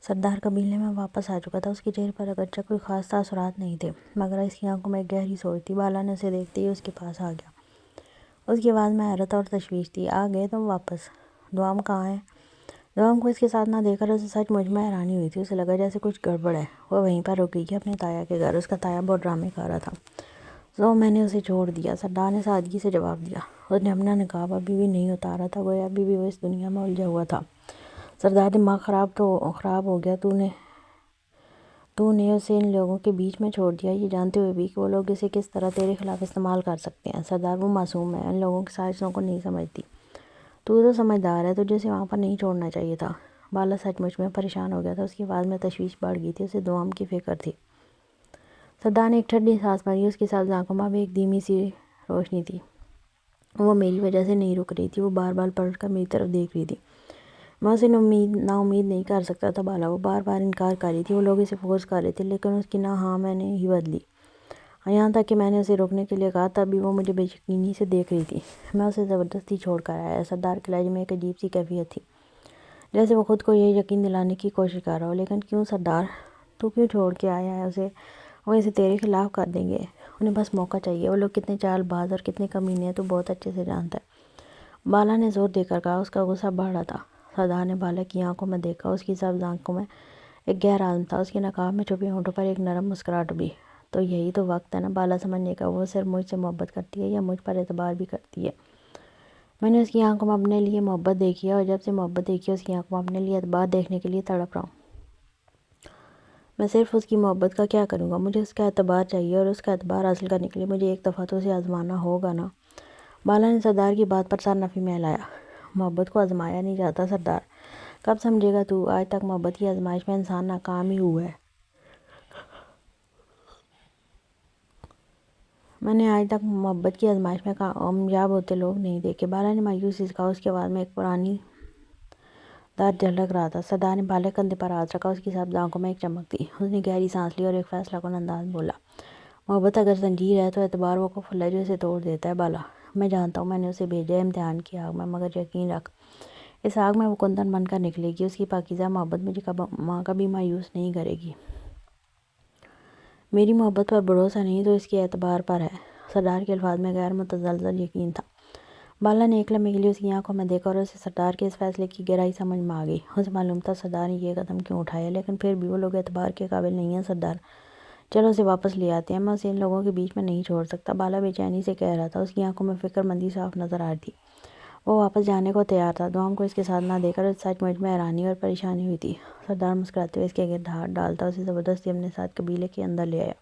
سردار قبیلے میں واپس آ چکا تھا۔ اس کے چہرے پر اگرچہ کوئی خاص تاثرات نہیں تھے، مگر اس کی آنکھوں میں ایک گہری سوچ تھی۔ بالا نے اسے دیکھتے ہی اس کے پاس آ گیا۔ اس کی آواز میں حیرت اور تشویش تھی۔ آ گئے تم واپس؟ دوام کہاں ہے؟ دوام کو اس کے ساتھ نہ دیکھ کر اسے سچ مچ میں حیرانی ہوئی تھی۔ اسے لگا جیسے کچھ گڑبڑ ہے۔ وہ وہیں پر رک گئی کہ اپنے تایا کے گھر۔ اس کا تایا بہت ڈرامے کھا رہا تھا۔ میں نے اسے چھوڑ دیا، سردار نے سادگی سے جواب دیا۔ اس نے اپنا نقاب ابھی بھی نہیں اتارا تھا، گویا ابھی بھی وہ اس دنیا میں الجھا ہوا تھا۔ سردار دماغ خراب ہو گیا، تو نے اسے ان لوگوں کے بیچ میں چھوڑ دیا، یہ جانتے ہوئے بھی کہ وہ لوگ اسے کس طرح تیرے خلاف استعمال کر سکتے ہیں۔ سردار وہ معصوم ہے، ان لوگوں کی سازشوں کو نہیں سمجھتی۔ تو سمجھدار ہے، تجھے اسے وہاں پر نہیں چھوڑنا چاہیے تھا۔ بالا سچ مچ میں پریشان ہو گیا تھا، اس کی آواز میں تشویش بڑھ گئی تھی، اسے دوام کی فکر تھی۔ سردار نے ایک ٹھنڈی سانس بھری، اس کی سبز آنکھوں میں بھی ایک دھیمی سی روشنی تھی۔ وہ میری وجہ سے نہیں رک رہی تھی، وہ بار بار پلٹ کر میری طرف دیکھ رہی تھی۔ میں اسے نا امید نہیں کر سکتا تھا بالا، وہ بار بار انکار کر رہی تھی، وہ لوگ اسے فورس کر رہے تھے، لیکن اس کی نہ ہاں میں نے ہی بدلی۔ یہاں تک کہ میں نے اسے روکنے کے لیے کہا، تب بھی وہ مجھے بے یقینی سے دیکھ رہی تھی۔ میں اسے زبردستی چھوڑ کر آیا۔ سردار کے لہجے میں ایک عجیب سی کیفیت تھی، جیسے وہ خود کو یہ یقین دلانے کی کوشش کر رہا ہو۔ لیکن کیوں سردار؟ تو کیوں چھوڑ کے آیا ہے اسے؟ وہ اسے تیرے خلاف کر دیں گے، انہیں بس موقع چاہیے۔ وہ لوگ کتنے چال باز اور کتنے کمینے ہیں، تو بہت اچھے سے جانتا ہے، بالا نے زور دے کر کہا۔ اس کا غصہ بڑھ رہا تھا۔ سردار نے بالا کی آنکھوں میں دیکھا، اس کی سبز آنکھوں میں ایک گہرا عزم تھا، اس کے نقاب میں چھپے ہونٹوں پر ایک نرم مسکراہٹ ابھری۔ تو یہی تو وقت ہے نا بالا سمجھنے کا، وہ صرف مجھ سے محبت کرتی ہے یا مجھ پر اعتبار بھی کرتی ہے۔ میں نے اس کی آنکھوں میں اپنے لیے محبت دیکھی ہے، اور جب سے محبت دیکھی ہے اس کی آنکھوں میں اپنے لیے اعتبار دیکھنے کے لیے تڑپ رہا ہوں۔ میں صرف اس کی محبت کا کیا کروں گا؟ مجھے اس کا اعتبار چاہیے، اور اس کا اعتبار حاصل کرنے کے لیے مجھے ایک دفعہ تو اسے آزمانا ہوگا نا۔ بالا نے سردار کی بات پر سر نفی میں ہلایا۔ محبت کو آزمایا نہیں جاتا سردار، کب سمجھے گا تو؟ آج تک محبت کی آزمائش میں انسان ناکام ہی ہوا ہے۔ میں نے آج تک محبت کی آزمائش میں کامیاب ہوتے لوگ نہیں دیکھے، بالا نے مایوسی سے کہا۔ اس کی آواز میں ایک پرانی درد جھلک رہا تھا۔ سردار نے بالا کے کندھے پر ہاتھ رکھا، اس کی سبز آنکھوں میں ایک چمک تھی۔ اس نے گہری سانس لی اور ایک فیصلہ کن انداز میں بولا، محبت اگر زنجیر ہے تو اعتبار وہ قفل ہے جو اسے توڑ دیتا ہے بالا۔ میں جانتا ہوں، میں نے اسے بھیجا ہے امتحان کی آگ میں، مگر یقین رکھ اس آگ میں وہ کندن بن کر نکلے گی۔ اس کی پاکیزہ محبت مجھے کبھی مایوس نہیں کرے گی۔ میری محبت پر بھروسہ نہیں تو اس کے اعتبار پر ہے۔ سردار کے الفاظ میں غیر متزلزل یقین تھا۔ بالا نے ایک لمحے کے لیے اس کی آنکھوں میں دیکھا، اور اسے سردار کے اس فیصلے کی گہرائی سمجھ میں آ گئی۔ اسے معلوم تھا سردار نے یہ قدم کیوں اٹھایا، لیکن پھر بھی وہ لوگ اعتبار کے قابل نہیں ہیں سردار۔ چلو اسے واپس لے آتے ہیں، میں اسے ان لوگوں کے بیچ میں نہیں چھوڑ سکتا، بالا بے چینی سے کہہ رہا تھا۔ اس کی آنکھوں میں فکر مندی صاف نظر آ رہی تھی، وہ واپس جانے کو تیار تھا۔ دوام کو اس کے ساتھ نہ دیکھ کر سچ مچ میں حیرانی اور پریشانی ہوئی تھی۔ سردار مسکراتے ہوئے اس کے گرد ہاتھ ڈالتا اسے زبردستی اپنے ساتھ قبیلے کے اندر لے آیا۔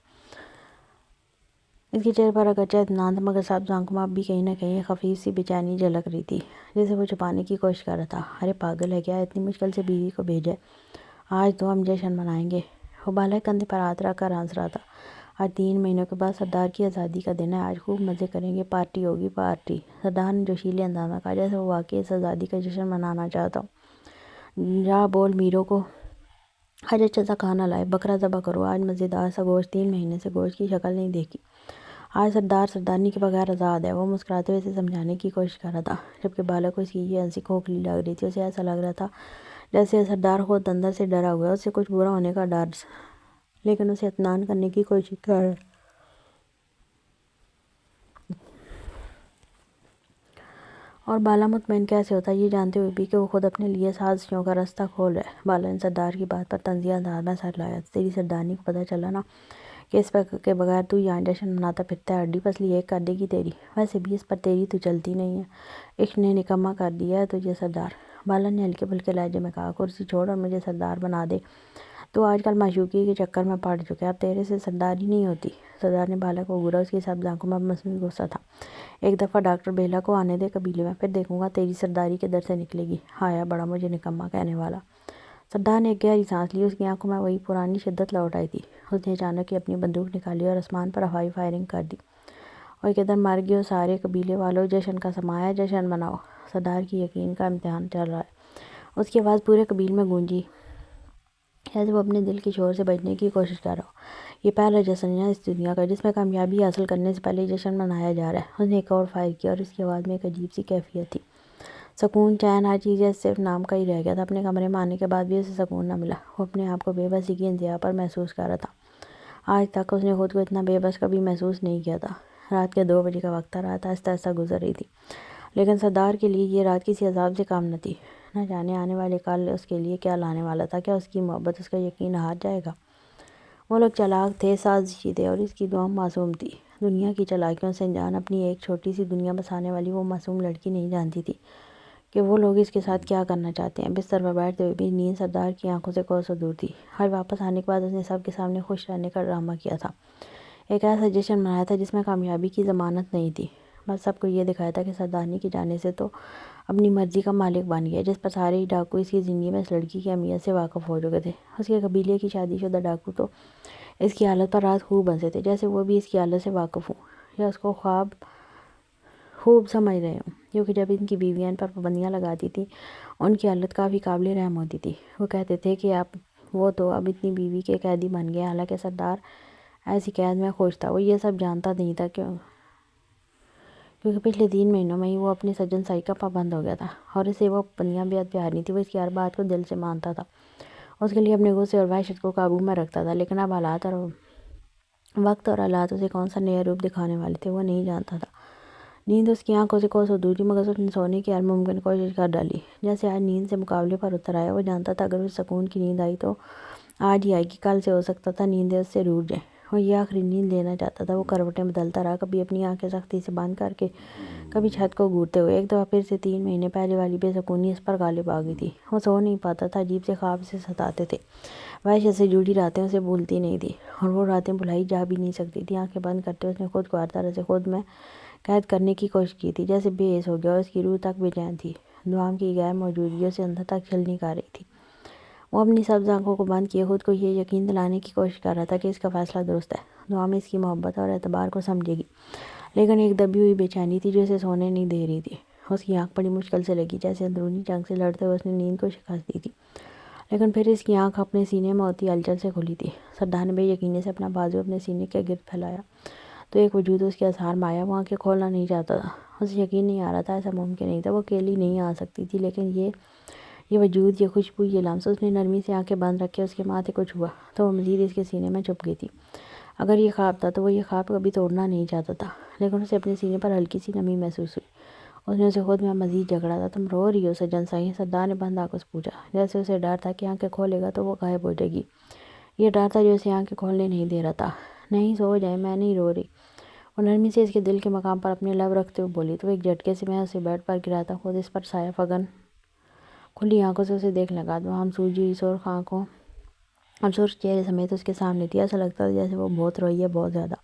اس کے چہرے پر اگرچہ اطمینان تھا، مگر سبز آنکھوں میں اب بھی کہیں نہ کہیں ایک خفیف سی بے چینی جھلک رہی تھی، جسے وہ چھپانے کی کوشش کر رہا تھا۔ ارے پاگل ہے کیا؟ اتنی مشکل سے بیوی کو بھیجا ہے، آج تو ہم جشن منائیں گے۔ وہ بالا کے کندھے پر ہاتھ رکھ کر ہنس رہا تھا۔ آج 3 مہینوں کے بعد سردار کی آزادی کا دن ہے، آج خوب مزے کریں گے، پارٹی ہوگی، پارٹی۔ سردار نے جوشیلے انداز میں کہا، جیسے وہ واقعی اس آزادی کا جشن منانا چاہتا ہو۔ جا بول میرو کو آج اچھا سا کھانا لائے، بکرا ذبح کرو، آج مزیدار سا گوشت، 3 مہینے سے گوشت کی شکل نہیں دیکھی۔ آج سردار سردارنی کے بغیر آزاد ہے۔ وہ مسکراتے ہوئے اسے سمجھانے کی کوشش کر رہا تھا، جبکہ بالا کو اس کی یہ ہنسی کھوکھلی لگ رہی تھی۔ اسے ایسا لگ رہا تھا جیسے سردار خود اندر سے ڈرا ہوا ہے، اس سے کچھ برا ہونے کا ڈر، لیکن اسے اطمینان کرنے کی کوشش کر رہا ہے۔ اور بالا مطمئن کیسے ہوتا، یہ جانتے ہوئے بھی کہ وہ خود اپنے لیے سازشوں کا رستہ کھول رہا ہے۔ بالا نے سردار کی بات پر طنزیہ انداز میں سر ہلایا۔ تیری سردارنی کو پتہ چلا نا کہ اس کے بغیر تو یہاں جشن مناتا پھرتا ہے، ہڈی پسلی ایک کر دے گی تیری۔ ویسے بھی اس پر تیری تو چلتی نہیں ہے، عشق نے نکما کر دیا ہے تجھے سردار۔ بالا نے ہلکے پھلکے لہجے میں کہا، کرسی چھوڑ اور مجھے سردار بنا دے، تو آج کل معشوقی کے چکر میں پڑ چکے، اب تیرے سے سرداری نہیں ہوتی۔ سردار نے بالا کو گھورا، اس کی سبز آنکھوں میں مصنوعی غصہ تھا۔ ایک دفعہ ڈاکٹر بیلا کو آنے دے قبیلے میں، پھر دیکھوں گا تیری سرداری کدھر سے نکلے گی۔ آیا بڑا مجھے نکما کہنے والا۔ سردار نے ایک گہری سانس لی، اس کی آنکھوں میں وہی پرانی شدت لوٹ آئی تھی۔ اس نے اچانک ہی اپنی بندوق نکالی اور آسمان پر ہوائی فائرنگ کر دی۔ اور کدھر مر گئے ہو سارے قبیلے والوں، جشن کا سماں ہے، جشن مناؤ۔ سردار کی یقین کا امتحان چل رہا ہے۔ اس کی آواز پورے قبیلے میں گونجی، جیسے وہ اپنے دل کے شور سے بچنے کی کوشش کر رہا ہو۔ یہ پہلا جشن ہے اس دنیا کا جس میں کامیابی حاصل کرنے سے پہلے جشن منایا جا رہا ہے۔ اس نے ایک اور فائر کیا، اور اس کی آواز میں ایک عجیب سی کیفیت تھی۔ سکون، چین، ہر چیز صرف نام کا ہی رہ گیا تھا۔ اپنے کمرے میں آنے کے بعد بھی اسے سکون نہ ملا۔ وہ اپنے آپ کو بے بسی کی انتہا پر محسوس کر رہا تھا۔ آج تک اس نے خود کو اتنا بے بس کبھی محسوس نہیں کیا تھا۔ رات کے 2 بجے کا وقت تھا۔ رات آہستہ آہستہ گزر رہی تھی، لیکن سردار کے لیے یہ رات کسی عذاب سے کم نہ تھی۔ نہ جانے آنے والے کل اس کے لیے کیا لانے والا تھا۔ کیا اس کی محبت اس کا یقین ہار جائے گا؟ وہ لوگ چالاک تھے، سازشی تھے، اور اس کی دعا معصوم تھی۔ دنیا کی چالاکیوں سے انجان اپنی ایک چھوٹی سی دنیا بسانے والی وہ معصوم لڑکی نہیں جانتی تھی کہ وہ لوگ اس کے ساتھ کیا کرنا چاہتے ہیں۔ بستر پر بیٹھتے ہوئے بھی نیند سردار کی آنکھوں سے کوسوں دور تھی۔ آج واپس آنے کے بعد اس نے سب کے سامنے خوش رہنے کا ڈرامہ کیا تھا، ایک ایسا جشن منایا تھا جس میں کامیابی کی ضمانت نہیں تھی۔ بس سب کو یہ دکھایا تھا کہ سردارنی کی جانے سے تو اپنی مرضی کا مالک بن گیا، جس پر سارے ہی ڈاکو اس کی زندگی میں اس لڑکی کی اہمیت سے واقف ہو چکے تھے۔ اس کے قبیلے کی شادی شدہ ڈاکو تو اس کی حالت پر رات خوب ہنسے تھے، جیسے وہ بھی اس کی حالت سے واقف ہوں یا اس کو خوب سمجھ رہے ہوں، کیونکہ جب ان کی بیویاں ان پر پابندیاں لگاتی تھیں ان کی حالت کافی قابل رحم ہوتی تھی۔ وہ کہتے تھے کہ وہ تو اب اتنی بیوی کے قیدی بن گئے، حالانکہ سردار ایسی قید میں خوش تھا۔ وہ یہ سب جانتا نہیں تھا کیونکہ پچھلے 3 مہینوں میں ہی وہ اپنے سجن سائی کا پابند ہو گیا تھا، اور اسے وہ پابندیاں بے حد پیاری تھیں۔ وہ اس کی ہر بات کو دل سے مانتا تھا، اس کے لیے اپنے غصے اور وحشت کو قابو میں رکھتا تھا، لیکن اب وقت اور حالات اسے کون سا نیا روپ دکھانے والے تھے وہ نہیں جانتا تھا۔ نیند اس کی آنکھوں سے کوسوں دور تھی، مگر اس نے سونے کی ہر ممکن کوشش کر ڈالی۔ جیسے آج نیند سے مقابلے پر اتر آیا۔ وہ جانتا تھا اگر اسے سکون کی نیند آئی تو آج ہی آئے گی، کل سے ہو سکتا تھا نیندیں اس سے روٹ جائیں۔ وہ یہ آخری نیند لینا چاہتا تھا۔ وہ کروٹیں بدلتا رہا، کبھی اپنی آنکھیں سختی سے بند کر کے، کبھی چھت کو گھورتے ہوئے۔ ایک دفعہ پھر سے 3 مہینے پہلے والی بے سکونی اس پر غالب آ گئی تھی۔ وہ سو نہیں پاتا تھا، عجیب سے خواب اسے ستاتے تھے، وحشت سے جڑی راتیں اسے بھولتی نہیں تھی، اور وہ راتیں بھلائی جا بھی نہیں سکتی تھی۔ آنکھیں بند کرتے اس نے خود کو ہر طرح سے خود میں قید کرنے کی کوشش کی تھی، جیسے بے حس ہو گیا، اور اس کی روح تک بے چین تھی۔ دوام کی غیر موجودگی اسے اندر تک چھلنی کر رہی تھی۔ وہ اپنی سبز آنکھوں کو بند کیے خود کو یہ یقین دلانے کی کوشش کر رہا تھا کہ اس کا فیصلہ درست ہے، دوام اس کی محبت اور اعتبار کو سمجھے گی، لیکن ایک دبی ہوئی بے چینی تھی جو اسے سونے نہیں دے رہی تھی۔ اس کی آنکھ بڑی مشکل سے لگی، جیسے اندرونی جنگ سے لڑتے ہوئے اس نے نیند کو شکست دی تھی، لیکن پھر اس کی آنکھ اپنے سینے میں ہوتی ہلچل سے کھلی تھی۔ سردار نے بے یقینی سے اپنا بازو اپنے سینے کے گرد پھیلایا تو ایک وجود اس کے اظہار میں آیا۔ وہ آنکھیں کھولنا نہیں چاہتا تھا، اسے یقین نہیں آ رہا تھا، ایسا ممکن نہیں تھا، وہ اکیلی نہیں آ سکتی تھی، لیکن یہ وجود، یہ خوشبو، یہ لمس۔ اس نے نرمی سے آنکھیں بند رکھے، اس کے ماتھے کو چھوا تو وہ مزید اس کے سینے میں چھپ گئی تھی۔ اگر یہ خواب تھا تو وہ یہ خواب کبھی توڑنا نہیں چاہتا تھا، لیکن اسے اپنے سینے پر ہلکی سی نمی محسوس ہوئی۔ اس نے اسے خود میں مزید جھگڑا تھا۔ تم رو رہی ہو سجن سائی؟ سردار نے بند آنکھوں سے پوچھا، جیسے اسے ڈر تھا کہ آنکھیں کھولے گا تو وہ غائب ہو جائے گی۔ یہ ڈر تھا جو اسے آنکھیں کھولنے نہیں دے رہا تھا۔ نہیں، سو جائیں، میں نہیں رو رہی۔ وہ نرمی سے اس کے دل کے مقام پر اپنے لب رکھتے ہوئے بولی تو ایک جھٹکے سے میں اسے بیڈ پر گراتا خود اس پر سایہ فگن کھلی آنکھوں سے اسے دیکھنے لگا۔ دوام سوجی ہوئی سرخ آنکھوں اور سرخ چہرے سمیت اس کے سامنے تھی۔ ایسا لگتا تھا جیسے وہ بہت روئی ہے، بہت زیادہ۔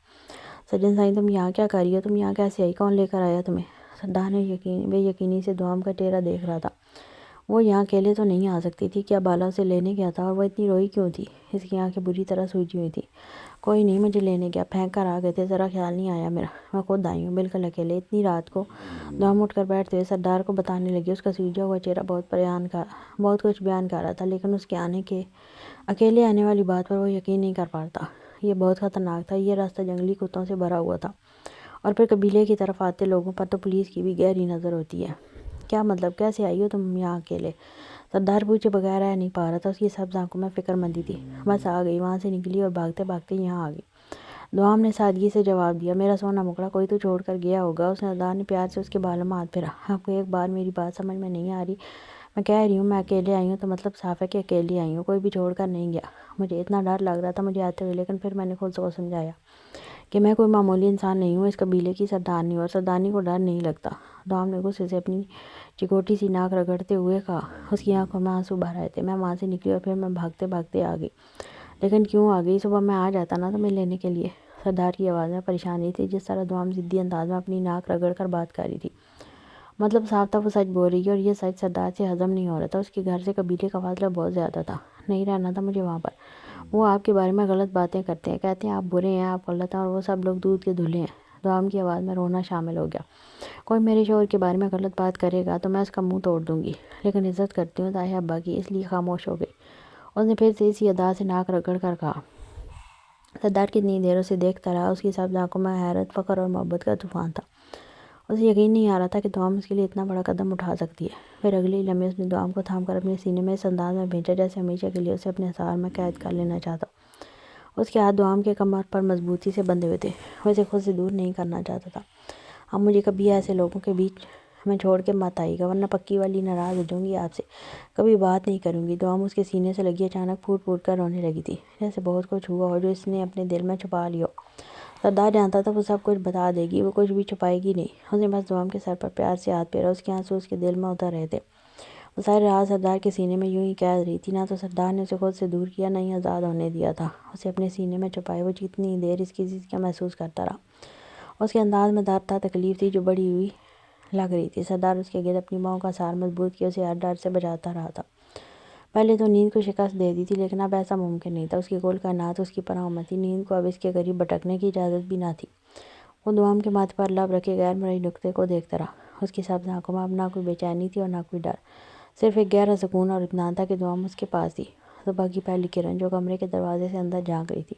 سجن سائی، تم یہاں کیا کر رہی ہو؟ تم یہاں کیسے آئی؟ کون لے کر آیا تمہیں؟ سردار نے بے یقینی سے دوام کا چہرہ دیکھ رہا تھا۔ وہ یہاں اکیلے تو نہیں آ سکتی تھی، کیا بالا اسے لینے گیا تھا؟ اور وہ اتنی روئی کیوں تھی؟ اس کی آنکھیں بری طرح سوجی ہوئی تھیں۔ کوئی نہیں مجھے لینے گیا، پھینک کر آ گئے تھے، ذرا خیال نہیں آیا میرا، میں خود آئی ہوں، بالکل اکیلے، اتنی رات کو۔ دوام اٹھ کر بیٹھتے ہوئے سردار کو بتانے لگی۔ اس کا سوجا ہوا چہرہ بہت کچھ بیان کر رہا تھا، لیکن اس کے اکیلے آنے والی بات پر وہ یقین نہیں کر پاتا۔ یہ بہت خطرناک تھا، یہ راستہ جنگلی کتوں سے بھرا ہوا تھا، اور پھر قبیلے کی طرف آتے لوگوں پر تو پولیس کی بھی گہری نظر ہوتی ہے۔ کیا مطلب، کیسے آئی ہو تم یہاں اکیلے؟ سردار پوچھے بغیر رہ نہیں پا رہا تھا، اس کی سبز آنکھوں میں فکر مندی تھی۔ بس آ گئی، وہاں سے نکلی اور بھاگتے بھاگتے یہاں آ گئی، دوام نے سادگی سے جواب دیا۔ میرا سونا مکڑا، کوئی تو چھوڑ کر گیا ہوگا۔ اس نے سردار نے پیار سے اس کے بالوں میں ہاتھ پھیرا۔ آپ کو ایک بار میری بات سمجھ میں نہیں آ رہی؟ میں کہہ رہی ہوں میں اکیلے آئی ہوں تو مطلب صاف ہے کہ اکیلی آئی ہوں، کوئی بھی چھوڑ کر نہیں گیا۔ مجھے اتنا ڈر لگ رہا تھا مجھے آتے ہوئے، لیکن پھر میں نے خود کو سمجھایا کہ میں کوئی معمولی انسان نہیں ہوں، اس قبیلے کی سردارنی ہوں، اور سردارنی کو ڈر نہیں لگتا۔ دوام نے غصے سے اپنی چکوٹی سی ناک رگڑتے ہوئے کہا۔ اس کی آنکھوں میں آنسو بھر آئے تھے۔ میں وہاں سے نکلی اور پھر میں بھاگتے بھاگتے آ گئی۔ لیکن کیوں آ گئی؟ صبح میں آ جاتا نا تمہیں لینے کے لیے۔ سردار کی آواز میں پریشانی تھی، جس طرح دوام ضدی انداز میں اپنی ناک رگڑ کر بات کر رہی تھی۔ مطلب صاف تھا وہ سچ بول رہی ہے، اور یہ سچ سردار سے ہضم نہیں ہو رہا تھا۔ اس کے گھر سے قبیلے کا فاصلہ بہت زیادہ تھا، نہیں رہنا تھا مجھے وہاں پر۔ وہ آپ کے بارے میں غلط باتیں کرتے ہیں، کہتے ہیں آپ برے ہیں، آپ غلط ہیں، اور وہ سب لوگ دودھ کے دھلے ہیں۔ دوام کی آواز میں رونا شامل ہو گیا۔ کوئی میرے شوہر کے بارے میں غلط بات کرے گا تو میں اس کا منہ توڑ دوں گی، لیکن عزت کرتی ہوں طاہر ابا کی، اس لیے خاموش ہو گئی۔ اس نے پھر سے اسی ادا سے ناک رگڑ کر کہا۔ سردار کتنی دیر اسے دیکھتا رہا، اس کی سبز آنکھوں میں حیرت، فخر اور محبت کا طوفان تھا۔ اسے یقین نہیں آ رہا تھا کہ دوام اس کے لیے اتنا بڑا قدم اٹھا سکتی ہے۔ پھر اگلے ہی لمحے اس نے دوام کو تھام کر اپنے سینے میں اس انداز میں بھیجا جیسے ہمیشہ کے لیے اسے اپنے حصار میں قید کر لینا چاہتا۔ اس کے ہاتھ دوام کے کمر پر مضبوطی سے بندھے ہوئے تھے، وہ اسے خود سے دور نہیں کرنا چاہتا تھا۔ اب مجھے کبھی ایسے لوگوں کے بیچ میں چھوڑ کے مت آئیے گا، ورنہ پکی والی ناراض ہو جاؤں گی آپ سے، کبھی بات نہیں کروں گی۔ دوام اس کے سینے سے لگی اچانک پھوٹ پھوٹ کر رونے لگی تھی، جیسے بہت کچھ ہوا ہو جو اس نے اپنے دل میں چھپا لیا ہو۔ سردار جانتا تھا وہ سب کچھ بتا دے گی، وہ کچھ بھی چھپائے گی نہیں۔ اس نے بس دوام کے سر پر پیار سے ہاتھ پھیرا، اس کے آنسو اس کے دل میں اتر رہے تھے۔ وہ ساری رات سردار کے سینے میں یوں ہی قید رہی تھی، نہ تو سردار نے اسے خود سے دور کیا، نہ ہی آزاد ہونے دیا تھا۔ اسے اپنے سینے میں چھپائے وہ جتنی دیر اس کسی کا محسوس کرتا رہا۔ اس کے انداز میں درد تھا، تکلیف تھی جو بڑی ہوئی لگ رہی تھی۔ سردار اس کے گرد اپنی باہوں کا حصار مضبوط کیے اسے ہر ڈر سے بچاتا رہا تھا۔ پہلے تو نیند کو شکست دے دی تھی، لیکن اب ایسا ممکن نہیں تھا۔ اس کی کل کائنات اس کی پناہ میں تھی، نیند کو اب اس کے قریب بھٹکنے کی اجازت بھی نہ تھی۔ وہ دوام کے ماتھے پر لب رکھے غیر مرئی نقطے کو دیکھتا رہا۔ اس کی سبز آنکھوں میں اب نہ کوئی بے چینی تھی اور نہ کوئی ڈر، صرف ایک گہرا سکون اور اطمینان تھا کہ دوام اس کے پاس تھی۔ صبح کی پہلی کرن جو کمرے کے دروازے سے اندر جھانک رہی تھی،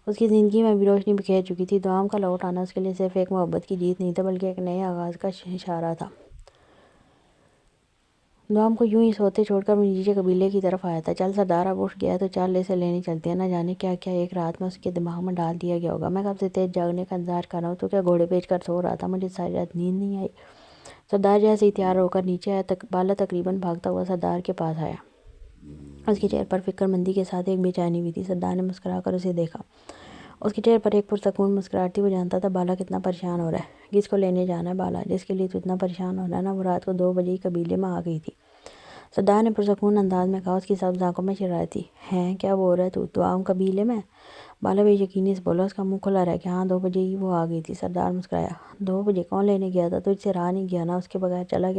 اس کی زندگی میں بھی روشنی بکھیر چکی تھی۔ دوام کا لوٹ آنا اس کے لیے صرف ایک محبت کی جیت نہیں تھا، بلکہ ایک نئے آغاز کا اشارہ تھا۔ دوام کو یوں ہی سوتے چھوڑ کر وہ نیچے قبیلے کی طرف آیا تھا۔ چل سردار، اب اٹھ گیا تو چل اسے لینے چلتے ہیں، نہ جانے کیا کیا ایک رات میں اس کے دماغ میں ڈال دیا گیا ہوگا۔ میں کب سے تیز جاگنے کا انتظار کر رہا ہوں، تو کیا گھوڑے بیچ کر سو رہا تھا؟ مجھے ساری رات نیند نہیں آئی۔ سردار جیسے ہی تیار ہو کر نیچے آیا، بالا تقریباً بھاگتا ہوا سردار کے پاس آیا۔ اس کے چہرے پر فکر مندی کے ساتھ ایک بے چینی بھی تھی۔ سردار نے مسکرا کر اسے دیکھا، اس کے چہرے پر ایک پرسکون مسکراہٹ تھی۔ وہ جانتا تھا بالا کتنا پریشان ہو رہا ہے۔ کس کو لینے جانا ہے بالا، جس کے لیے تو اتنا پریشان ہو رہا ہے نا؟ وہ رات کو 2 بجے ہی قبیلے میں آ گئی تھی، سردار نے پرسکون انداز میں کہا۔ اس کی سبز آنکھوں میں شرارت تھی۔ ہیں کیا بول رہا ہے تو؟ دوام قبیلے میں؟ بالا بے یقینی سے بولا۔ اس کا منہ کھلا رہ گیا۔ ہاں 2 بجے ہی وہ آ گئی تھی۔ سردار مسکرایا۔ 2 بجے کون لینے گیا تھا؟ تجھ سے رہا نہیں گیا نا؟ اس کے بغیر چلا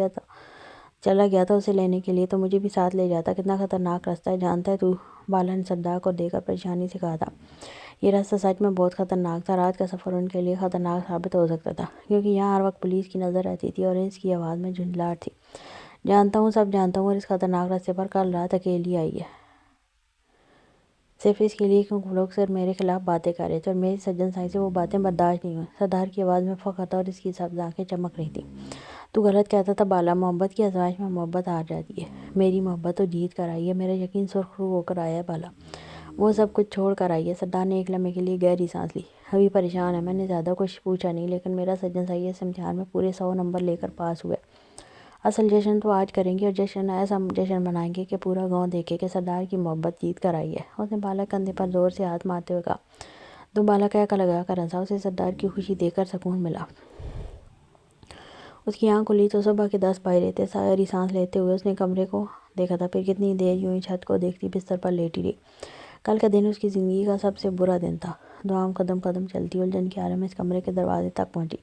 گیا تھا اسے لینے کے لیے، تو مجھے بھی ساتھ لے جاتا۔ کتنا خطرناک راستہ ہے جانتا ہے تو؟ بالا نے سردار کو دیکھ کر پریشانی سے کہا تھا۔ یہ راستہ سچ میں بہت خطرناک تھا۔ رات کا سفر ان کے لیے خطرناک ثابت ہو سکتا تھا، کیونکہ یہاں ہر وقت پولیس کی نظر رہتی تھی اور اس کی آواز میں جھنجھلاہٹ تھی۔ جانتا ہوں، سب جانتا ہوں، اور اس خطرناک راستے پر کل رات اکیلی آئی ہے، صرف اس کے لیے کیونکہ وہ لوگ صرف میرے خلاف باتیں کر رہے تھے اور میری سجن سائی سے وہ باتیں برداشت نہیں ہوئیں۔ سردار کی آواز میں فخر تھا اور اس کی سبز آنکھیں چمک رہی تھیں۔ تو غلط کہتا تھا بالا، محبت کی آزمائش میں محبت ہار جاتی ہے۔ میری محبت تو جیت کر آئی ہے، میرا یقین سرخ رو ہو کر آیا ہے بالا، وہ سب کچھ چھوڑ کر آئی ہے۔ سردار نے ایک لمحے کے لیے گہری سانس لی۔ ابھی پریشان ہے، میں نے زیادہ کچھ پوچھا نہیں، لیکن میرا سجن سائی اس امتحان میں پورے 100 نمبر لے کر پاس ہوا ہے۔ اصل جشن تو آج کریں گے، اور ایسا جشن منائیں گے کہ پورا گاؤں دیکھے کہ سردار کی محبت جیت کر آئی ہے۔ اس نے بالا کندھے پر زور سے ہاتھ مارتے ہوئے کہا۔ تو بالا کہہ لگا کر ہنسا۔ اسے سردار کی خوشی دیکھ کر سکون ملا۔ اس کی آنکھ کھلی تو صبح کے 10 بج رہے تھے۔ ساری سانس لیتے ہوئے اس نے کمرے کو دیکھا تھا، پھر کتنی دیر یوں ہی چھت کو دیکھتی بستر پر لیٹی رہی۔ کل کا دن اس کی زندگی کا سب سے برا دن تھا۔ دوام قدم قدم چلتی الجھن کے عالم میں اس کمرے کے دروازے تک پہنچی،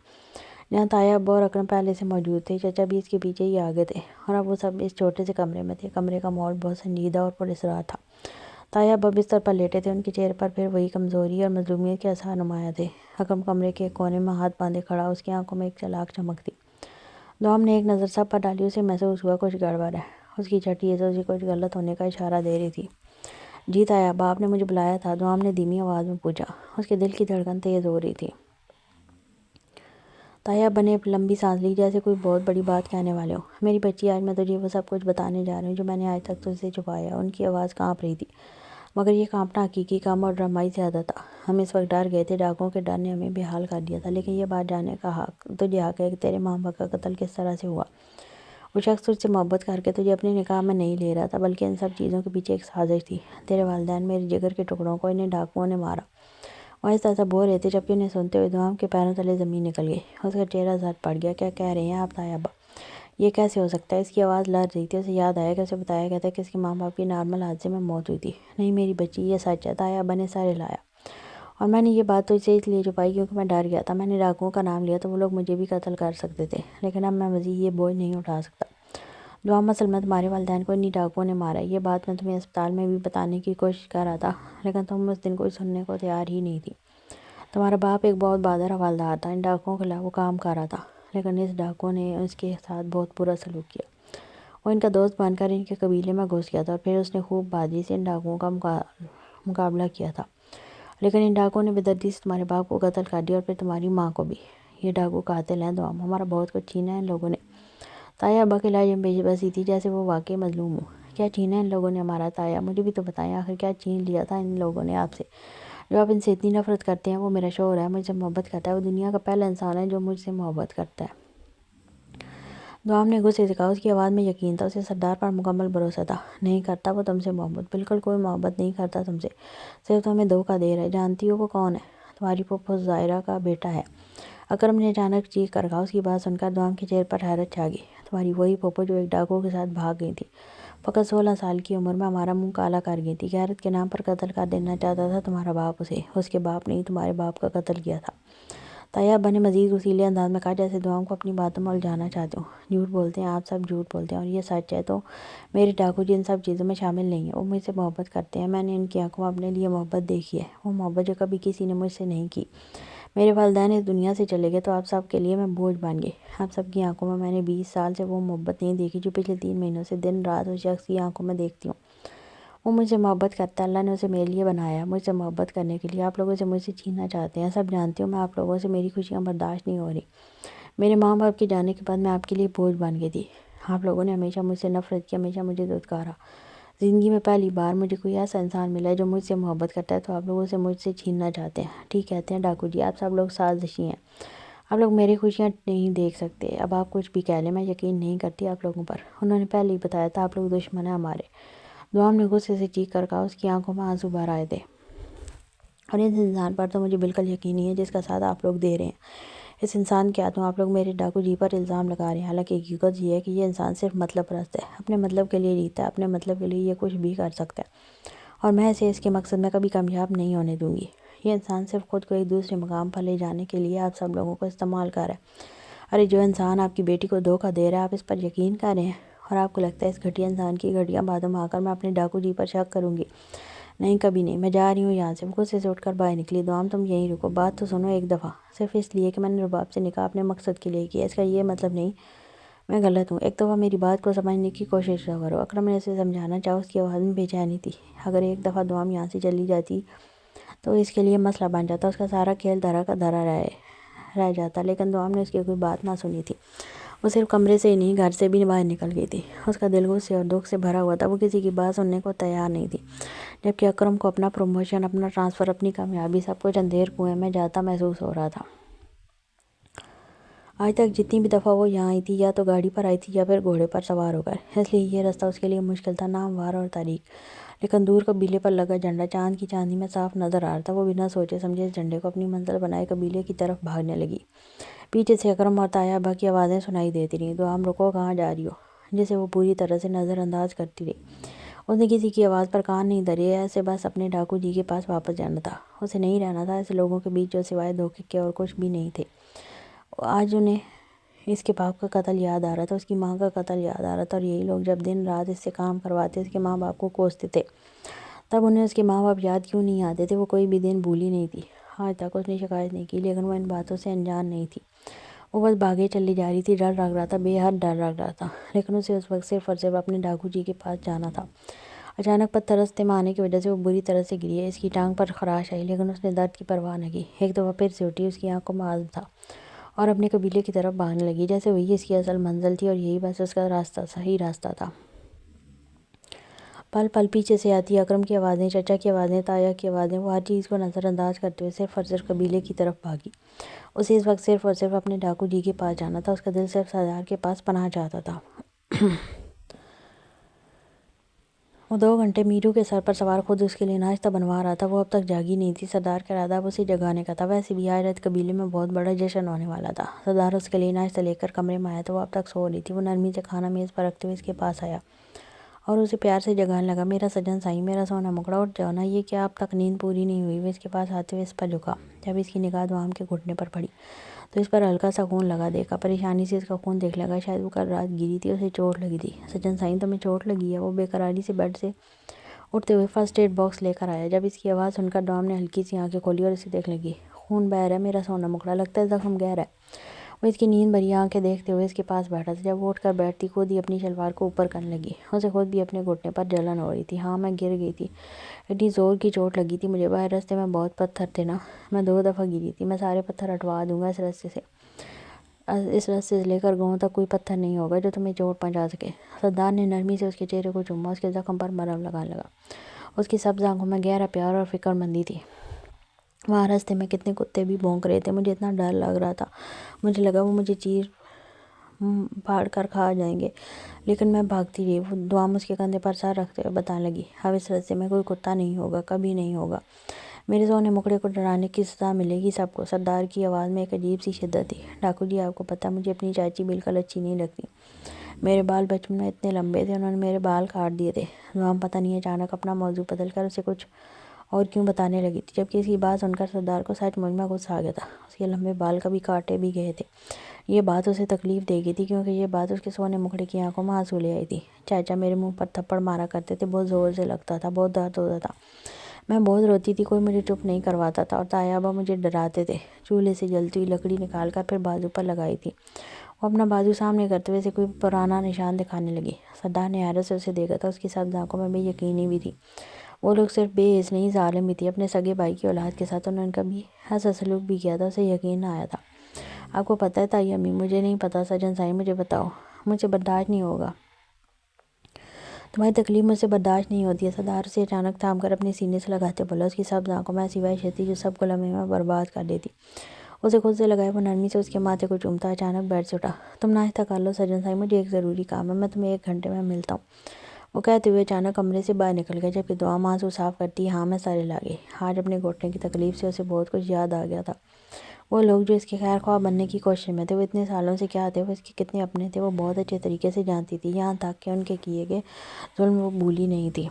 جہاں تایا ابا اور اکرم پہلے سے موجود تھے۔ چچا بھی اس کے پیچھے ہی آگے تھے، اور اب وہ سب اس چھوٹے سے کمرے میں تھے۔ کمرے کا ماحول بہت سنجیدہ اور پراسرار تھا۔ تایا ابا بستر پر لیٹے تھے، ان کے چہرے پر پھر وہی کمزوری اور مظلومیت کے آثار نمایاں تھے۔ اکرم کمرے کے ایک کونے میں ہاتھ باندھے کھڑا، اس کی آنکھوں میں ایک چالاک چمک تھی۔ دوام نے ایک نظر سب پر ڈالی، اسے محسوس ہوا کچھ گڑبڑ ہے۔ اس کی چھٹی عزت اسے کچھ غلط ہونے کا اشارہ دے رہی تھی۔ جی تایا ابا، آپ نے مجھے بلایا تھا؟ دوام نے دھیمی آواز میں پوچھا۔ اس کے دل کی دھڑکن تیز ہو رہی تھی۔ تایا ابا نے لمبی سانس لی، جیسے کوئی بہت بڑی بات کہنے والے ہوں۔ میری بچی، آج میں تجھے وہ سب کچھ بتانے جا رہی ہوں جو میں نے آج تک تجھ سے چھپایا۔ ان کی آواز کانپ رہی تھی، مگر یہ کانپنا حقیقی کم اور ڈرامائی زیادہ تھا۔ ہم اس وقت ڈر گئے تھے، ڈاکوؤں کے ڈر نے ہمیں بے حال کر دیا تھا، لیکن یہ بات جاننے کا تجھے حق ہے کہ تیرے ماں باپ کا قتل کس طرح سے ہوا۔ وہ شخص تجھ سے محبت کر کے تجھے اپنے نکاح میں نہیں لے رہا تھا، بلکہ ان سب چیزوں کے پیچھے ایک سازش تھی۔ تیرے والدین میرے جگر کے ٹکڑوں کو انہیں ڈاکوؤں نے مارا۔ وہ آہستہ آہستہ بول رہے تھے، جبکہ انہیں سنتے ہوئے دوام کے پیروں تلے زمین نکل گئی۔ اس کا چہرہ زرد پڑ گیا۔ کیا کہہ رہے ہیں آپ تایا ابا؟ یہ کیسے ہو سکتا ہے؟ اس کی آواز لرز رہی تھی۔ اسے یاد آیا کہ اسے بتایا گیا تھا کہ اس کے ماں باپ کی نارمل حادثے میں موت ہوئی تھی۔ نہیں میری بچی، یہ سچ ہے۔ تایا ابا نے سر ہلایا۔ اور میں نے یہ بات تجھ سے اس لیے چھپائی کیونکہ میں ڈر گیا تھا۔ میں نے ڈاکوؤں کا نام لیا تو وہ لوگ مجھے بھی قتل کر سکتے تھے، لیکن اب میں مزید یہ بوجھ نہیں اٹھا سکتا۔ دوام، اصل میں تمہارے والدین کو انہی ڈاکوؤں نے مارا ہے۔ یہ بات میں تمہیں اسپتال میں بھی بتانے کی کوشش کر رہا تھا، لیکن تم اس دن کوئی سننے کو تیار ہی نہیں تھی۔ تمہارا باپ ایک بہت بہادر حوالدار تھا، ان ڈاکوؤں کے خلاف وہ کام کر رہا تھا، لیکن اس ڈاکو نے اس کے ساتھ بہت برا سلوک کیا۔ وہ ان کا دوست بن کر ان کے قبیلے میں گھس گیا تھا، اور پھر اس نے خوب بہادری سے ان ڈاکوؤں کا مقابلہ کیا تھا، لیکن ان ڈاکوؤں نے بے دردی سے تمہارے باپ کو قتل کر دیا اور پھر تمہاری ماں کو بھی۔ یہ ڈاکو قاتل ہیں دوام، ہمارا بہت کچھ چھینا ہے ان لوگوں نے۔ تایا ابا کے لہجے میں بے بسی تھی جیسے وہ واقعی مظلوم ہوں۔ کیا چھینا ہے ان لوگوں نے ہمارا تایا؟ مجھے بھی تو بتائیں، آخر کیا چھین لیا تھا ان لوگوں نے آپ سے جو آپ ان سے اتنی نفرت کرتے ہیں؟ وہ میرا شوہر ہے، مجھ سے محبت کرتا ہے، وہ دنیا کا پہلا انسان ہے جو مجھ سے محبت کرتا ہے۔ دوام نے غصے سے کہا۔ اس کی آواز میں یقین تھا، اسے سردار پر مکمل بھروسہ تھا۔ نہیں کرتا وہ تم سے محبت، بالکل کوئی محبت نہیں کرتا تم سے، صرف تمہیں دھوکہ دے رہا ہے۔ جانتی ہو وہ کون ہے؟ تمہاری پھوپھو ظاہرہ کا بیٹا ہے۔ اکرم نے اچانک چیخ کر کہا۔ اس کی بات سن کر دوام کے چہرے پر حیرت چھا گئی۔ تمہاری وہی پھوپھو جو ایک ڈاکو کے ساتھ بھاگ گئی تھی، فقط 16 سال کی عمر میں ہمارا منہ کالا کر گئی تھی۔ غیرت کے نام پر قتل کر دینا چاہتا تھا تمہارا باپ اسے، اس کے باپ نے ہی تمہارے باپ کا قتل کیا تھا۔ تایا ابا نے مزید غصیلے انداز میں کہا، جیسے دوام کو اپنی باتوں میں الجھانا چاہتے ہو۔ جھوٹ بولتے ہیں آپ، سب جھوٹ بولتے ہیں، اور یہ سچ ہے تو میرے ڈاکو جی ان سب چیزوں میں شامل نہیں ہیں۔ وہ مجھ سے محبت کرتے ہیں، میں نے ان کی آنکھوں میں اپنے لیے محبت دیکھی ہے، وہ محبت جو کبھی کسی نے مجھ سے نہیں کی۔ میرے والدین اس دنیا سے چلے گئے تو آپ سب کے لیے میں بوجھ بن گئی۔ آپ سب کی آنکھوں میں میں نے 20 سال سے وہ محبت نہیں دیکھی جو پچھلے 3 مہینوں سے دن رات اس شخص کی آنکھوں میں دیکھتی ہوں۔ وہ مجھ سے محبت کرتا ہے، اللہ نے اسے میرے لیے بنایا، مجھ سے محبت کرنے کے لیے۔ آپ لوگوں سے مجھ سے چھیننا چاہتے ہیں، سب جانتی ہوں میں آپ لوگوں سے میری خوشیاں برداشت نہیں ہو رہی۔ میرے ماں باپ کے جانے کے بعد میں آپ کے لیے بوجھ بن گئی تھی۔ آپ لوگوں نے ہمیشہ مجھ سے نفرت کی، ہمیشہ مجھے دھتکارا۔ زندگی میں پہلی بار مجھے کوئی ایسا انسان ملا ہے جو مجھ سے محبت کرتا ہے، تو آپ لوگوں سے مجھ سے چھیننا چاہتے ہیں۔ ٹھیک کہتے ہیں ڈاکو جی، آپ سب لوگ سازشی ہیں، آپ لوگ میری خوشیاں نہیں دیکھ سکتے۔ اب آپ کچھ بھی کہہ لیں، میں یقین نہیں کرتی آپ لوگوں پر، انہوں نے پہلے ہی بتایا تھا آپ لوگ دشمن ہیں ہمارے۔ دوام نے غصے سے چیخ کر کہا۔ اس کی آنکھوں میں آنسو بھر آئے تھے۔ اور اس انسان پر تو مجھے بالکل یقین نہیں ہے جس کا ساتھ آپ لوگ دے رہے ہیں۔ اس انسان کے ہاتھوں آپ لوگ میرے ڈاکو جی پر الزام لگا رہے ہیں، حالانکہ حقیقت یہ ہے کہ یہ انسان صرف مطلب پرست ہے، اپنے مطلب کے لیے جیتا ہے، اپنے مطلب کے لیے یہ کچھ بھی کر سکتا ہے، اور میں اسے اس کے مقصد میں کبھی کامیاب نہیں ہونے دوں گی۔ یہ انسان صرف خود کو ایک دوسرے مقام پر لے جانے کے لیے آپ سب لوگوں کو استعمال کر رہا ہے۔ ارے جو انسان آپ کی بیٹی کو دھوکہ دے رہا ہے، آپ اس پر یقین کر رہے ہیں، اور آپ کو لگتا ہے اس گھٹیا انسان کی گھٹیا باتوں میں آ کر میں اپنے ڈاکو جی پر شک کروں گی؟ نہیں، کبھی نہیں، میں جا رہی ہوں یہاں سے۔ وہ غصے سے اٹھ کر باہر نکلی۔ دوام تم یہیں رکو، بات تو سنو ایک دفعہ، صرف اس لیے کہ میں نے رباب سے نکاح اپنے مقصد کے لیے کیا، اس کا یہ مطلب نہیں میں غلط ہوں۔ ایک دفعہ میری بات کو سمجھنے کی کوشش کرو۔ اکرم نے اسے سمجھانا چاہا، اس کی آواز میں بے چینی تھی۔ اگر ایک دفعہ دوام یہاں سے چلی جاتی تو اس کے لیے مسئلہ بن جاتا، اس کا سارا کھیل دھرا کا دھرا رہ جاتا، لیکن دوام نے اس کی کوئی بات نہ سنی تھی۔ وہ صرف کمرے سے ہی نہیں، گھر سے بھی باہر نکل گئی تھی۔ اس کا دل غصے اور دکھ سے بھرا ہوا تھا، وہ کسی کی بات سننے کو تیار نہیں تھی، جبکہ اکرم کو اپنا پروموشن، اپنا ٹرانسفر، اپنی کامیابی، سب کچھ اندھیر کنویں میں جاتا محسوس ہو رہا تھا۔ آج تک جتنی بھی دفعہ وہ یہاں آئی تھی، یا تو گاڑی پر آئی تھی یا پھر گھوڑے پر سوار ہو کر، اس لیے یہ راستہ اس کے لیے مشکل تھا، ناہموار اور تاریک۔ لیکن دور قبیلے پر لگا جھنڈا چاند کی چاندنی میں صاف نظر آ رہا تھا۔ وہ بنا سوچے سمجھے اس جھنڈے کو اپنی منزل بنائے قبیلے کی طرف بھاگنے لگی۔ پیچھے سے اکرم اور تایا ابا کی آوازیں سنائی دیتی رہیں، دوام رکو، کہاں جا رہی ہو؟ جسے وہ پوری طرح سے نظر انداز کرتی رہی۔ اس نے کسی کی آواز پر کان نہیں دھرے، ایسے بس اپنے ڈاکو جی کے پاس واپس جانا تھا۔ اسے نہیں رہنا تھا ایسے لوگوں کے بیچ جو سوائے دھوکے کے اور کچھ بھی نہیں تھے۔ آج انہیں اس کے باپ کا قتل یاد آ رہا تھا، اس کی ماں کا قتل یاد آ رہا تھا، اور یہی لوگ جب دن رات اس سے کام کرواتے اس کے ماں باپ کو کوستے تھے، تب انہیں اس کے ماں باپ یاد کیوں نہیں آتے تھے؟ وہ کوئی بھی دن بھولی نہیں تھی۔ آج تک اس نے شکایت نہیں کی، لیکن وہ ان باتوں سے انجان نہیں تھی۔ وہ بس بھاگے چلی جا رہی تھی، ڈر لگ رہا تھا، بے حد ڈر لگ رہا تھا، لیکن اسے اس وقت صرف اور صرف اپنے ڈاکو جی کے پاس جانا تھا۔ اچانک پتھر رستے میں آنے کی وجہ سے وہ بری طرح سے گری۔ اس کی ٹانگ پر خراش آئی، لیکن اس نے درد کی پرواہ نہ کی۔ ایک دفعہ پھر سے اٹھی، اس کی آنکھوں میں عزم تھا، اور اپنے قبیلے کی طرف بھاگنے لگی، جیسے وہی اس کی اصل منزل تھی اور یہی بس اس کا راستہ، صحیح راستہ تھا۔ پل پل پیچھے سے آتی اکرم کی آوازیں، چچا کی آوازیں، تایا کی آوازیں، وہ ہر چیز کو نظر انداز کرتے ہوئے صرف اور صرف قبیلے کی طرف بھاگی۔ اسے اس وقت صرف اور صرف اپنے ڈاکو جی کے پاس جانا تھا، اس کا دل صرف سردار کے پاس پناہ چاہتا تھا۔ وہ 2 گھنٹے میرو کے سر پر سوار خود اس کے لیے ناشتہ بنوا رہا تھا، وہ اب تک جاگی نہیں تھی۔ سردار کا ارادہ اب اسے جگانے کا تھا، ویسے بھی آج رات قبیلے میں بہت بڑا جشن ہونے والا تھا۔ سردار اس کے لیے ناشتہ لے کر کمرے میں آیا تو وہ اب تک سو رہی تھی۔ وہ نرمی سے کھانا میز پر رکھتے ہوئے اس کے پاس آیا اور اسے پیار سے جگانے لگا۔ میرا سجن سائی، میرا سونا مکڑا، اٹھ جاؤ نا، یہ کیا اب تک نیند پوری نہیں ہوئی؟ وہ اس کے پاس آتے ہوئے اس پر جھکا۔ جب اس کی نگاہ دوام کے گھٹنے پر پڑی تو اس پر ہلکا سا خون لگا دیکھا۔ پریشانی سے اس کا خون دیکھ لگا، شاید وہ کل رات گری تھی، اسے چوٹ لگی تھی۔ سجن سائی، تمہیں چوٹ لگی ہے؟ وہ بے قراری سے بیڈ سے اٹھتے ہوئے فرسٹ ایڈ باکس لے کر آیا۔ جب اس کی آواز سن کر دوام نے ہلکی سی آنکھیں کھولی اور اسے دیکھنے لگی۔ خون بہہ رہا ہے میرا سونا مکڑا، لگتا ہے زخم گہرا ہے۔ وہ اس کی نیند بھری آنکھیں دیکھتے ہوئے اس کے پاس بیٹھا تھا۔ جب وہ اٹھ کر بیٹھتی خود ہی اپنی شلوار کو اوپر کرنے لگی۔ اسے خود بھی اپنے گھٹنے پر جلن ہو رہی تھی۔ ہاں، میں گر گئی تھی، اتنی زور کی چوٹ لگی تھی مجھے، باہر راستے میں بہت پتھر تھے نا، میں 2 دفعہ گری تھی، میں سارے پتھر ہٹوا دوں گا اس راستے سے۔ اس راستے سے لے کر گاؤں تک کوئی پتھر نہیں ہوگا جو تمہیں چوٹ پہنچا سکے۔ سردار نے نرمی سے اس کے چہرے کو چوما، اس کے زخم پر مرہم لگانے لگا۔ اس کی سبز آنکھوں میں گہرا پیار اور فکر مندی تھی۔ وہاں راستے میں کتنے کتے بھی بھونک رہے تھے، مجھے اتنا ڈر لگ رہا تھا، مجھے لگا وہ مجھے چیر پھاڑ کر کھا جائیں گے، لیکن میں بھاگتی رہی۔ وہ دعام اس کے کندھے پر سر رکھتے ہوئے بتانے لگی، اب اس راستے میں کوئی کتا نہیں ہوگا، کبھی نہیں ہوگا۔ میرے سونے مکڑے کو ڈرانے کی سزا ملے گی سب کو۔ سردار کی آواز میں ایک عجیب سی شدت تھی۔ ڈاکو جی، آپ کو پتہ ہے مجھے اپنی چاچی بالکل اچھی نہیں لگتی۔ میرے بال بچپن میں اتنے لمبے تھے، انہوں نے میرے بال کاٹ دیے تھے۔ دعام پتہ نہیں اچانک اپنا موضوع بدل کر اسے کچھ اور کیوں بتانے لگی تھی، جبکہ اس کی بات سن کر سردار کو سچ مچ میں غصہ آ گیا تھا۔ اس کے لمبے بال کبھی کاٹے بھی گئے تھے۔ یہ بات اسے تکلیف دے گئی تھی، کیونکہ یہ بات اس کے سونے مکڑے کی آنکھوں میں آنسو لے آئی تھی۔ چاچا میرے منہ پر تھپڑ مارا کرتے تھے، بہت زور سے لگتا تھا، بہت درد ہوتا تھا، میں بہت روتی تھی، کوئی مجھے چپ نہیں کرواتا تھا، اور تایا ابا مجھے ڈراتے تھے۔ چولہے سے جلتی ہوئی لکڑی نکال کر پھر بازو پر لگائی تھی۔ وہ اپنا بازو سامنے کرتے ہوئے اسے کوئی پرانا نشان دکھانے لگی۔ سردار نے حیرت سے اسے دیکھا تھا، اس کی سبز آنکھوں میں بے یقینی بھی تھی۔ وہ لوگ صرف بے حس نہیں، ظالم بھی تھی۔ اپنے سگے بھائی کی اولاد کے ساتھ انہوں نے کبھی ایسا سلوک بھی کیا تھا، اسے یقین نہ آیا تھا۔ آپ کو پتہ ہے تائی امی، مجھے نہیں پتہ، سجن سائی مجھے بتاؤ، مجھ سے برداشت نہیں ہوگا، تمہاری تکلیف مجھ سے برداشت نہیں ہوتی ہے۔ سردار اسے اچانک تھام کر اپنے سینے سے لگاتے بولا، اس کی سبز آنکھوں میں ایسی وحشت تھی جو سب کو لمحے میں برباد کر دیتی۔ اسے خود سے لگائے وہ نرمی سے اس کے ماتھے کو چومتا اچانک بیٹھ سے اٹھا۔ تم ناشتہ کر لو سجن سائی، مجھے ایک ضروری کام ہے، میں تمہیں 1 گھنٹے میں ملتا ہوں۔ وہ کہتے ہوئے اچانک کمرے سے باہر نکل گیا، جبکہ دعام آنسو صاف کرتی ہاں میں سارے لا گئی۔ آج اپنے گھٹنے کی تکلیف سے اسے بہت کچھ یاد آ گیا تھا۔ وہ لوگ جو اس کے خیر خواہ بننے کی کوشش میں تھے، وہ اتنے سالوں سے کیا تھے، وہ اس کے کتنے اپنے تھے، وہ بہت اچھے طریقے سے جانتی تھی، یہاں تک کہ ان کے کیے گئے ظلم وہ بھولی نہیں تھی۔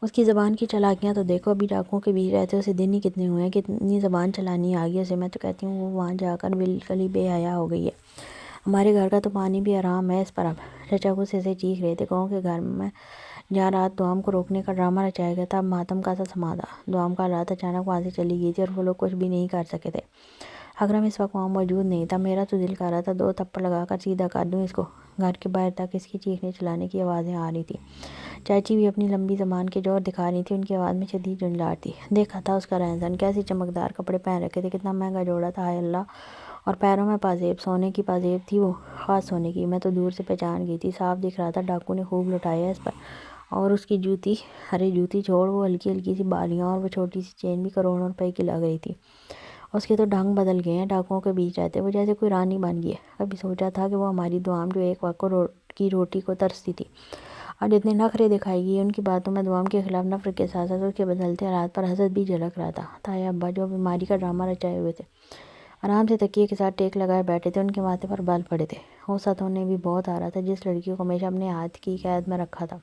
اس کی زبان کی چالاکیاں تو دیکھو، ابھی ڈاکوؤں کے بیچ رہتے اسے دن ہی کتنے ہوئے ہیں، کتنی زبان چلانی آ گئی اسے۔ میں تو کہتی ہوں وہ وہاں جا کر بالکل ہی بے حیا ہو گئی ہے۔ ہمارے گھر کا تو پانی بھی حرام ہے اس پر اب۔ چچا غصے سے چیخ رہے تھے۔ گاؤں کے گھر میں جہاں رات دعام کو روکنے کا ڈرامہ رچایا گیا تھا، اب ماتم کا سا سما تھا۔ دعام کا رات اچانک وہاں سے چلی گئی تھی اور وہ لوگ کچھ بھی نہیں کر سکے تھے۔ اکرم اس وقت وہاں موجود نہیں تھا۔ میرا تو دل کر رہا تھا 2 تھپڑ لگا کر سیدھا کر دوں اس کو۔ گھر کے باہر تک اس کی چیخنے چلانے کی آوازیں آ رہی تھیں۔ چاچی بھی اپنی لمبی زبان کے جوہر دکھا رہی تھی، ان کی آواز میں شدید جھنجھلاہٹ تھی۔ دیکھا تھا اس کا رہن سہن، کیسے چمکدار کپڑے پہن رکھے تھے، کتنا مہنگا جوڑا تھا، ہائے اللہ، اور پیروں میں پازیب، سونے کی پازیب تھی وہ، خاص سونے کی۔ میں تو دور سے پہچان گئی تھی، صاف دکھ رہا تھا ڈاکو نے خوب لٹایا اس پر۔ اور اس کی جوتی، ارے جوتی چھوڑ، وہ ہلکی ہلکی سی بالیاں اور وہ چھوٹی سی چین بھی کروڑوں روپے کی لگ رہی تھی۔ اس کے تو ڈھنگ بدل گئے ہیں، ڈاکوؤں کے بیچ رہتے وہ جیسے کوئی رانی بن گئی ہے۔ کبھی سوچا تھا کہ وہ ہماری دعام جو ایک وقت کی روٹی کو ترستی تھی، اور جتنے نخرے دکھائی گئی ان کی باتوں میں دعام کے خلاف نفرت کے ساتھ ساتھ اس کے بدلتے حالات پر حسد بھی جھلک رہا تھا۔ تایا ابا جو بیماری کا ڈرامہ رچائے ہوئے تھے، آرام سے تکیے کے ساتھ ٹیک لگائے بیٹھے تھے، ان کے ماتھے پر بال پڑے تھے۔ غصہ تو انہیں بھی بہت آ رہا تھا، جس لڑکی کو ہمیشہ اپنے ہاتھ کی قید میں رکھا تھا،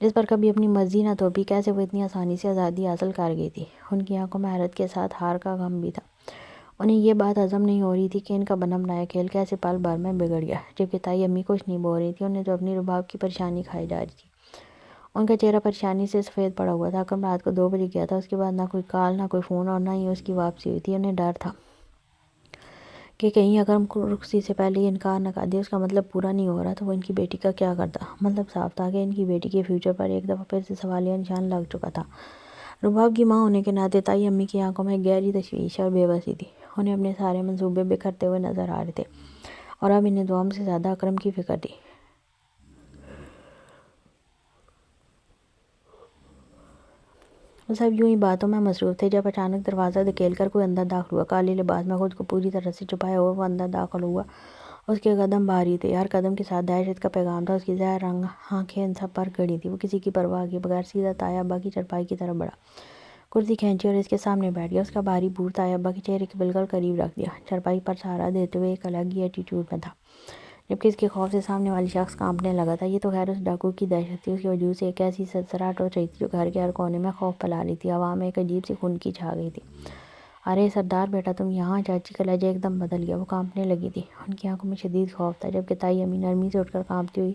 جس پر کبھی اپنی مرضی نہ تھوپی، کیسے وہ اتنی آسانی سے آزادی حاصل کر گئی تھی۔ ان کی آنکھوں میں حیرت کے ساتھ ہار کا غم بھی تھا۔ انہیں یہ بات ہضم نہیں ہو رہی تھی کہ ان کا بنم بنایا کھیل کیسے پل بھر میں بگڑ گیا، جبکہ تائی امی کچھ نہیں بول رہی تھی، انہیں تو اپنی رباب کی پریشانی کھائی جا رہی تھی۔ ان کا چہرہ پریشانی سے سفید پڑا ہوا تھا۔ اکرم رات کو 2 بجے گیا تھا، اس کے بعد نہ کوئی کال، نہ کوئی فون، اور نہ ہی اس کی واپسی ہوئی تھی۔ انہیں ڈر تھا کہ کہیں اکرم کو رخصتی سے پہلے ہی انکار نہ کر دے، اس کا مطلب پورا نہیں ہو رہا تو وہ ان کی بیٹی کا کیا کرتا۔ مطلب صاف تھا کہ ان کی بیٹی کے فیوچر پر ایک دفعہ پھر سے سوالیہ نشان لگ چکا تھا۔ رباب کی ماں ہونے کے ناطے تائی امی کی آنکھوں میں ایک گہری تشویش اور بے بسی تھی۔ انہیں اپنے سارے منصوبے بکھرتے ہوئے نظر آ رہے تھے، اور اب انہیں دعام سے زیادہ اکرم کی فکر تھی۔ وہ سب یوں ہی باتوں میں مصروف تھے جب اچانک دروازہ دھکیل کر کوئی اندر داخل ہوا۔ کالے لباس میں خود کو پوری طرح سے چھپائے ہوئے وہ اندر داخل ہوا۔ اس کے قدم بھاری تھے، ہر قدم کے ساتھ دہشت کا پیغام تھا۔ اس کی زہر رنگ آنکھیں ان سب پر گڑی تھیں۔ وہ کسی کی پرواہ کیے بغیر سیدھا تایا ابا کی چارپائی کی طرف بڑھا، کرسی کھینچی اور اس کے سامنے بیٹھ گیا۔ اس کا بھاری بوٹ تایا ابا کے چہرے کے بالکل قریب رکھ دیا، چارپائی پر سہارا دیتے ہوئے ایک الگ ہی ایٹیٹیوڈ میں تھا، جبکہ اس کے خوف سے سامنے والی شخص کانپنے لگا تھا۔ یہ تو خیر اس ڈاکو کی دہشت تھی، اس کے وجود سے ایک ایسی سرسراہٹ ہو رہی تھی جو گھر کے ہر کونے میں خوف پھیلا رہی تھی۔ ہوا میں ایک عجیب سی خنکی چھا گئی تھی۔ ارے سردار بیٹا تم یہاں! چاچی کا لہجہ ایک دم بدل گیا، وہ کانپنے لگی تھی، ان کی آنکھوں میں شدید خوف تھا، جبکہ تائی امی نرمی سے اٹھ کر کانپتی ہوئی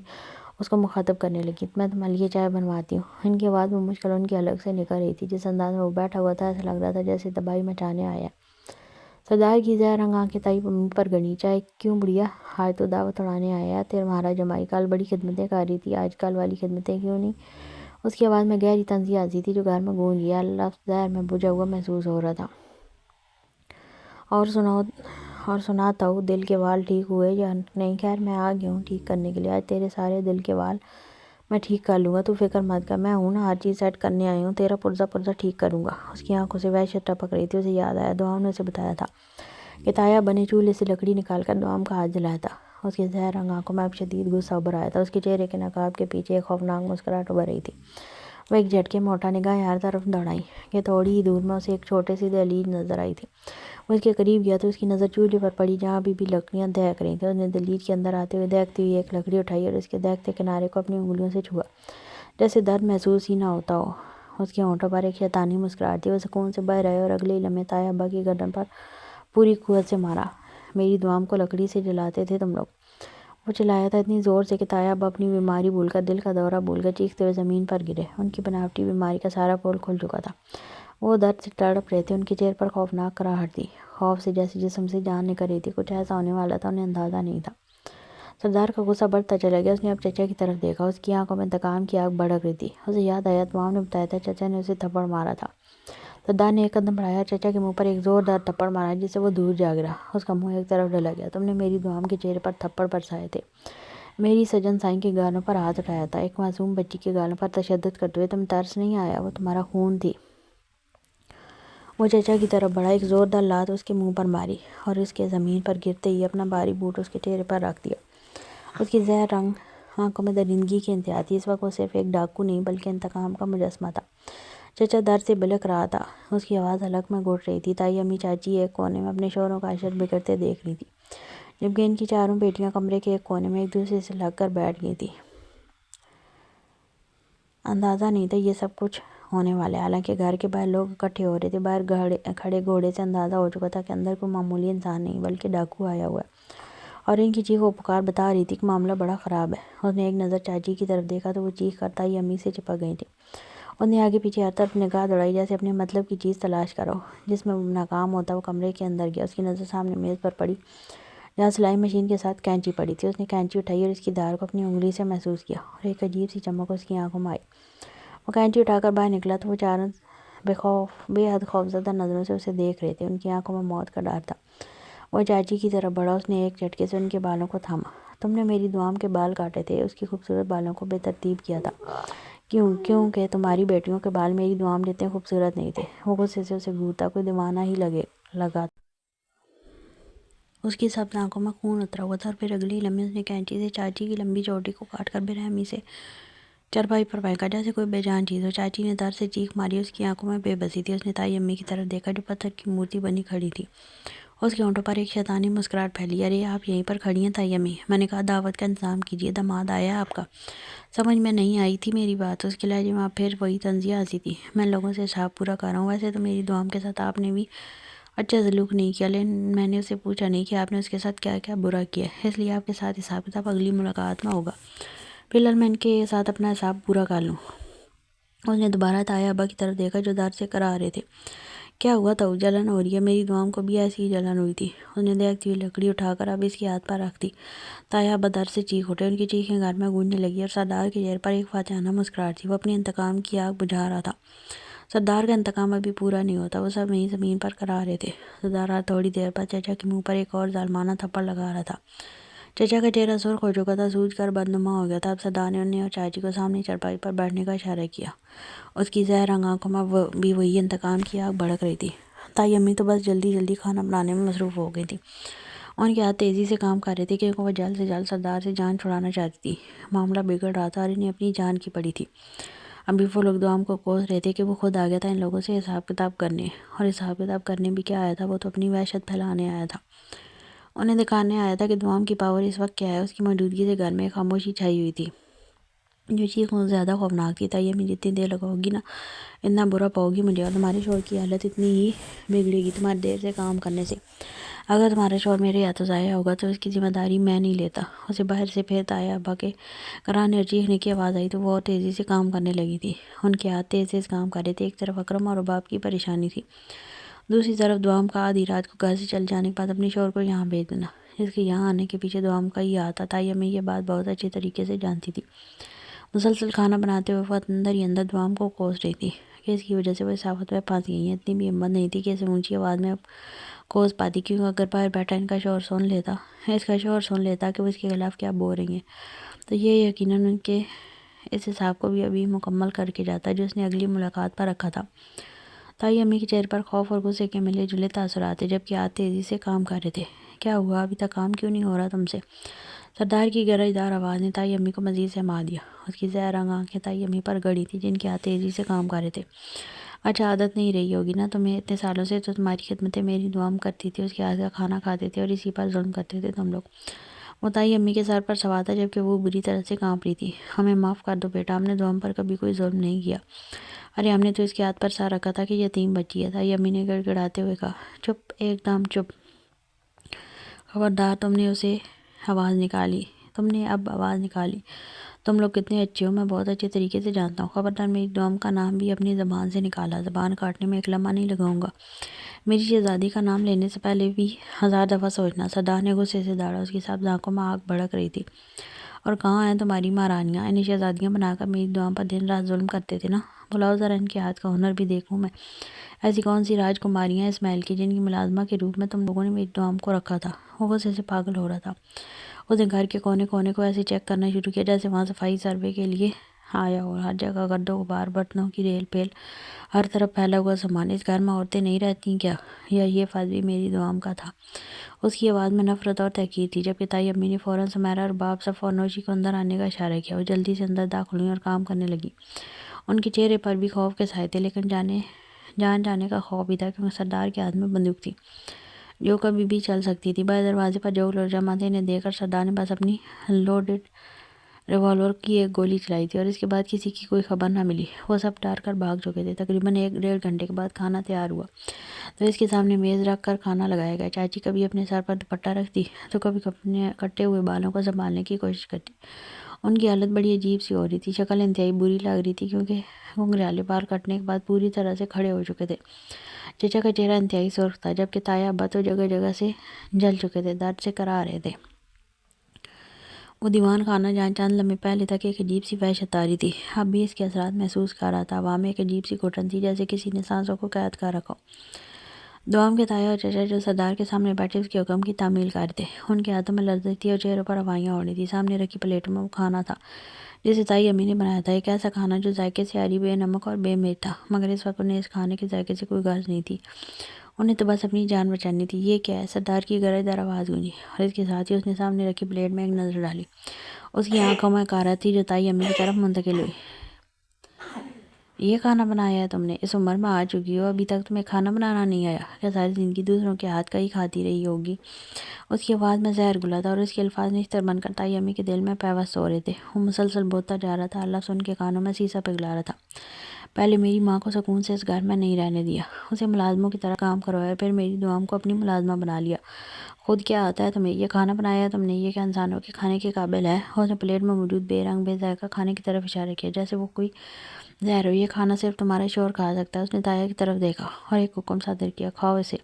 اس کو مخاطب کرنے لگی، میں تمہارے لیے چائے بنواتی ہوں۔ ان کی آواز میں مشکل ان کی حلق سے نکل رہی تھی۔ جس انداز میں وہ بیٹھا ہوا تھا، ایسا لگ رہا تھا جیسے تباہی مچانے آیا ہے۔ سردار کی زہر رنگ آنکھیں تائی امی پر گڑیں۔ چائے کیوں بڑھیا؟ آج تو دعوت اڑانے آیا ہے تمہارا جمائی، کل بڑی خدمتیں کر رہی تھی، آج کل والی خدمتیں کیوں نہیں؟ اس کی آواز میں گہری طنزیہ ایسی تھی جو گھر میں گونج گیا۔ لفظ زہر میں بجھا ہوا محسوس ہو رہا تھا، اور سناتا ہوں دل کے وال ٹھیک ہوئے یا نہیں؟ خیر میں آ گیا ہوں ٹھیک کرنے کے لیے، آج تیرے سارے دل کے وال میں ٹھیک کر لوں گا، تو فکر مت کر، میں ہوں نا، ہر چیز سیٹ کرنے آئی ہوں، تیرا پرزا ٹھیک کروں گا۔ اس کی آنکھوں سے وحشت ٹپک رہی تھی، اسے یاد آیا دعاؤں نے اسے بتایا تھا کہ تایا بنے چولہے سے لکڑی نکال کر دعاؤں کا ہاتھ جلایا تھا۔ اس کے زہر رنگ آنکھوں میں اب شدید غصہ ابھر آیا تھا، اس کے چہرے کے نقاب کے پیچھے ایک خوفناک مسکراہٹ ابھر رہی تھی۔ وہ ایک جھٹکے میں اٹھا، نگاہیں ہر طرف دوڑائیں کہ تھوڑی ہی دور میں اسے ایک چھوٹے سی دہلیز نظر آئی تھی۔ وہ اس کے قریب گیا تو اس کی نظر چولہے پر پڑی جہاں ابھی بھی لکڑیاں دہک رہی تھیں۔ اس نے دہلیز کے اندر آتے ہوئے دہکتی ہوئی ایک لکڑی اٹھائی اور اس کے دہکتے کنارے کو اپنی انگلیوں سے چھوا، جیسے درد محسوس ہی نہ ہوتا ہو۔ اس کے ہونٹوں پر ایک شیطانی مسکراہٹ تھی، وہ سکون سے بہہ رہے اور اگلے ہی لمحے تایا ابا کی گردن پر پوری قوت سے مارا۔ میری دعاؤں کو لکڑی سے جلاتے تھے تم لوگ؟ وہ چلایا تھا اتنی زور سے کہ تایا ابا اپنی بیماری بھول کر، دل کا دورہ بھول کر چیختے ہوئے زمین پر گرے۔ ان کی بناوٹی بیماری کا سارا پول کھل چکا تھا، وہ درد سے تڑپ رہے تھے، ان کے چہرے پر خوفناک کراہٹ تھی، خوف سے جیسے جسم سے جان نکل رہی تھی۔ کچھ ایسا ہونے والا تھا، انہیں اندازہ نہیں تھا۔ سردار کا غصہ بڑھتا چلا گیا، اس نے اب چچا کی طرف دیکھا، اس کی آنکھوں میں انتقام کی آگ بھڑک رہی تھی۔ اسے یاد آیا دعاؤں نے بتایا تھا چچا نے اسے تھپڑ مارا تھا۔ سردار نے ایک قدم بڑھایا، چچا کے منہ پر ایک زوردار تھپڑ مارا جس سے وہ دور جا گرا۔ اس کا منہ ایک طرف ڈلا گیا۔ تم نے میری دعاؤں کے چہرے پر تھپڑ برسائے تھے، میری سجن سائی کے گالوں پر ہاتھ اٹھایا تھا، ایک معصوم بچی کے گالوں پر تشدد کرتے ہوئے، تمہیں ترس نہیں آیا؟ وہ تمہارا خون تھی۔ وہ چچا کی طرف بڑھا، ایک زوردار لات اس کے منہ پر ماری اور اس کے زمین پر گرتے ہی اپنا بھاری بوٹ اس کے چہرے پر رکھ دیا۔ اس کی زہر رنگ آنکھوں میں درندگی کی انتہا تھی، اس وقت وہ صرف ایک ڈاکو نہیں بلکہ انتقام کا مجسمہ تھا۔ چچا درد سے بلک رہا تھا، اس کی آواز حلق میں گھٹ رہی تھی۔ تائی امی چاچی ایک کونے میں اپنے شوہروں کا عشر بگڑتے دیکھ رہی تھی، جبکہ ان کی چاروں بیٹیاں کمرے کے ایک کونے میں ایک دوسرے سے لگ کر بیٹھ گئی تھیں۔ اندازہ نہیں تھا یہ سب کچھ ہونے والا ہے، حالانکہ گھر کے باہر لوگ اکٹھے ہو رہے تھے۔ باہر کھڑے گھوڑے سے اندازہ ہو چکا تھا کہ اندر کوئی معمولی انسان نہیں بلکہ ڈاکو آیا ہوا ہے، اور ان کی چیخ و پکار بتا رہی تھی کہ معاملہ بڑا خراب ہے۔ اس نے ایک نظر چاچی کی طرف دیکھا تو وہ چیخ کر تائی امی سے چپک گئی تھیں۔ اس نے آگے پیچھے ہر طرف نگاہ دوڑائی جیسے اپنے مطلب کی چیز تلاش کرو۔ جس میں وہ ناکام ہوتا وہ کمرے کے اندر گیا۔ اس کی نظر سامنے میز پر پڑی جہاں سلائی مشین کے ساتھ کینچی پڑی تھی۔ اس نے کینچی اٹھائی اور اس کی دھار کو اپنی انگلی سے محسوس کیا اور ایک عجیب سی چمک اس کی آنکھوں میں آئی۔ وہ کینچی اٹھا کر باہر نکلا تو وہ چاروں بے حد خوفزدہ نظروں سے اسے دیکھ رہے تھے، ان کی آنکھوں میں موت کا ڈر تھا۔ وہ چاچی کی طرف بڑھا، اس نے ایک جھٹکے سے ان کے بالوں کو تھاما۔ تم نے میری دعاؤں کے بال کاٹے تھے، اس کی خوبصورت بالوں کو بے ترتیب کیا تھا۔ کیونکہ تمہاری بیٹیوں کے بال میری دعاؤں جتنے خوبصورت نہیں تھے۔ وہ غصے سے اسے گھورتا، کوئی دیوانہ ہی لگا تھا۔ اس کی سبز آنکھوں میں خون اترا ہوا تھا اور پھر اگلی لمحے اس نے کینچی سے چاچی کی لمبی چوٹی کو کاٹ کر بے رحمی سے چرپائی پر پھینکا جیسے کوئی بے جان چیز ہو۔ چاچی نے درد سے چیخ ماری، اس کی آنکھوں میں بے بسی تھی۔ اس نے تائی امی کی طرف دیکھا جو پتھر کی مورتی بنی کھڑی تھی، اس کے ہونٹوں پر ایک شیطانی مسکراہٹ پھیلی۔ ارے آپ یہیں پر کھڑی ہیں تائی امی؟ میں نے کہا دعوت کا انتظام کیجیے، داماد آیا آپ کا۔ سمجھ میں نہیں آئی تھی میری بات؟ اس کے لہجے میں اب پھر وہی طنزیہ ہنسی تھی۔ میں لوگوں سے حساب پورا کر رہا ہوں، ویسے تو میری دعاؤں کے ساتھ آپ نے بھی اچھا سلوک نہیں کیا، لیکن میں نے اسے پوچھا نہیں کہ آپ نے اس کے ساتھ کیا کیا برا کیا ہے، اس لیے آپ کے ساتھ حساب کتاب اگلی ملاقات میں ہوگا۔ فی الحال میں ان کے ساتھ اپنا حساب پورا کر لوں۔ اس نے دوبارہ تایا ابا کی طرف دیکھا جو درد سے کرا رہے تھے۔ کیا ہوا تھا؟ جلن ہو رہی ہے؟ میری دعاؤں کو بھی ایسی ہی جلن ہوئی تھی۔ اس نے دیکھتی ہوئی لکڑی اٹھا کر اب اس کے ہاتھ پر رکھ دی۔ تایا ابا درد سے چیخ اٹھے، ان کی چیخیں گھر میں گونجنے لگی اور سردار کے چہرے پر ایک فاتحانہ مسکراہٹ تھی۔ وہ اپنی انتقام کی آگ بجھا رہا تھا۔ سردار کا انتقام ابھی پورا نہیں ہوتا، وہ سب وہیں زمین پر کرا رہے تھے۔ سردار ہر تھوڑی دیر بعد چچا کے منہ پر ایک اور ظالمانہ تھپڑ لگا رہا تھا۔ چچا کا چہرہ سرخ ہو چکا تھا، سوج کر بدنما ہو گیا تھا۔ اب سردار نے انہیں اور چاچی کو سامنے چرپائی پر بیٹھنے کا اشارہ کیا۔ اس کی زہر رنگ آنکھوں میں بھی وہی انتقام کی آگ بھڑک رہی تھی۔ تائی امی تو بس جلدی کھانا بنانے میں مصروف ہو گئی تھیں۔ ان کے ہاتھ تیزی سے کام کر رہے تھے کیونکہ وہ جلد سے جلد سردار سے جان چھڑانا چاہتی تھی۔ معاملہ بگڑ رہا تھا اور انہیں اپنی جان کی پڑی تھی۔ ابھی وہ لوگ دعاؤں کو کوس رہے تھے کہ وہ خود آ گیا تھا ان لوگوں سے حساب کتاب کرنے، اور حساب کتاب کرنے بھی کیا آیا تھا، وہ تو اپنی وحشت پھیلانے آیا تھا۔ انہیں دکھانے آیا تھا کہ دعاؤں کی پاور اس وقت کیا ہے۔ اس کی موجودگی سے گھر میں ایک خاموشی چھائی ہوئی تھی جو چیز زیادہ خوفناک تھی۔ تائی امی جتنی دیر لگاؤگی نا اتنا برا پاؤ گی مجھے، اور تمہارے شوہر کی حالت اتنی ہی بگڑے گی تمہاری دیر سے کام کرنے سے۔ اگر تمہارا شوہر میرے ہاتھوں ضائع ہوگا تو اس کی ذمہ داری میں نہیں لیتا۔ اسے باہر سے پھر تایا ابا کے کرانے اور چیخنے کی آواز آئی تو وہ اور تیزی سے کام کرنے لگی تھی۔ ان کے ہاتھ تیز کام کر رہے تھے۔ ایک طرف اکرم اور رباب کی پریشانی تھی، دوسری طرف دعاؤں کا آدھی رات کو گھر سے چل جانے کے بعد اپنے شوہر کو یہاں بھیج دینا، جس کے یہاں آنے کے پیچھے دعاؤں کا ہی ہاتھ تھا۔ تائی امی یہ بات بہت اچھے طریقے سے جانتی تھی۔ مسلسل کھانا بناتے ہوئے وہ اندر ہی اندر دعاؤں کو کوس رہی تھی کہ اس کی وجہ سے وہ اس آفت میں پھنس گئی ہیں۔ اتنی بھی ہمت نہیں تھی کہ اسے اونچی آواز میں کوس پاتی، کیونکہ اگر باہر بیٹھا اس کا شوہر سن لیتا کہ وہ اس کے خلاف کیا بول رہی ہیں تو یہ یقیناً ان کے اس حساب کو بھی ابھی مکمل کر کے جاتا جو اس نے اگلی ملاقات پر رکھا تھا۔ تائی امی کے چہرے پر خوف اور غصے کے ملے جلے تاثرات تھے، جبکہ ہاتھ تیزی سے کام کر رہے تھے۔ کیا ہوا؟ ابھی تک کام کیوں نہیں ہو رہا تم سے؟ سردار کی گرج دار آواز نے تائی امی کو مزید سہما دیا۔ اس کی زہر رنگ آنکھیں تائی امی پر گڑی تھی، جن کے ہاتھ تیزی سے کام کر رہے تھے۔ اچھا، عادت نہیں رہی ہوگی نا تمہیں؟ اتنے سالوں سے تو تمہاری خدمتیں میری دعام کرتی تھی، اس کے ہاتھ کا کھانا کھاتے تھے اور اسی پر ظلم کرتے تھے تم لوگ۔ وہ تائی امی کے سر پر سوار تھا، جبکہ وہ بری طرح سے کانپ رہی تھی۔ ہمیں معاف کر دو بیٹا، ہم نے دعام پر کبھی کوئی ظلم نہیں کیا۔ ارے ہم نے تو اس کے ہاتھ پر سر رکھا تھا کہ یتیم بچی ہے، تائی امی نے گڑ گڑاتے ہوئے کہا۔ چپ، ایک دم چپ، خبردار! تم نے اب آواز نکالی۔ تم لوگ کتنے اچھے ہو، میں بہت اچھے طریقے سے جانتا ہوں۔ خبردار! میری دعام کا نام بھی اپنی زبان سے نکالا، زبان کاٹنے میں ایک لمحہ نہیں لگاؤں گا۔ میری شہزادی کا نام لینے سے پہلے بھی 1000 دفعہ سوچنا۔ سردار نے غصے سے داڑا، اس کی سبز آنکھوں میں آگ بھڑک رہی تھی۔ اور کہاں ہیں تمہاری مہارانیاں؟ انہیں شہزادیاں بنا کر میری دعام پر دن رات ظلم کرتے تھے نا؟ بلاؤ ذرا ان کے ہاتھ کا ہنر بھی دیکھوں میں۔ ایسی کون سی راج کماریاں اس محل کی جن کی ملازمہ کے روپ میں تم لوگوں نے میری دعام کو رکھا تھا؟ وہ غصے سے پاگل ہو رہا تھا۔ اس نے گھر کے کونے کونے کو ایسے چیک کرنا شروع کیا جیسے وہاں صفائی سروے کے لیے آیا ہو۔ ہر جگہ گرد و غبار، برتنوں کی ریل پیل، ہر طرف پھیلا ہوا سامان۔ اس گھر میں عورتیں نہیں رہتی کیا؟ یا یہ فرض بھی میری دعام کا تھا؟ اس کی آواز میں نفرت اور تحقیر تھی، جبکہ تائی امی نے فوراً سمیرا اور باب صفوانوشی کو اندر آنے کا اشارہ کیا۔ وہ جلدی سے اندر داخل ہوئی اور کام کرنے لگی۔ ان کے چہرے پر بھی خوف کے سائے تھے، لیکن جان جانے کا خوف بھی تھا، کیونکہ سردار کے ہاتھ میں بندوق تھی جو کبھی بھی چل سکتی تھی۔ باہر دروازے پر جو لوگ جمع تھے، انہیں دیکھ کر سردار نے بس اپنی لوڈڈ ریوالور کی ایک گولی چلائی تھی اور اس کے بعد کسی کی کوئی خبر نہ ملی۔ وہ سب ڈر کر بھاگ چکے تھے۔ تقریباً 1.5 گھنٹے کے بعد کھانا تیار ہوا تو اس کے سامنے میز رکھ کر کھانا لگایا گیا۔ چاچی کبھی اپنے سر پر دوپٹہ رکھتی تو کبھی اپنے کٹے ہوئے بالوں کو سنبھالنے کی کوشش کرتی۔ ان کی حالت بڑی عجیب سی ہو رہی تھی، شکل انتہائی بری لگ رہی تھی، کیونکہ گھنگریالے بال کٹنے کے بعد پوری طرح سے کھڑے ہو چکے تھے۔ چچا کا چہرہ انتہائی سرخ تھا، جبکہ تایا ابا تو جگہ جگہ سے جل چکے تھے، درد سے کرا رہے تھے۔ وہ دیوان خانہ جہاں چند لمحے پہلے تک ایک عجیب سی وحشت آ رہی تھی، اب بھی اس کے اثرات محسوس کر رہا تھا۔ ہوا میں ایک عجیب سی گھٹن تھی، جیسے کسی نے سانسوں کو قید کر رکھا ہو۔ دعام کے تایا اور چچا جو سردار کے سامنے بیٹھے اس کے حکم کی تعمیل کر رہے تھے، ان کے ہاتھوں میں لرزش تھی اور چہروں پر ہوائیاں اڑ رہی تھیں۔ سامنے رکھی پلیٹوں میں وہ کھانا تھا جسے تائی امی نے بنایا تھا، ایک ایسا کھانا جو ذائقے سے عاری، بے نمک اور بے مرچ تھا، مگر اس وقت انہیں اس کھانے کے ذائقے سے کوئی غرض نہیں تھی۔ انہیں تو بس اپنی جان بچانی تھی۔ یہ کیا ہے؟ سردار کی گرج دار آواز گونجی، اور اس کے ساتھ ہی اس نے سامنے رکھی پلیٹ میں ایک نظر ڈالی۔ اس کی آنکھوں میں حقارت تھی جو تائی امی کی طرف منتقل ہوئی۔ یہ کھانا بنایا ہے تم نے؟ اس عمر میں آ چکی ہو، ابھی تک تمہیں کھانا بنانا نہیں آیا؟ کیا ساری زندگی دوسروں کے ہاتھ کا ہی کھاتی رہی ہوگی؟ اس کی آواز میں زہر گھلا تھا اور اس کے الفاظ نشتر بن کر تائی امی کے دل میں پیوست ہو رہے تھے۔ وہ مسلسل بولتا جا رہا تھا، اللہ ان کے کانوں میں سیسا پگھلا رہا تھا۔ پہلے میری ماں کو سکون سے اس گھر میں نہیں رہنے دیا، اسے ملازموں کی طرح کام کروایا، پھر میری دعام کو اپنی ملازمہ بنا لیا۔ خود کیا آتا ہے تمہیں؟ یہ کھانا بنایا ہے تم نے؟ یہ کیا انسانوں کے کھانے کے قابل ہے؟ اس نے پلیٹ میں موجود بے رنگ بے ذائقہ کھانے کی طرف اشارہ کیا، جیسے وہ کوئی زہر ہو۔ یہ کھانا صرف تمہارا شوہر کھا سکتا ہے۔ اس نے تایا کی طرف دیکھا اور ایک حکم صادر کیا، کھاؤ اسے۔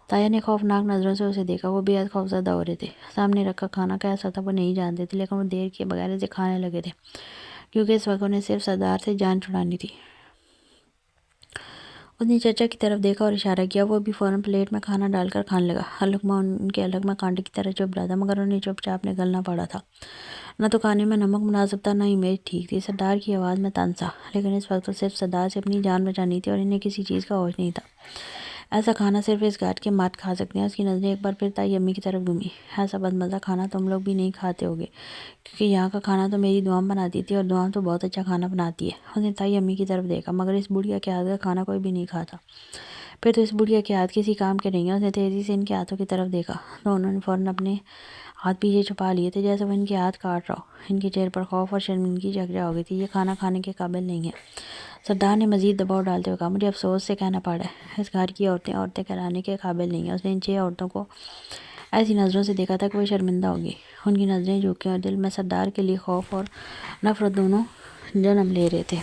تایا نے خوفناک نظروں سے اسے دیکھا، وہ بے حد خوفزدہ ہو رہے تھے۔ سامنے رکھا کھانا کیسا تھا وہ نہیں جانتے تھے، لیکن وہ دیر کیے بغیر اسے کھانے لگے تھے، کیونکہ اس وقت انہیں صرف سردار سے جان چھڑانی تھی۔ اس نے چچا کی طرف دیکھا اور اشارہ کیا، وہ بھی فوراً پلیٹ میں کھانا ڈال کر کھانے لگا۔ ہر لقمہ ان کے حلق میں کانٹے کی طرح چبھ رہا تھا، مگر انہیں چپ چاپ نگلنا پڑا تھا۔ نہ تو کھانے میں نمک مناسب تھا، نہ ہی مرچ ٹھیک تھی۔ سردار کی آواز میں طنز تھا، لیکن اس وقت وہ صرف سردار سے اپنی جان بچانی تھی اور انہیں کسی چیز کا ہوش نہیں تھا۔ ایسا کھانا صرف اس گھر کے مرد کھا سکتے ہیں۔ اس کی نظریں ایک بار پھر تائی امی کی طرف گھومی۔ ایسا بدمزہ کھانا تم لوگ بھی نہیں کھاتے ہوگے، کیونکہ یہاں کا کھانا تو میری دعام بناتی تھی، اور دعام تو بہت اچھا کھانا بناتی ہے۔ اس نے تائی امی کی طرف دیکھا، مگر اس بڑھیا کے ہاتھ کا کھانا کوئی بھی نہیں کھاتا۔ پھر تو اس بڑھیا کے ہاتھ کسی کام کے نہیں ہیں۔ اس نے تیزی سے ان کے ہاتھوں کی طرف دیکھا تو انہوں نے فوراً اپنے ہاتھ پیچھے چھپا لیے تھے، جیسے وہ ان کے ہاتھ کاٹ رہا ہو۔ ان کے چہرے پر خوف اور شرمندگی یکجا ہو گئی تھی۔ یہ کھانا کھانے کے قابل نہیں ہے، سردار نے مزید دباؤ ڈالتے ہوئے کہا۔ مجھے افسوس سے کہنا پڑا ہے، اس گھر کی عورتیں کہلانے کے قابل نہیں ہیں۔ اس نے ان 6 عورتوں کو ایسی نظروں سے دیکھا تھا کہ وہ شرمندہ ہوگی۔ ان کی نظریں جھکی اور دل میں سردار کے لیے خوف اور نفرت دونوں جنم لے رہے تھے۔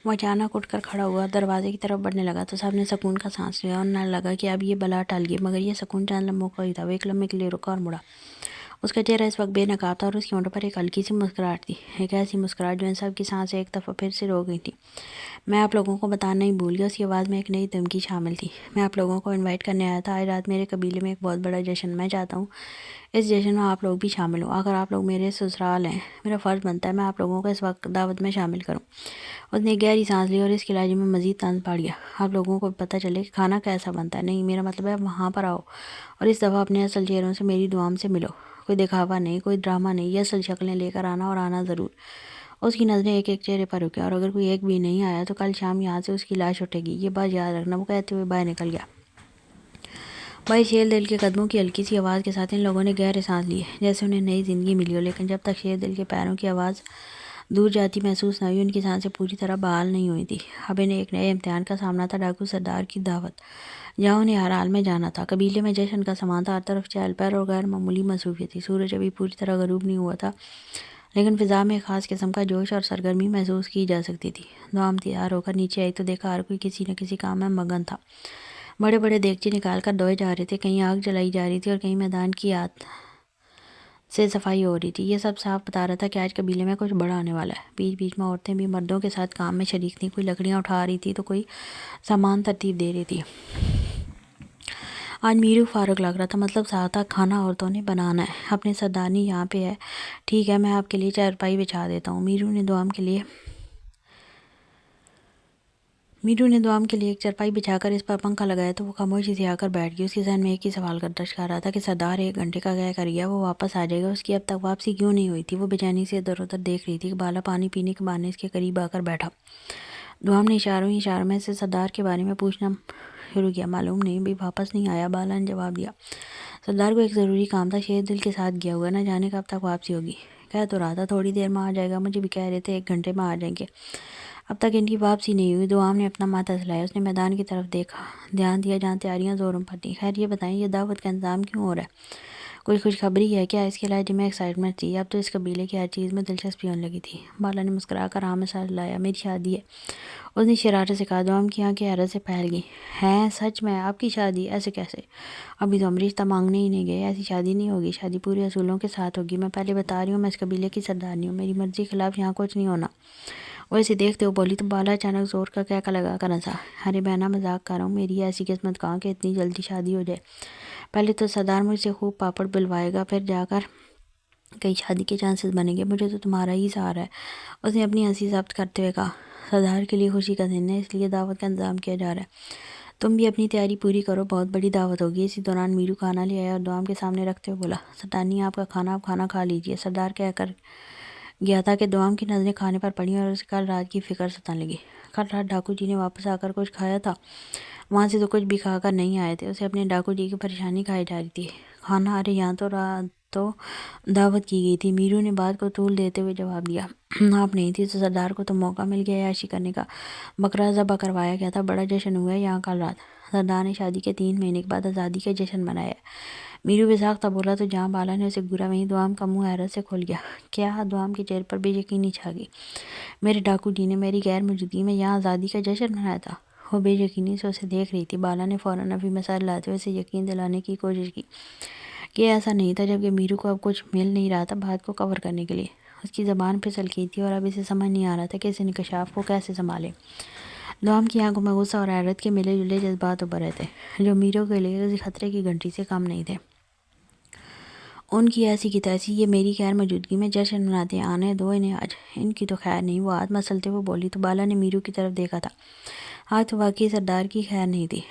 وہ اچانک اٹھ کر کھڑا ہوا، دروازے کی طرف بڑھنے لگا تو سب نے سکون کا سانس لیا اور نہ لگا کہ اب یہ بلا ٹل گئی، مگر یہ سکون چند لمحوں کا ہی تھا۔ وہ ایک لمحے کے لیے رکا اور مڑا۔ اس کا چہرہ اس وقت بے نقاب تھا اور اس کی ہونٹوں پر ایک ہلکی سی مسکراہٹ تھی، ایک ایسی مسکراہٹ جو ان سب کی سانسیں ایک دفعہ پھر سے روک گئی تھی۔ میں آپ لوگوں کو بتانا نہیں بھول گیا، اس کی آواز میں ایک نئی دھمکی شامل تھی۔ میں آپ لوگوں کو انوائٹ کرنے آیا تھا، آج رات میرے قبیلے میں ایک بہت بڑا جشن، میں چاہتا ہوں اس جشن میں آپ لوگ بھی شامل ہوں۔ اگر آپ لوگ میرے سسرال ہیں، میرا فرض بنتا ہے میں آپ لوگوں کو اس وقت دعوت میں شامل کروں۔ اس نے گہری سانس لی اور اس کے لہجے میں مزید طنز بڑھ گیا۔ آپ لوگوں کو پتہ چلے کہ کھانا کیسا بنتا ہے؟ نہیں، میرا مطلب ہے وہاں پر آؤ اور اس دفعہ اپنے اصل چہروں سے میری دعاؤں سے ملو۔ کوئی دکھاوا نہیں، کوئی ڈرامہ نہیں، یہ اصل شکلیں لے کر آنا اور آنا ضرور۔ اس کی نظریں ایک ایک چہرے پر رکیں، اور اگر کوئی ایک بھی نہیں آیا تو کل شام یہاں سے اس کی لاش اٹھے گی، یہ بات یاد رکھنا۔ وہ کہتے ہوئے باہر نکل گیا۔ بھائی شیر دل کے قدموں کی ہلکی سی آواز کے ساتھ ان لوگوں نے گہرے سانس لیے، جیسے انہیں نئی زندگی ملی ہو، لیکن جب تک شیر دل کے پیروں کی آواز دور جاتی محسوس نہ ہوئی، ان کی سانسیں پوری طرح بحال نہیں ہوئی تھی۔ اب انہیں ایک نئے امتحان کا سامنا تھا، ڈاکو سردار کی دعوت، جہاں انہیں ہر حال میں جانا تھا۔ قبیلے میں جشن کا سامان تھا، ہر طرف چہل پہل اور غیر معمولی مصروفیت تھی۔ سورج ابھی پوری طرح غروب نہیں ہوا تھا، لیکن فضا میں ایک خاص قسم کا جوش اور سرگرمی محسوس کی جا سکتی تھی۔ دعام تیار ہو کر نیچے آئی تو دیکھا ہر کوئی کسی نہ کسی کام میں مگن تھا۔ بڑے بڑے دیگچے نکال کر دھوئے جا رہے تھے، کہیں آگ جلائی جا رہی تھی اور کہیں میدان کی آت سے صفائی ہو رہی تھی۔ یہ سب صاف بتا رہا تھا کہ آج قبیلے میں کچھ بڑا آنے والا ہے۔ بیچ بیچ میں عورتیں بھی مردوں کے ساتھ کام میں شریک تھیں، کوئی لکڑیاں اٹھا رہی تھی تو کوئی سامان ترتیب دے رہی تھی۔ آج میرو فارغ لگ رہا تھا، مطلب صاف تھا، کھانا عورتوں نے بنانا ہے۔ اپنی سردارنی یہاں پہ ہے، ٹھیک ہے، میں آپ کے لیے چارپائی بچھا دیتا ہوں۔ میرو نے دعام کے لیے ایک چارپائی بچھا کر اس پر پنکھا لگایا تو وہ خاموشی سے آ کر بیٹھ گئی۔ اس کے ذہن میں ایک ہی سوال گردش کر رہا تھا کہ سردار 1 گھنٹے کا کہہ کر گیا، وہ واپس آ جائے گا، اس کی اب تک واپسی کیوں نہیں ہوئی تھی؟ وہ بے چینی سے ادھر ادھر دیکھ رہی تھی کہ بالا پانی پینے کے بہانے اس کے قریب آ کر بیٹھا۔ دعام نے اشاروں میں سے سردار کے بارے میں پوچھنا شروع کیا۔ معلوم نہیں، بھی واپس نہیں آیا، بالا نے جواب دیا۔ سردار کو ایک ضروری کام تھا، شیر دل کے ساتھ گیا ہوا، نہ جانے کب تک واپسی ہوگی۔ کہہ تو رہا تھا تھوڑی دیر میں آ جائے گا، مجھے بھی کہہ رہے تھے 1 گھنٹے میں آ جائیں گے، اب تک ان کی واپسی نہیں ہوئی۔ دعام نے اپنا ماتھا ہلایا، اس نے میدان کی طرف دیکھا، دھیان دیا جہاں تیاریاں زوروں پر تھیں۔ خیر یہ بتائیں، یہ دعوت کا انتظام کیوں ہو رہا ہے؟ کوئی خوشخبری ہے کیا؟ اس کے لہجے میں ایکسائٹمنٹ تھی، اب تو اس قبیلے کی ہر چیز میں دلچسپی ہونے لگی تھی۔ بالا نے مسکرا کر ہاں میں سر لایا، میری شادی ہے، اس نے شرارت سے کہا۔ دعام کی آنکھیں حیرت سے پھیل گئیں۔ ہیں؟ سچ میں؟ آپ کی شادی؟ ایسے کیسے؟ ابھی تو ہم رشتہ مانگنے ہی نہیں گئے، ایسی شادی نہیں ہوگی، شادی پورے اصولوں کے ساتھ ہوگی، میں پہلے بتا رہی ہوں، میں اس قبیلے کی سردارنی ہوں، میری مرضی کے خلاف یہاں کچھ نہیں ہونا۔ وہ اسے دیکھتے ہوئے بولی تو بالا اچانک زور کا کہکا لگا کر ہنسا۔ ارے بہنا، مذاق کر رہا ہوں، میری ایسی قسمت کہاں کہ اتنی جلدی شادی ہو جائے، پہلے تو سردار مجھ سے خوب پاپڑ بلوائے گا، پھر جا کر کئی شادی کے چانسز بنیں گے، مجھے تو تمہارا ہی سہارا ہے۔ اس نے اپنی ہنسی ضبط کرتے ہوئے کہا۔ سردار کے لیے خوشی کا دن ہے، اس لیے دعوت کا انتظام کیا جا رہا ہے، تم بھی اپنی تیاری پوری کرو، بہت بڑی دعوت ہوگی۔ اسی دوران میرو کھانا لے آیا اور دعام کے سامنے رکھتے ہوئے بولا، سردارنی آپ کا کھانا، آپ کھانا کھا لیجئے۔ سردار کہہ کر گیا تھا کہ دعام کی نظریں کھانے پر پڑیں اور اسے کل رات کی فکر ستانے لگی۔ کل رات ڈاکو جی نے واپس آ کر کچھ کھایا تھا؟ وہاں سے تو کچھ بھی کھا کر نہیں آئے تھے، اسے اپنے ڈاکو جی کی پریشانی کھائی جا رہی تھی۔ کھانا؟ ارے یہاں تو رات تو دعوت کی گئی تھی، میرو نے بات کو طول دیتے ہوئے جواب دیا۔ آپ نہیں تھی تو سردار کو تو موقع مل گیا عیاشی کرنے کا، بکرا ذبح کروایا گیا تھا، بڑا جشن ہوا ہے یہاں کل رات۔ سردار نے شادی کے 3 مہینے کے بعد آزادی کا جشن منایا ہے، میرو بے ساختہ بولا تو جہاں بالا نے اسے گھورا وہیں دعام کا منہ حیرت سے کھل گیا۔ کیا؟ دعام کے چہرے پر بے یقینی چھا گئی۔ میرے ڈاکو جی نے میری غیر موجودگی میں یہاں آزادی کا جشن منایا تھا؟ وہ بے یقینی سے اسے دیکھ رہی تھی۔ بالا نے فوراً ابھی میں سر لاتے ہوئے اسے یقین دلانے کی کوشش کی کہ ایسا نہیں تھا، جبکہ میرو کو اب کچھ مل نہیں رہا تھا بات کو کور کرنے کے لیے۔ اس کی زبان پھسل گئی تھی اور اب اسے سمجھ نہیں آ رہا تھا کہ اس انکشاف کو کیسے سنبھالے۔ دعام کی آنکھوں میں غصہ اور حیرت کے ملے جلے جذبات ابھر رہے تھے، جو میرو کے لیے کسی خطرے کی گھنٹی سے کم نہیں تھے۔ ان کی ایسی کی تیسی یہ میری غیر موجودگی میں جشن مناتے ہیں، آنے دو انہیں آج، ان کی تو خیر نہیں۔ وہ ہاتھ مسلتے ہوئے بولی تو بالا نے میرو کی طرف دیکھا تھا، آج تو واقعی سردار کی خیر نہیں تھی۔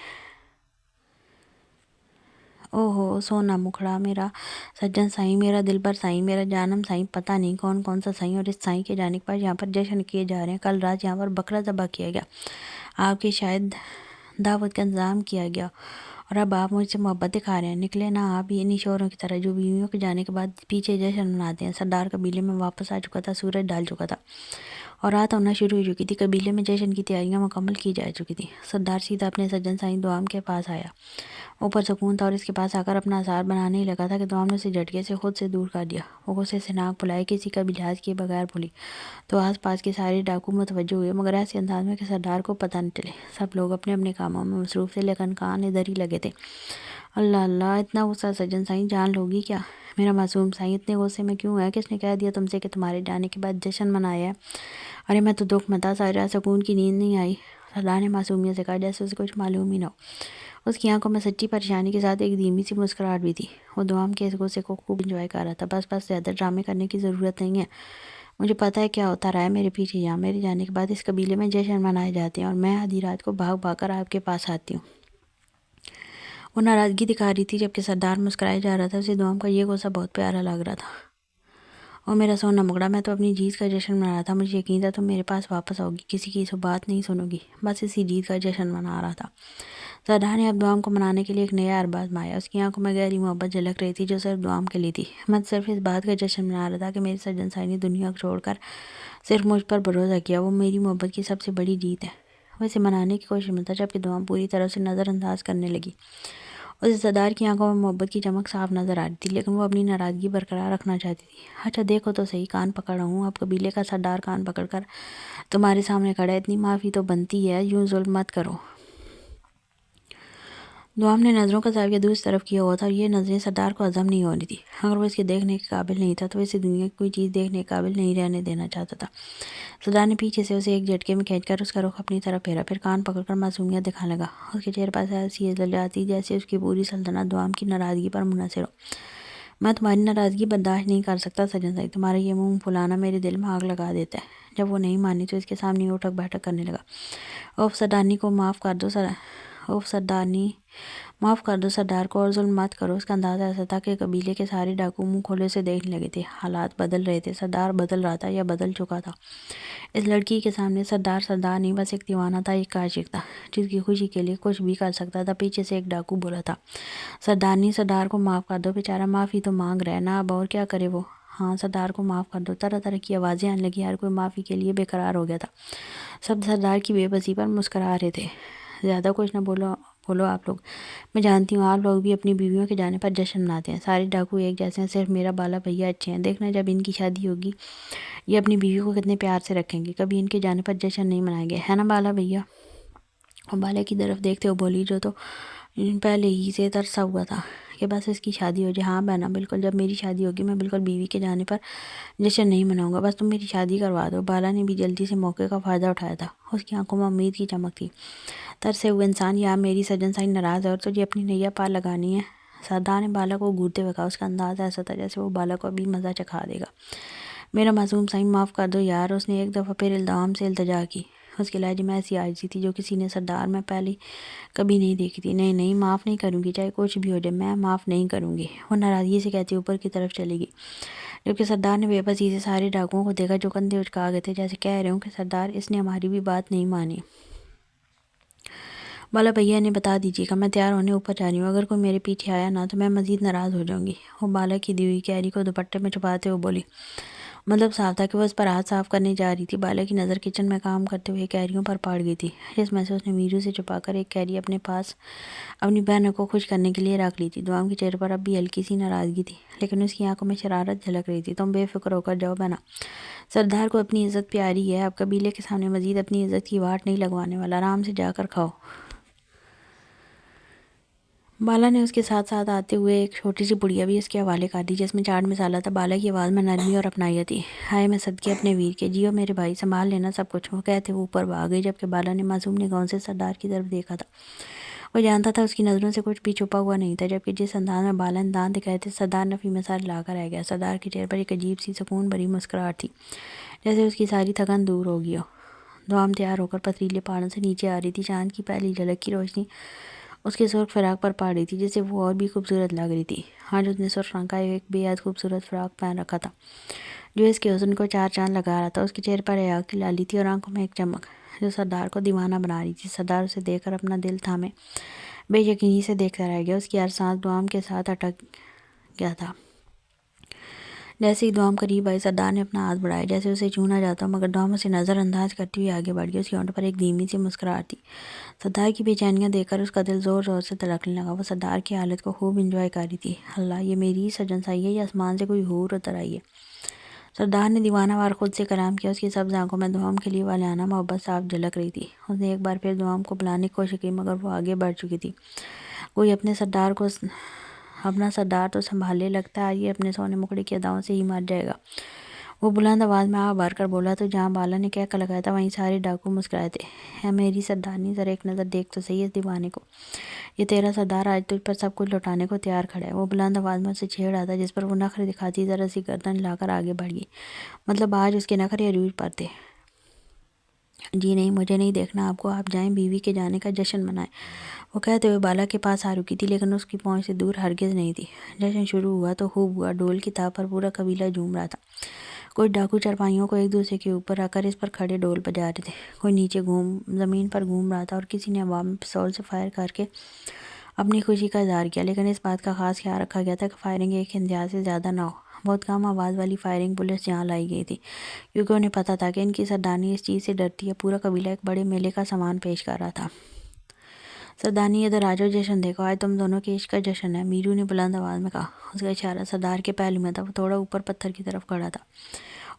او ہو سونا مکھڑا، میرا سجن سائیں، میرا دلبر سائیں، میرا جانم سائیں، پتہ نہیں کون کون سا سائیں، اور اس سائیں کے جانے کے بعد یہاں پر جشن کیے جا رہے ہیں۔ کل رات یہاں پر بکرا ذبح کیا گیا، آپ کی شاید دعوت کا انتظام کیا گیا، اور اب آپ مجھ سے محبت دکھا رہے ہیں۔ نکلے نا آپ بھی انہی شوروں کی طرح جو بیویوں کے جانے کے بعد پیچھے جشن مناتے ہیں۔ سردار قبیلے میں واپس آ چکا تھا، سورج ڈھل چکا تھا، اور رات ہونا شروع ہو چکی تھی۔ قبیلے میں جشن کی تیاریاں مکمل کی جا چکی تھیں۔ سردار سیدھا اپنے سجن سائیں دوام کے پاس آیا۔ اوپر سکون تھا اور اس کے پاس آ کر اپنا آثار بنانے ہی لگا تھا کہ دوام نے اسے جھٹکے سے خود سے دور کر دیا۔ وہ غصے سے ناک پھلائے کسی کا بھی لحاظ کیے بغیر بولی تو آس پاس کے سارے ڈاکو متوجہ ہوئے، مگر ایسے انداز میں کہ سردار کو پتہ نہ چلے۔ سب لوگ اپنے اپنے کاموں میں مصروف تھے، لیکن کان ادھر ہی لگے تھے۔ اللہ اللہ، اتنا غصہ سجن سائیں، جان لوگی کیا؟ میرا معصوم سائیں اتنے غصے میں کیوں ہے؟ کس نے کہہ دیا تم سے کہ تمہارے جانے کے بعد جشن منایا ہے؟ ارے میں تو دکھ میں تھا، ساری رات سکون کی نیند نہیں آئی۔ سردار نے معصومیت سے کہا جیسے اسے کچھ معلوم ہی نہ ہو۔ اس کی آنکھوں میں سچی پریشانی کے ساتھ ایک دھیمی سی مسکراہٹ بھی تھی۔ وہ دوام کے اس غصے کو خوب انجوائے کر رہا تھا۔ بس زیادہ ڈرامے کرنے کی ضرورت نہیں ہے، مجھے پتہ ہے کیا ہوتا رہا ہے میرے پیچھے یہاں۔ میرے جانے کے بعد اس قبیلے میں جشن منائے جاتے ہیں اور میں آدھی رات کو بھاگ بھاگ کر آپ کے پاس آتی ہوں۔ وہ ناراضگی دکھا رہی تھی جبکہ سردار مسکرائے جا رہا تھا۔ اسے دوام کا یہ غصہ بہت پیارا لگ رہا تھا۔ اور میرا سونا مگڑا، میں تو اپنی جیت کا جشن منا رہا تھا، مجھے یقین تھا تم میرے پاس واپس آؤ گی، کسی کی بات نہیں سنو گی، بس اسی جیت کا جشن منا رہا تھا۔ سردار نے اب دوام کو منانے کے لیے ایک نیا ارباز آزمایا۔ اس کی آنکھوں میں گہری محبت جھلک رہی تھی جو صرف دوام کے لیے تھی۔ میں صرف اس بات کا جشن منا رہا تھا کہ میرے سجن سائیں نے دنیا کو چھوڑ کر صرف مجھ پر بھروسہ کیا، وہ میری محبت کی سب سے بڑی جیت ہے۔ وہ اسے منانے کی کوشش میں تھا جبکہ دوام پوری طرح سے نظر انداز کرنے لگی۔ اسے سردار کی آنکھوں میں محبت کی چمک صاف نظر آ رہی تھی، لیکن وہ اپنی ناراضگی برقرار رکھنا چاہتی تھی۔ اچھا دیکھو تو صحیح، کان پکڑ رہا ہوں، اب قبیلے کا سردار کان پکڑ کر تمہارے سامنے کھڑا ہے، اتنی معافی تو بنتی ہے، یوں ظلم مت کرو۔ دوام نے نظروں کا زاویہ دوسری طرف کیا ہوا تھا اور یہ نظریں سردار کو ہضم نہیں ہو رہی تھی۔ اگر وہ اس کے دیکھنے کے قابل نہیں تھا تو وہ اسے دنیا کی کوئی چیز دیکھنے کے قابل نہیں رہنے دینا چاہتا تھا۔ سردار نے پیچھے سے اسے ایک جھٹکے میں کھینچ کر اس کا رخ اپنی طرف پھیرا، پھر کان پکڑ کر معصومیت دکھانے لگا۔ اس کے چہرے پر ایسی اجلاس تھی جیسے اس کی پوری سلطنت دوام کی ناراضگی پر منحصر ہو۔ میں تمہاری ناراضگی برداشت نہیں کر سکتا سجن سائیں، تمہارا یہ منہ پھلانا میرے دل میں آگ لگا دیتا ہے۔ جب وہ نہیں مانی تو اس کے سامنے اٹھک بیٹھک کرنے لگا۔ اوف سردارنی کو معاف کر دو، معاف کر دو سردار کو، اور ظلم مت کرو۔ اس کا انداز ایسا تھا کہ قبیلے کے سارے ڈاکو منہ کھولے سے دیکھنے لگے تھے۔ حالات بدل رہے تھے، سردار بدل رہا تھا یا بدل چکا تھا۔ اس لڑکی کے سامنے سردار نہیں بس ایک دیوانہ تھا، ایک عاشق تھا جس کی خوشی کے لیے کچھ بھی کر سکتا تھا۔ پیچھے سے ایک ڈاکو بولا تھا، سردارنی سردار کو معاف کر دو، بیچارہ معافی تو مانگ رہا ہے نا، اب اور کیا کرے وہ۔ ہاں سردار کو معاف کر دو۔ طرح طرح کی آوازیں آنے لگی، ہر کوئی معافی کے لیے بے قرار ہو گیا تھا۔ سب سردار کی بے بسی پر مسکرا رہے تھے۔ زیادہ کچھ نہ بولو آپ لوگ، میں جانتی ہوں آپ لوگ بھی اپنی بیویوں کے جانے پر جشن مناتے ہیں، سارے ڈاکو ایک جیسے ہیں، صرف میرا بالا بھیا اچھے ہیں۔ دیکھنا جب ان کی شادی ہوگی یہ اپنی بیوی کو کتنے پیار سے رکھیں گے، کبھی ان کے جانے پر جشن نہیں منائیں گے، ہے نا بالا بھیا؟ اور بالے کی طرف دیکھتے ہو بولی جو تو پہلے ہی سے ترسا ہوا تھا کہ بس اس کی شادی ہو جائے۔ ہاں بہنا بالکل، جب میری شادی ہوگی میں بالکل بیوی کے جانے پر جشن نہیں مناؤں گا، بس تم میری شادی کروا دو۔ بالا نے بھی جلدی سے موقع کا فائدہ اٹھایا تھا، اس کی آنکھوں میں امید کی چمک تھی۔ ترسے ہوئے انسان، یا میری سجن سائیں ناراض ہے اور تجھے اپنی نیا پار لگانی ہے؟ سردار نے بالا کو گھورتے ہوئے کہا۔ اس کا انداز ایسا تھا جیسے وہ بالا کو ابھی مزہ چکھا دے گا۔ میرا معصوم سائیں معاف کر دو یار، اس نے ایک دفعہ پھر التجام سے التجا کی۔ اس کے لہجے میں ایسی عاجزی تھی جو کسی نے سردار میں پہلے کبھی نہیں دیکھی تھی۔ نہیں معاف نہیں کروں گی، چاہے کچھ بھی ہو جائے، میں معاف نہیں کروں گی، وہ ناراضگی سے کہتے اوپر کی طرف چلے گی، جبکہ سردار نے بے بسی سے سارے ڈاکوؤں کو دیکھا جو کندھے اچکا گئے تھے، جیسے کہہ رہے ہوں کہ سردار اس نے ہماری بھی بات نہیں مانی۔ بالا بھیا نے بتا دیجیے گا، میں تیار ہونے اوپر جا رہی ہوں، اگر کوئی میرے پیچھے آیا نا تو میں مزید ناراض ہو جاؤں گی۔ وہ بالا کی دی ہوئی کیری کو دوپٹے میں چھپاتے ہوئے بولی۔ مطلب صاف تھا کہ وہ اس پر ہاتھ صاف کرنے جا رہی تھی۔ بالا کی نظر کچن میں کام کرتے ہوئے کیریوں پر پڑ گئی تھی، جس میں سے اس نے میرو سے چھپا کر ایک کیری اپنے پاس اپنی بہنوں کو خوش کرنے کے لیے رکھ لی تھی۔ دوام کے چہرے پر اب بھی ہلکی سی ناراضگی تھی، لیکن اس کی آنکھوں میں شرارت جھلک رہی تھی۔ تم بے فکر ہو کر جاؤ بہنا، سردار کو اپنی عزت پیاری ہے، اب قبیلے کے سامنے مزید اپنی عزت کی واٹ نہیں لگوانے والا، آرام سے جا کر کھاؤ۔ بالا نے اس کے ساتھ ساتھ آتے ہوئے ایک چھوٹی سی پڑیا بھی اس کے حوالے کر دی جس میں چاٹ مسالہ تھا۔ بالا کی آواز میں نرمی اور اپنائیت تھی۔ ہائے میں صدقے اپنے ویر کے، جیو میرے بھائی، سنبھال لینا سب کچھ، وہ کہتے وہ اوپر بھاگ گئی، جبکہ بالا نے معصوم نگاہوں سے سردار کی طرف دیکھا تھا۔ وہ جانتا تھا اس کی نظروں سے کچھ بھی چھپا ہوا نہیں تھا، جبکہ جس انداز میں بالا نے دانت دکھائے تھے سردار نفی میں سر ہلا کر رہ گیا۔ سردار کے چہرے پر ایک عجیب سی سکون بھری مسکراہٹ تھی، جیسے اس کی ساری تھکن دور ہو گئی ہو۔ دوام تیار ہو کر پتھریلے پہاڑوں سے نیچے آ رہی تھی، چاند کی پہلی جھلک کی روشنی اس کے سرخ فراق پر پڑ رہی تھی جس سے وہ اور بھی خوبصورت لگ رہی تھی۔ آج اس نے سرخ رنگ کا ایک بے حد خوبصورت فراق پہن رکھا تھا جو اس کے حسن کو چار چاند لگا رہا تھا۔ اس کے چہرے پر حیا کی لالی تھی اور آنکھوں میں ایک چمک جو سردار کو دیوانہ بنا رہی تھی۔ سردار اسے دیکھ کر اپنا دل تھامے بے یقینی سے دیکھتا رہ گیا، اس کی ہر سانس دوام کے ساتھ اٹک گیا تھا جیسے ہی دوام قریب آئی سردار نے اپنا ہاتھ بڑھایا جیسے اسے چھونا جاتا ہو، مگر دوام اسے نظر انداز کرتی ہوئی آگے بڑھ گئی۔ اس کے ہونٹوں پر ایک دھیمی سی مسکراہٹ تھی۔ سردار کی بے چینیاں دیکھ کر اس کا دل زور زور سے دھڑکنے لگا۔ وہ سردار کی حالت کو خوب انجوائے کر رہی تھی۔ اللہ، یہ میری سجن سائی ہے یا آسمان سے کوئی حور اتر آئی ہے؟ سردار نے دیوانہ وار خود سے کلام کیا۔ اس کی سبز آنکھوں میں دوام کے لیے والہانہ محبت صاف جھلک رہی تھی۔ اس نے ایک بار پھر دوام کو بلانے کی کوشش کی، مگر وہ آگے بڑھ چکی تھی۔ کوئی اپنا سردار تو سنبھالے، لگتا ہے آج یہ اپنے سونے مکڑے کی اداؤں سے ہی مر جائے گا۔ وہ بلند آواز میں آہ بھر کر بولا تو جہاں بالا نے کہہ کر لگایا تھا وہیں سارے ڈاکو مسکرائے تھے۔ اے میری سردارنی، ذرا ایک نظر دیکھ تو صحیح اس دیوانے کو۔ یہ تیرا سردار آج تجھ پر سب کچھ لوٹانے کو تیار کھڑا ہے۔ وہ بلند آواز میں اسے چھیڑ رہا تھا، جس پر وہ نخرے دکھاتی ذرا سی گردن ہلا کر آگے بڑھ گئی۔ مطلب آج اس کے نخرے عروج پر تھے۔ جی نہیں، مجھے نہیں دیکھنا آپ کو، آپ جائیں بیوی کے جانے کا جشن منائیں۔ وہ کہتے ہوئے بالا کے پاس آ رکی تھی، لیکن اس کی پہنچ سے دور ہرگز نہیں تھی۔ جشن شروع ہوا تو خوب ہوا۔ ڈھول کی تاپ پر پورا قبیلہ جھوم رہا تھا۔ کچھ ڈاکو چرپائیوں کو ایک دوسرے کے اوپر رکھ کر اس پر کھڑے ڈھول بجا رہے تھے۔ کوئی نیچے زمین پر گھوم رہا تھا اور کسی نے ہوا میں پستول سے فائر کر کے اپنی خوشی کا اظہار کیا، لیکن اس بات کا خاص خیال رکھا گیا تھا کہ فائرنگ ایک امتیاز سے زیادہ نہ ہو۔ بہت کم آواز والی فائرنگ بلٹس یہاں لائی گئی تھی، کیونکہ انہیں پتہ تھا کہ ان کی سردارنی اس چیز سے ڈرتی ہے۔ پورا قبیلہ ایک بڑے میلے کا سامان پیش کر رہا تھا۔ سردارنی، ادھر آ جاؤ، جشن دیکھو، آج تم دونوں کے عشق کا جشن ہے، میرو نے بلند آواز میں کہا۔ اس کا اشارہ سردار کے پہلو میں تھا۔ وہ تھوڑا اوپر پتھر کی طرف کھڑا تھا۔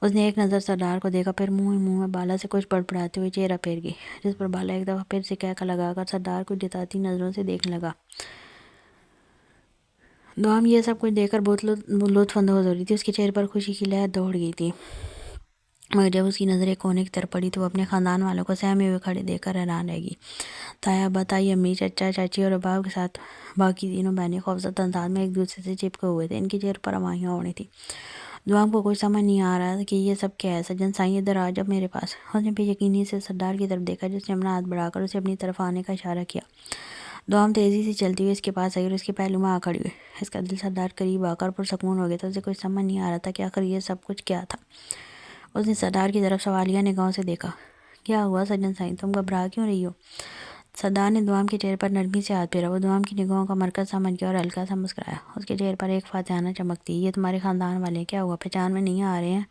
اس نے ایک نظر سردار کو دیکھا، پھر منہ ہی منہ میں بالا سے کچھ بڑبڑاتے ہوئے چہرہ پھیر گئی، جس پر بالا ایک دفعہ پھر سے کہہ لگا کر سردار کو جتاتی نظروں سے دیکھنے لگا۔ دوام یہ سب کچھ دیکھ کر بہت لطف اندوز ہو رہی تھی۔ اس کے چہرے پر خوشی کی لہر دوڑ گئی تھی، مگر جب اس کی نظر ایک کونے کی طرف پڑی تو وہ اپنے خاندان والوں کو سہمے ہوئے کھڑے دیکھ کر حیران رہ گئی۔ تایا، ابا، تائی، امی، چچا، چاچی اور اباب کے ساتھ باقی تینوں بہنیں خوفزدہ انداز میں ایک دوسرے سے چپکے ہوئے تھے۔ ان کے چہروں پر ہوائیاں اڑ رہی تھیں۔ دوام کو کچھ سمجھ نہیں آ رہا تھا کہ یہ سب کیا ہے۔ سجن سائی، ادھر آ جب میرے پاس۔ اس نے بے یقینی سے سردار کی طرف دیکھا، جس نے اپنا ہاتھ بڑھا کر اسے اپنی طرف آنے کا اشارہ کیا۔ دوام تیزی سے چلتی ہوئی اس کے پاس آئی اور اس کے پہلو میں آ کھڑی ہوئی۔ اس کا دل سردار قریب آ کر پرسکون ہو گیا تھا۔ اسے کچھ سمجھ نہیں آ رہا تھا کہ آخر یہ سب کچھ کیا تھا۔ اس نے سردار کی طرف سوالیہ نگاہوں سے دیکھا۔ کیا ہوا سجن سائی، تم گھبرا کیوں رہی ہو؟ سردار نے دوام کے چہرے پر نرمی سے ہاتھ پھیرا۔ وہ دوام کی نگاہوں کا مرکز سمجھ گیا اور ہلکا سا مسکرایا۔ اس کے چہرے پر ایک فاتحانہ چمک تھی۔ یہ تمہارے خاندان والے ہیں، کیا ہوا، پہچان میں نہیں آ رہے ہیں؟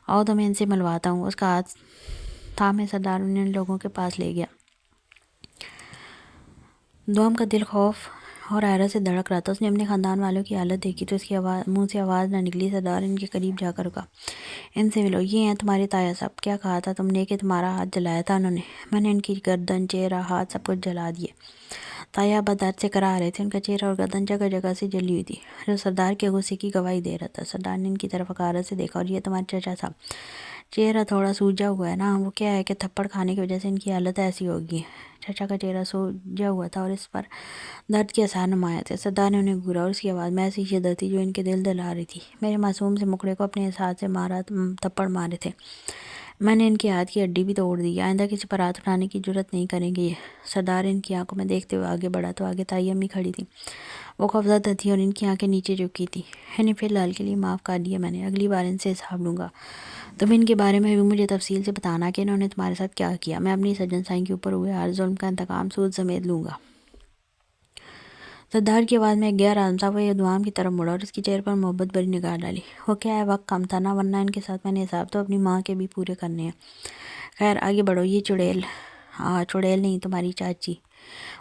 آؤ تمہیں ان سے ملواتا ہوں۔ اس کا ہاتھ تھامے سردار انہیں ان لوگوں کے پاس لے گیا۔ دوام کا دل خوف اور حیرت سے دھڑک رہا تھا۔ اس نے اپنے خاندان والوں کی حالت دیکھی تو اس کی منہ سے آواز نہ نکلی۔ سردار ان کے قریب جا کر رکا۔ ان سے ملو، یہ ہیں تمہارے تایا صاحب۔ کیا کہا تھا تم نے کہ تمہارا ہاتھ جلایا تھا انہوں نے؟ میں نے ان کی گردن، چہرہ، ہاتھ سب کچھ جلا دیے۔ تایا ابا درد سے کراہ رہے تھے۔ ان کا چہرہ اور گردن جگہ جگہ سے جلی ہوئی تھی، جو سردار کے غصے کی گواہی دے رہا تھا۔ سردار نے ان کی طرف حقارت سے دیکھا۔ اور یہ تمہارے چچا صاحب، چہرہ تھوڑا سوجا ہوا ہے نا؟ وہ کیا ہے کہ تھپڑ کھانے کی وجہ سے ان کی حالت ایسی ہوگی۔ چچا کا چہرہ سوجا ہوا تھا اور اس پر درد کے آثار نمایاں تھے۔ سردار نے انہیں گھورا اور اس کی آواز میں ایسی شدت تھی جو ان کے دل دہلا رہی تھی۔ میرے معصوم سے مکڑے کو اپنے اس ہاتھ سے تھپڑ مارے تھے۔ میں نے ان کے ہاتھ کی ہڈی بھی توڑ دی۔ آئندہ کسی پر ہاتھ اٹھانے کی جرات نہیں کریں گے یہ۔ سردار ان کی آنکھوں میں دیکھتے ہوئے آگے بڑھا تو آگے تائی امی کھڑی تھیں۔ وہ خوفزدہ تھیں اور ان کی آنکھیں نیچے جھکی تھیں۔ انہیں فی الحال کے لیے معاف کر دیا میں نے، اگلی بار ان سے حساب لوں گا۔ تم ان کے بارے میں بھی مجھے تفصیل سے بتانا کہ انہوں نے تمہارے ساتھ کیا کیا۔ میں اپنی سجن سائی کے اوپر ہوئے ہر ظلم کا انتقام سود سمیت لوں گا۔ سردار کی آواز میں ایک غیر عالم تھا۔ وہ دوام کی طرف مڑا اور اس کے چہرے پر محبت بھری نگاہ ڈالی۔ وہ کیا ہے، وقت کم تھا نا، ورنہ ان کے ساتھ میں نے حساب تو اپنی ماں کے بھی پورے کرنے ہیں۔ خیر آگے بڑھو۔ یہ چڑیل نہیں، تمہاری چاچی۔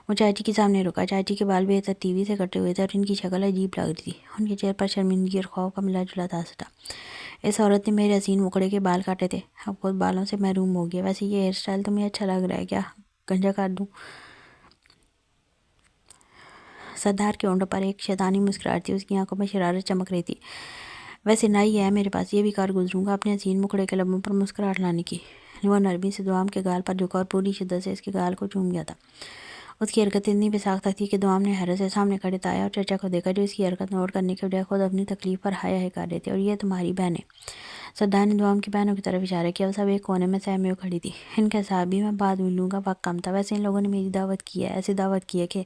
وہ چاچی کے سامنے رکا۔ چاچی کے بال بے ترتیبی سے کٹے ہوئے تھے اور ان کی شکل عجیب لگ رہی تھی۔ ان کے چہرے پر شرمندگی اور خوف کا ملا جلا تاثر تھا۔ اس عورت نے میرے حسین مکڑے کے بال کاٹے تھے، اب خود بالوں سے محروم ہو گیا۔ ویسے یہ ہیئر سٹائل تمہیں اچھا لگ رہا ہے کیا؟ گنجا کر دوں؟ سردار کے ہونٹوں پر ایک شیطانی مسکراہٹ تھی، اس کی آنکھوں میں شرارت چمک رہی تھی۔ ویسے نائی ہے میرے پاس، یہ بھی کر گزروں گا۔ اپنے حسین مکڑے کے لبوں پر مسکراہٹ لانے کی وہ نرمی سے دوام کے گال پر جھکا اور پوری شدت سے اس کے گال کو چوم گیا تھا۔ اس کی حرکت اتنی بے ساختہ تھی کہ دوام نے حیرت سے سامنے کھڑے تایا اور چچا کو دیکھا، جو اس کی حرکت نوٹ کرنے کے بجائے خود اپنی تکلیف پر ہائے ہائے کر رہے تھے۔ اور یہ تمہاری بہنیں؟ سردار نے دوام کی بہنوں کی طرف اشارہ کیا۔ وہ سب ایک کونے میں سہمے ہوئے کھڑی تھی۔ ان کا حساب بھی میں بعد میں لوں گا، وقت کم تھا۔ ویسے ان لوگوں نے میری دعوت کی ہے، ایسی دعوت کی ہے کہ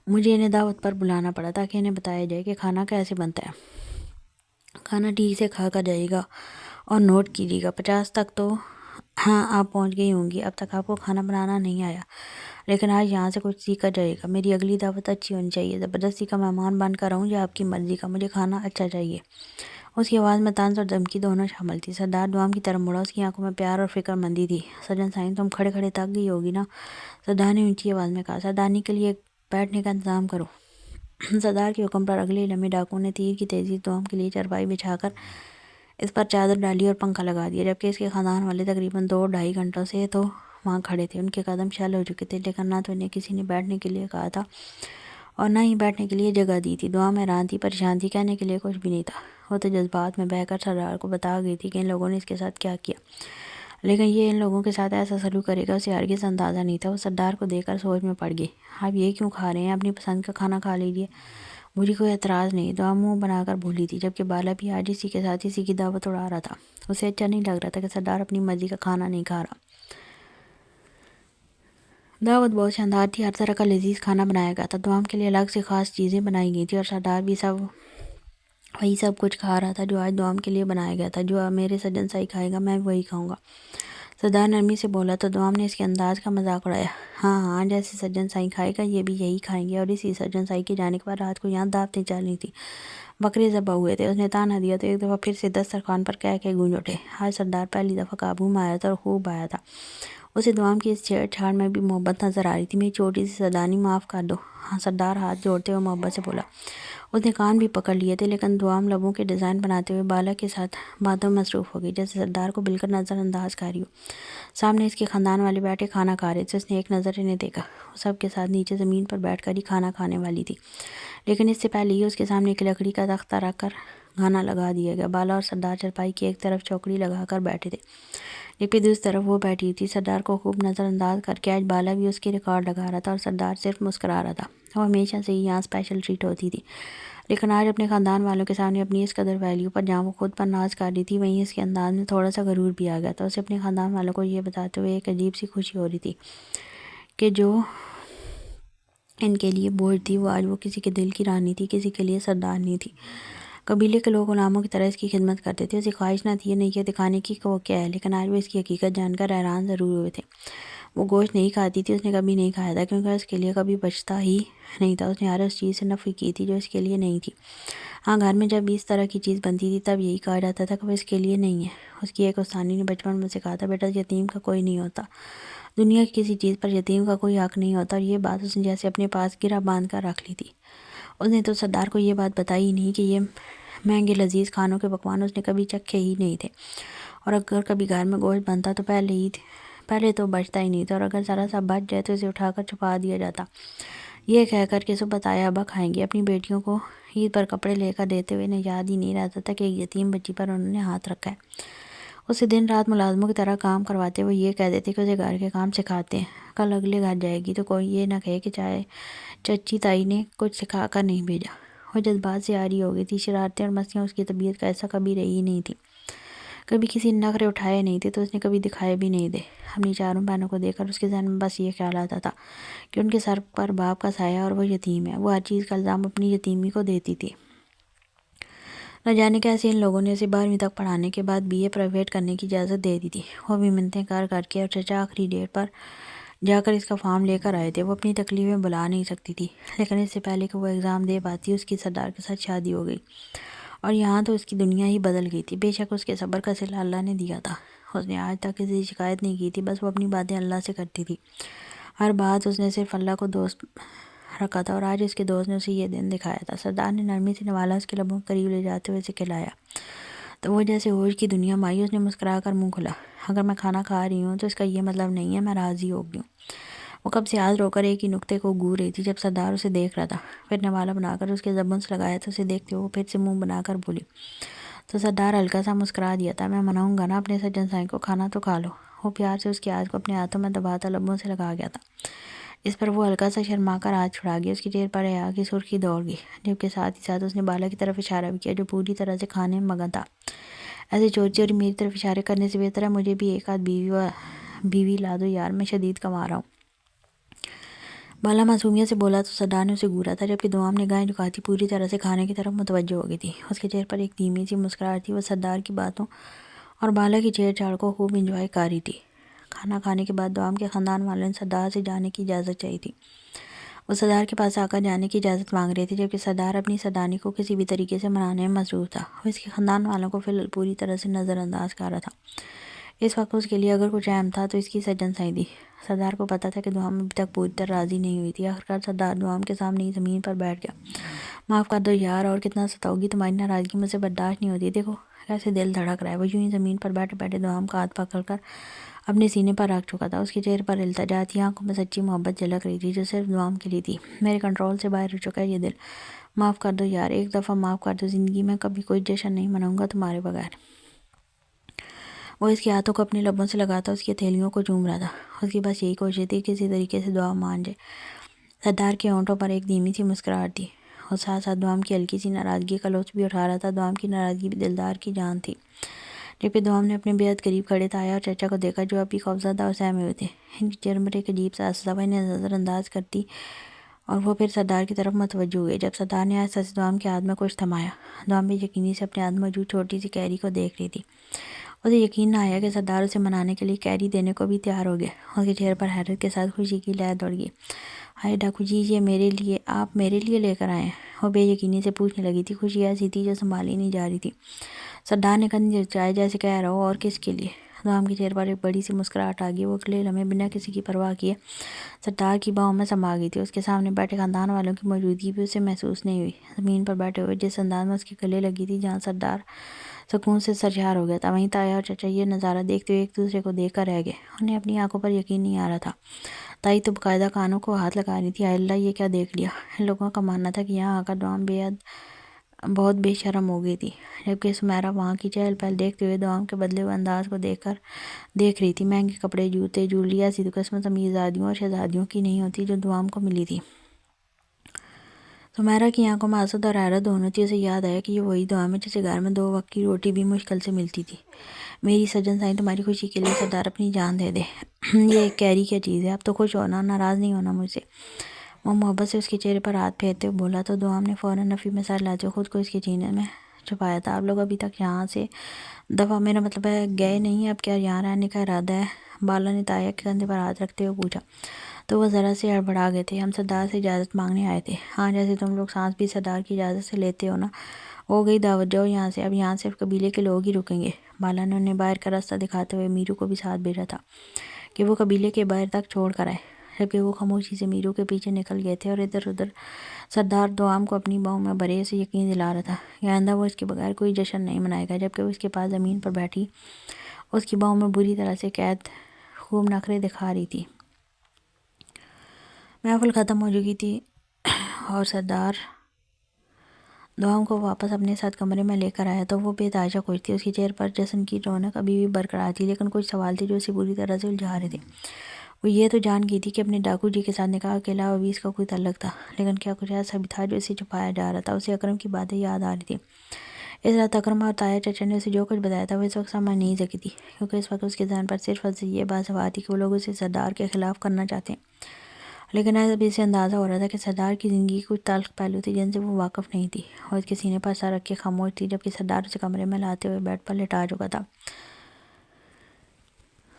مجھے انہیں دعوت پر بلانا پڑا تاکہ انہیں بتایا جائے کہ کھانا کیسے بنتا ہے۔ کھانا ٹھیک سے کھا کر جائے گا اور نوٹ کیجیے گا۔ 50 تک تو ہاں آپ پہنچ گئی ہوں گی۔ اب تک آپ کو کھانا بنانا نہیں آیا، لیکن آج یہاں سے کچھ سیکھا جائے گا۔ میری اگلی دعوت اچھی ہونی چاہیے۔ زبردستی کا مہمان بن کر آؤں یا آپ کی مرضی کا، مجھے کھانا اچھا چاہیے۔ اس کی آواز میں طنز اور دھمکی دونوں شامل تھی۔ سردار دوام کی طرف مڑا، اس کی آنکھوں میں پیار اور فکر مندی تھی۔ سجن سائیں تم کھڑے کھڑے تک گئی ہوگی نا؟ سردار نے اونچی آواز میں کہا۔ سردارنی کے لیے بیٹھنے کا انتظام کرو۔ سردار کے حکم پر اگلے لمحے ڈاکو نے تیر کی تیزی سے دوام کے لیے چارپائی بچھا کر اس پر چادر ڈالی اور پنکھا لگا دیا، جبکہ اس کے خاندان والے تقریباً 2-2.5 گھنٹوں سے تو وہاں کھڑے تھے۔ ان کے قدم شل ہو چکے تھے، لیکن نہ تو انہیں کسی نے بیٹھنے کے لیے کہا تھا اور نہ ہی بیٹھنے کے لیے جگہ دی تھی۔ دوام حیران تھی، پریشان تھی، کہنے کے لیے کچھ بھی نہیں تھا۔ وہ تو جذبات میں بہہ کر سردار کو بتا گئی تھی کہ ان لوگوں نے اس کے ساتھ کیا کیا، لیکن یہ ان لوگوں کے ساتھ ایسا سلوک کرے گا اسے ہرگز اندازہ نہیں تھا۔ وہ سردار کو دیکھ کر سوچ میں پڑ گئی۔ آپ یہ کیوں کھا رہے ہیں؟ اپنی پسند کا کھانا کھا لیجیے، مجھے کوئی اعتراض نہیں۔ دوام منہ بنا کر بولی تھی، جبکہ بالا بھی آج اسی کے ساتھ اسی کی دعوت اڑا رہا تھا۔ اسے اچھا نہیں لگ رہا تھا کہ سردار اپنی مرضی کا کھانا نہیں کھا رہا۔ دعوت بہت شاندار تھی، ہر طرح کا لذیذ کھانا بنایا گیا تھا، دوام کے لیے الگ سے خاص چیزیں بنائی گئی تھیں اور سردار بھی وہی سب کچھ کھا رہا تھا جو آج دوام کے لیے بنایا گیا تھا۔ جو میرے سجن سائی کھائے گا میں وہی کھاؤں گا، سردار نرمی سے بولا تو دوام نے اس کے انداز کا مذاق اڑایا۔ ہاں ہاں، جیسے سجن سائی کھائے گا یہ بھی یہی کھائیں گے، اور اسی سجن سائی کے جانے کے بعد رات کو یہاں دعوتیں چلنی تھی، بکرے ذبح ہوئے تھے۔ اس نے تانا دیا تو ایک دفعہ پھر سے دسترخوان پر کہہ گونج اٹھے۔ آج سردار پہلی دفعہ قابو میں آیا تھا اور خوب آیا تھا۔ اسے دوام کی اس چھیڑ چھاڑ میں بھی محبت نظر آ رہی تھی۔ میری چھوٹی سی سردارنی معاف کر دو، سردار ہاتھ جوڑتے ہوئے محبت سے بولا۔ اس نے کان بھی پکڑ لیے تھے، لیکن دوام لبوں کے ڈیزائن بناتے ہوئے بالا کے ساتھ باتوں میں مصروف ہو گئی، جیسے سردار کو بالکل نظر انداز کر رہی ہو۔ سامنے اس کے خاندان والے بیٹھے کھانا کھا رہے تھے۔ اس نے ایک نظر انہیں دیکھا، وہ سب کے ساتھ نیچے زمین پر بیٹھ کر ہی کھانا کھانے والی تھی، لیکن اس سے پہلے ہی اس کے سامنے ایک لکڑی کا تختہ رکھ کر کھانا لگا دیا گیا۔ بالا اور سردار چارپائی کی ایک طرف چوکڑی لگا کر بیٹھے تھے، جبکہ دوسری طرف وہ بیٹھی تھی۔ سردار کو خوب نظر انداز کر کے آج بالا بھی اس کی ریکارڈ لگا رہا تھا اور سردار صرف مسکرا رہا تھا۔ وہ ہمیشہ سے ہی یہاں اسپیشل ٹریٹ ہوتی تھی، لیکن آج اپنے خاندان والوں کے سامنے اپنی اس قدر ویلیو پر جہاں وہ خود پر ناز کر رہی تھی، وہیں اس کے انداز میں تھوڑا سا غرور بھی آ گیا تھا۔ اسے اپنے خاندان والوں کو یہ بتاتے ہوئے ایک عجیب سی خوشی ہو رہی تھی کہ جو ان کے لیے بوجھ تھی وہ آج وہ کسی کے دل کی رانی تھی، کسی کے لیے سردارنی تھی۔ قبیلے کے لوگ غلاموں کی طرح اس کی خدمت کرتے تھے، اسے خواہش نہ تھی یہ نہیں دکھانے کی کہ وہ کیا ہے، لیکن آج وہ اس کی حقیقت جان کر حیران ضرور ہوئے تھے۔ وہ گوشت نہیں کھاتی تھی، اس نے کبھی نہیں کھایا تھا، کیونکہ اس کے لیے کبھی بچتا ہی نہیں تھا۔ اس نے ہر اس چیز سے نفی کی تھی جو اس کے لیے نہیں تھی۔ ہاں، گھر میں جب بھی اس طرح کی چیز بنتی تھی تب یہی کہا جاتا تھا کہ وہ اس کے لیے نہیں ہے۔ اس کی ایک استانی نے بچپن میں سکھایا تھا، بیٹا یتیم کا کوئی نہیں ہوتا، دنیا کی کسی چیز پر یتیم کا کوئی حق نہیں ہوتا، اور یہ بات اس نے جیسے اپنے پاس گرہ باندھ کر رکھ لی تھی۔ اس نے تو سردار کو یہ بات بتائی ہی نہیں کہ یہ مہنگے لذیذ کھانوں کے پکوان اس نے کبھی چکھے ہی نہیں تھے، اور اگر کبھی گھر میں گوشت بنتا تو پہلے تو بچتا ہی نہیں تھا، اور اگر ذرا سا بچ جائے تو اسے اٹھا کر چھپا دیا جاتا، یہ کہہ کر کہ صبح تایا ابا کھائیں گے۔ اپنی بیٹیوں کو عید پر کپڑے لے کر دیتے ہوئے انہیں یاد ہی نہیں رہتا تھا کہ ایک یتیم بچی پر انہوں نے ہاتھ رکھا ہے۔ اسے دن رات ملازموں کی طرح کام کرواتے ہوئے یہ کہہ دیتے کہ اسے گھر کے کام سکھاتے ہیں، کل اگلے گھر جائے گی تو کوئی یہ نہ کہے کہ چچی تائی نے کچھ سکھا کر نہیں بھیجا۔ وہ جذبات سے عاری ہو گئی تھی، شرارتیں اور مستیاں اس کی طبیعت کا ایسا کبھی رہی ہی نہیں تھی، کبھی کسی نے نخرے اٹھائے نہیں تھے تو اس نے کبھی دکھائے بھی نہیں دے۔ اپنی چاروں بہنوں کو دیکھ کر اس کے ذہن میں بس یہ خیال آتا تھا کہ ان کے سر پر باپ کا سایہ اور وہ یتیم ہے۔ وہ ہر چیز کا الزام اپنی یتیمی کو دیتی تھی۔ نہ جانے کیسے ان لوگوں نے اسے 12ویں تک پڑھانے کے بعد BA پرائیویٹ کرنے کی اجازت دے دی تھی۔ وہ بھی منتیں کر کر کے، اور چچا آخری ڈیٹ پر جا کر اس کا فارم لے کر آئے تھے۔ وہ اپنی تکلیفیں بلا نہیں سکتی تھی، لیکن اس سے پہلے کہ وہ ایگزام دے پاتی اس کی سردار کے ساتھ شادی ہو گئی، اور یہاں تو اس کی دنیا ہی بدل گئی تھی۔ بے شک اس کے صبر کا صلہ اللہ نے دیا تھا، اس نے آج تک کسی شکایت نہیں کی تھی، بس وہ اپنی باتیں اللہ سے کرتی تھی، ہر بات اس نے صرف اللہ کو دوست رکھا تھا، اور آج اس کے دوست نے اسے یہ دن دکھایا تھا۔ سردار نے نرمی سے نوالا، اس کے لبوں قریب لے جاتے ہوئے اسے کھلایا تو وہ جیسے ہوش کی دنیا میں آئی۔ اس نے مسکرا کر منہ کھولا۔ اگر میں کھانا کھا رہی ہوں تو اس کا یہ مطلب نہیں ہے میں راضی ہو گئی ہوں۔ وہ کب سے ہاتھ رو کر ایک ہی نقطے کو گور رہی تھی جب سردار اسے دیکھ رہا تھا، پھر نوالا بنا کر اس کے زبان سے لگایا تو اسے دیکھتے ہوئے پھر سے منہ بنا کر بولی تو سردار ہلکا سا مسکرا دیا تھا۔ میں مناؤں گا نا اپنے سجن سائی کو، کھانا تو کھا لو۔ وہ پیار سے اس کے ہاتھ کو اپنے ہاتھوں میں دباتا لبوں سے لگا گیا تھا۔ اس پر وہ ہلکا سا شرما کر ہاتھ چھڑا گیا، اس کے چہرے پر حیا کی سرخی دوڑ گئی، جبکہ ساتھ ہی ساتھ اس نے بالا کی طرف اشارہ بھی کیا جو پوری طرح سے کھانے میں مگن تھا۔ ایسے چوری چوری میری طرف اشارے کرنے سے بہتر ہے مجھے بھی ایک آدھ بیوی لا دو یار، میں شدید کما رہا ہوں۔ بالا معصومیت سے بولا تو سردار نے اسے گورا تھا، جبکہ دوام نگاہیں جھکاتی پوری طرح سے کھانے کی طرف متوجہ ہو گئی تھی۔ اس کے چہرے پر ایک دھیمی سی مسکراہٹ تھی، وہ سردار کی باتوں اور بالا کی چھیڑ چھاڑ کو خوب انجوائے کر رہی تھی۔ کھانا کھانے کے بعد دوام کے خاندان والوں نے سردار سے جانے کی اجازت چاہی تھی۔ وہ سردار کے پاس آ کر جانے کی اجازت مانگ رہے تھے، جبکہ سردار اپنی سردارنی کو کسی بھی طریقے سے منانے میں مصروف تھا۔ وہ اس کے خاندان والوں کو فی الحال پوری طرح سے نظر انداز کر رہا تھا۔ اس وقت اس کے لیے اگر کچھ اہم تھا تو اس کی سجن سائی تھی۔ سردار کو پتا تھا کہ دوام ابھی تک پوری طرح راضی نہیں ہوئی تھی۔ آخرکار سردار دوام کے سامنے ہی زمین پر بیٹھ گیا۔ معاف کر دو یار، اور کتنا ستاؤ گی، تمہاری ناراضگی مجھ سے برداشت نہیں ہوتی، دیکھو کیسے دل دھڑک رہا ہے۔ وہ یوں ہی زمین پر بیٹھے بیٹھے دوام کا ہاتھ پکڑ کر اپنے سینے پر رکھ چکا تھا۔ اس کے چہرے پر التجا تھی، آنکھوں میں سچی محبت جھلک رہی تھی جو صرف دوام کے لیے تھی۔ میرے کنٹرول سے باہر ہو چکا ہے یہ دل، معاف کر دو یار، ایک دفعہ معاف کر دو، زندگی میں کبھی کوئی جشن نہیں مناؤں گا تمہارے بغیر۔ وہ اس کے ہاتھوں کو اپنے لبوں سے لگاتا اس کی ہتھیلیوں کو چوم رہا تھا۔ اس کی بس یہی کوشش تھی کہ کسی طریقے سے دوام مان جائے۔ سردار کے ہونٹوں پر ایک دھیمی سی مسکراہٹ تھی، اور ساتھ ساتھ دوام کی ہلکی سی ناراضگی کا لطف بھی اٹھا رہا تھا۔ دوام کی ناراضگی بھی دلدار کی جان تھی۔ جبکہ دوام نے اپنے بے حد قریب کھڑے تایا اور چچا کو دیکھا جو ابھی خوفزدہ اور سہمے ہوئے تھے۔ ان کے چہروں پر ایک عجیب سا صفحہ انہیں نظر انداز کرتی اور وہ پھر سردار کی طرف متوجہ ہوئے۔ جب سردار نے آہستہ سے دوام کے ہاتھ میں کچھ تھمایا، دوام بے یقینی سے اپنے ہاتھ موجود چھوٹی سی کیری کو دیکھ رہی تھی۔ اسے یقین نہ آیا کہ سردار اسے منانے کے لیے کیری دینے کو بھی تیار ہو گیا۔ اس کے چہرے پر حیرت کے ساتھ خوشی کی لہر دوڑ گئی۔ ہائے ڈاکو جی، یہ میرے لیے، آپ میرے لیے لے کر آئے ہیں؟ وہ بے یقینی سے پوچھنے لگی تھی۔ خوشی ایسی تھی جو سنبھالی نہیں جا رہی تھی۔ سردار نے کندھے اچکائے جیسے کہہ رہا ہو، اور کس کے لیے؟ دوام کے چہرے پر ایک بڑی سی مسکراہٹ آ گئی۔ وہ اگلے لمحے بنا کسی کی پرواہ کیے سردار کی باہوں میں سما گئی تھی۔ اس کے سامنے بیٹھے خاندان والوں کی موجودگی بھی اسے محسوس نہیں ہوئی۔ زمین پر بیٹھے ہوئے جس انداز میں اس کے گلے لگی تھی، جہاں سردار سکون سے سرشار ہو گیا تھا، وہیں تایا اور چچا یہ نظارہ دیکھتے ہوئے ایک دوسرے کو دیکھ کر رہ گئے۔ انہیں اپنی آنکھوں پر یقین نہیں آ رہا تھا۔ تائی تو باقاعدہ کانوں کو ہاتھ لگا رہی تھی۔ ہائے اللہ، یہ کیا دیکھ لیا؟ ان لوگوں کا ماننا تھا کہ یہاں آ کر دوام بہت بے شرم ہو گئی تھی، جبکہ سمیرا وہاں کی چہل پہل دیکھتے ہوئے دوام کے بدلے ہوئے انداز کو دیکھ رہی تھی۔ مہنگے کپڑے، جوتے، جویلری ایسی تو قسمت امیرزادیوں اور شہزادیوں کی نہیں ہوتی جو دوام کو ملی تھی۔ سمیرا کی آنکھوں میں حسد اور حیرت دونوں تھی۔ اسے یاد آیا کہ یہ وہی دوام ہے جسے گھر میں 2 وقت کی روٹی بھی مشکل سے ملتی تھی۔ میری سجن سائی، تمہاری خوشی کے لیے سردار اپنی جان دے دے۔ یہ ایک کیری کیا چیز ہے؟ اب تو خوش ہونا، ناراض نہیں ہونا مجھ سے۔ وہ محبت سے اس کے چہرے پر ہاتھ پھیرتے ہوئے بولا تو دوام نے فوراً نفی میں سر لاتے خود کو اس کے سینے میں چھپایا تھا۔ آپ لوگ ابھی تک یہاں سے دفعہ، میرا مطلب ہے گئے نہیں، اب کیا یہاں رہنے کا ارادہ ہے؟ بالا نے تایا کے کندھے پر ہاتھ رکھتے ہوئے پوچھا تو وہ ذرا سے ہڑبڑا گئے تھے۔ ہم سردار سے اجازت مانگنے آئے تھے۔ ہاں، جیسے تم لوگ سانس بھی سردار کی اجازت سے لیتے ہو نا۔ ہو گئی دعوت، جاؤ یہاں سے، اب یہاں صرف قبیلے کے لوگ ہی رکیں گے۔ بالا نے انہیں باہر کا راستہ دکھاتے ہوئے میرو کو بھی ساتھ بھیجا تھا کہ وہ قبیلے کے باہر تک چھوڑ کر آئے، جبکہ وہ خاموشی سے میرو کے پیچھے نکل گئے تھے اور ادھر ادھر سردار دوام کو اپنی باہوں میں بھرے سے یقین دلا رہا تھا کہ آئندہ وہ اس کے بغیر کوئی جشن نہیں منائے گا۔ جبکہ وہ اس کے پاس زمین پر بیٹھی اس کی باہوں میں بری طرح سے قید خوب نخرے دکھا رہی تھی۔ محفل ختم ہو چکی تھی اور سردار دوام کو واپس اپنے ساتھ کمرے میں لے کر آیا تو وہ بے تحاشا خوش تھی۔ اس کے چہرے پر جشن کی رونق ابھی بھی برقرار تھی، لیکن کچھ سوال تھے جو اسے پوری طرح سے الجھا رہے تھے۔ وہ یہ تو جان گئی تھی کہ اپنے ڈاکو جی کے ساتھ نکاح کے علاوہ بھی اس کا کوئی تعلق تھا، لیکن کیا کچھ ایسا بھی تھا جو اسے چھپایا جا رہا تھا؟ اسے اکرم کی باتیں یاد آ رہی تھی۔ اس رات اکرم اور تایا چچا نے اسے جو کچھ بتایا تھا وہ اس وقت سمجھ نہیں سکی تھی، کیونکہ اس وقت اس کے ذہن پر صرف یہ بات سوار تھی کہ وہ لوگ اسے سردار کے خلاف کرنا چاہتے ہیں۔ لیکن اب اسے اندازہ ہو رہا تھا کہ سردار کی زندگی کچھ تلخ پہلو تھے جن سے وہ واقف نہیں تھی، اور اس کے سینے پر سر رکھ کے خاموش تھی، جبکہ سردار اسے کمرے میں لاتے ہوئے بیڈ پر لٹا چکا تھا۔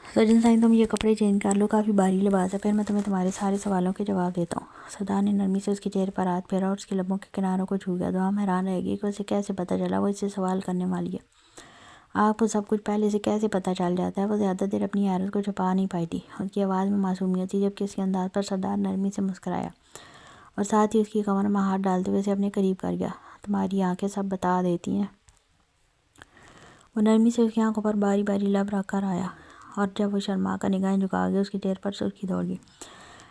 سجن سائی، تم یہ کپڑے چینج کر لو، کافی بھاری لباس ہے، پھر میں تمہیں تمہارے سارے سوالوں کے جواب دیتا ہوں۔ سردار نے نرمی سے اس کے چہرے پر ہاتھ پھیرا اور اس کے لبوں کے کناروں کو چھو گیا۔ دوام حیران رہ گئی کہ اسے کیسے پتہ چلا وہ اس سے سوال کرنے والی ہے۔ آپ کو سب کچھ پہلے سے کیسے پتہ چل جاتا ہے؟ وہ زیادہ دیر اپنی حیرت کو چھپا نہیں پائی تھی۔ اس کی آواز میں معصومیت تھی، جبکہ اس کے انداز پر سردار نرمی سے مسکرایا اور ساتھ ہی اس کی کمر میں ہاتھ ڈالتے ہوئے اسے اپنے قریب کر گیا۔ تمہاری آنکھیں سب بتا دیتی ہیں۔ وہ نرمی سے اس کی آنکھوں پر باری باری لب رکھ کر آیا، اور جب وہ شرما کر نگاہیں جھکا گیا اس کے چہرے پر سرخی دوڑ گئی۔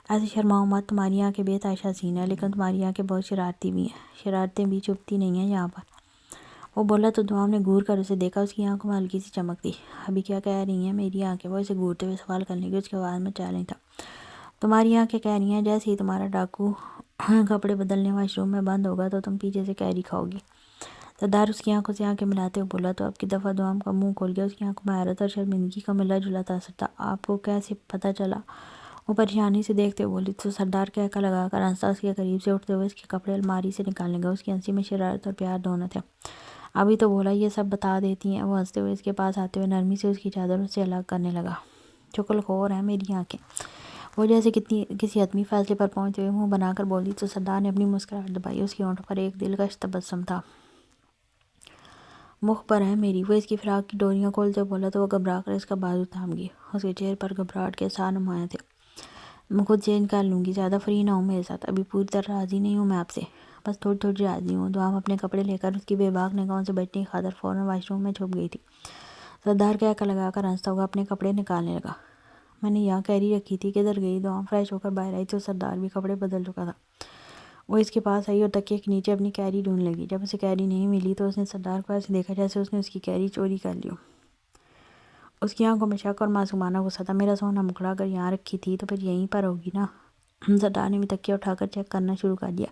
ایسے شرماؤ مت، تمہاری آنکھیں بے تحاشا حسین ہیں، لیکن تمہاری آنکھیں بہت شرارتی بھی ہیں۔ شرارتیں بھی چھپتی نہیں ہیں یہاں پر۔ وہ بولا تو دوام نے گھور کر اسے دیکھا۔ اس کی آنکھوں میں ہلکی سی چمک تھی۔ ابھی کیا کہہ رہی ہیں میری آنکھیں؟ وہ اسے گھورتے ہوئے سوال کرنے لگی۔ اس کی آواز میں چیلنج تھا۔ تمہاری آنکھیں کہہ رہی ہیں جیسے ہی تمہارا ڈاکو کپڑے بدلنے واش روم میں بند ہوگا تو تم پیچھے سے کیری کھاؤ گی۔ سردار اس کی آنکھوں سے آنکھیں ملاتے ہوئے بولا تو اب کی دفعہ دوام کا منہ کھول گیا۔ اس کی آنکھوں میں حیرت اور شرمندگی کا ملا جلا تاثر تھا۔ آپ کو کیسے پتہ چلا؟ وہ پریشانی سے دیکھتے ہوئے بولی تو سردار کہکا لگا کر ہنسا اس کے قریب سے اٹھتے ہوئے اس کے کپڑے الماری سے نکالنے گیا۔ اس کی ہنسی میں شرارت اور پیار دونوں تھے۔ ابھی تو بولا یہ سب بتا دیتی ہیں۔ وہ ہنستے ہوئے اس کے پاس آتے ہوئے نرمی سے اس کی چادر سے الگ کرنے لگا۔ چغل خور ہیں میری آنکھیں۔ وہ جیسے کسی حتمی فیصلے پر پہنچے ہوئے منہ بنا کر بولی تو سردار نے اپنی مسکراہٹ دبائی. اس کے ہونٹوں پر ایک دلکش تبسم تھا. مخبر ہے میری. وہ اس کی فراق کی ڈوریاں کھولتے ہوئے بولا تو وہ گھبرا کر اس کا بازو تھام گئی. اس کے چہرے پر گھبراہٹ کے آثار نمایاں تھے. میں خود چینج کر لوں گی. زیادہ فری نہ ہوں میرے ساتھ. ابھی پوری طرح راضی نہیں ہوں میں آپ سے. بس تھوڑی تھوڑی راضی ہوں. دوام اپنے کپڑے لے کر اس کی بے باک نگاہوں سے بچنے کی خاطر فوراً واش روم میں چھپ گئی تھی. سردار کہکہ لگا کر ہنستا ہوا اپنے کپڑے نکالنے لگا. میں نے یہاں کیری رکھی تھی. کدھر گئی؟ دوام فریش ہو کر باہر آئی تو سردار بھی کپڑے بدل چکا تھا. وہ اس کے پاس آئی اور تکیے کے نیچے اپنی کیری ڈھونڈ لگی. جب اسے کیری نہیں ملی تو اس نے سردار کو ایسے دیکھا جیسے اس نے اس کی کیری چوری کر لی ہو. اس کی آنکھوں میں شک اور معصومانہ غصہ تھا. میرا سونا مکڑا اگر یہاں رکھی تھی تو پھر یہیں پر ہوگی نا. سردار نے بھی تکیہ اٹھا کر چیک کرنا شروع کر دیا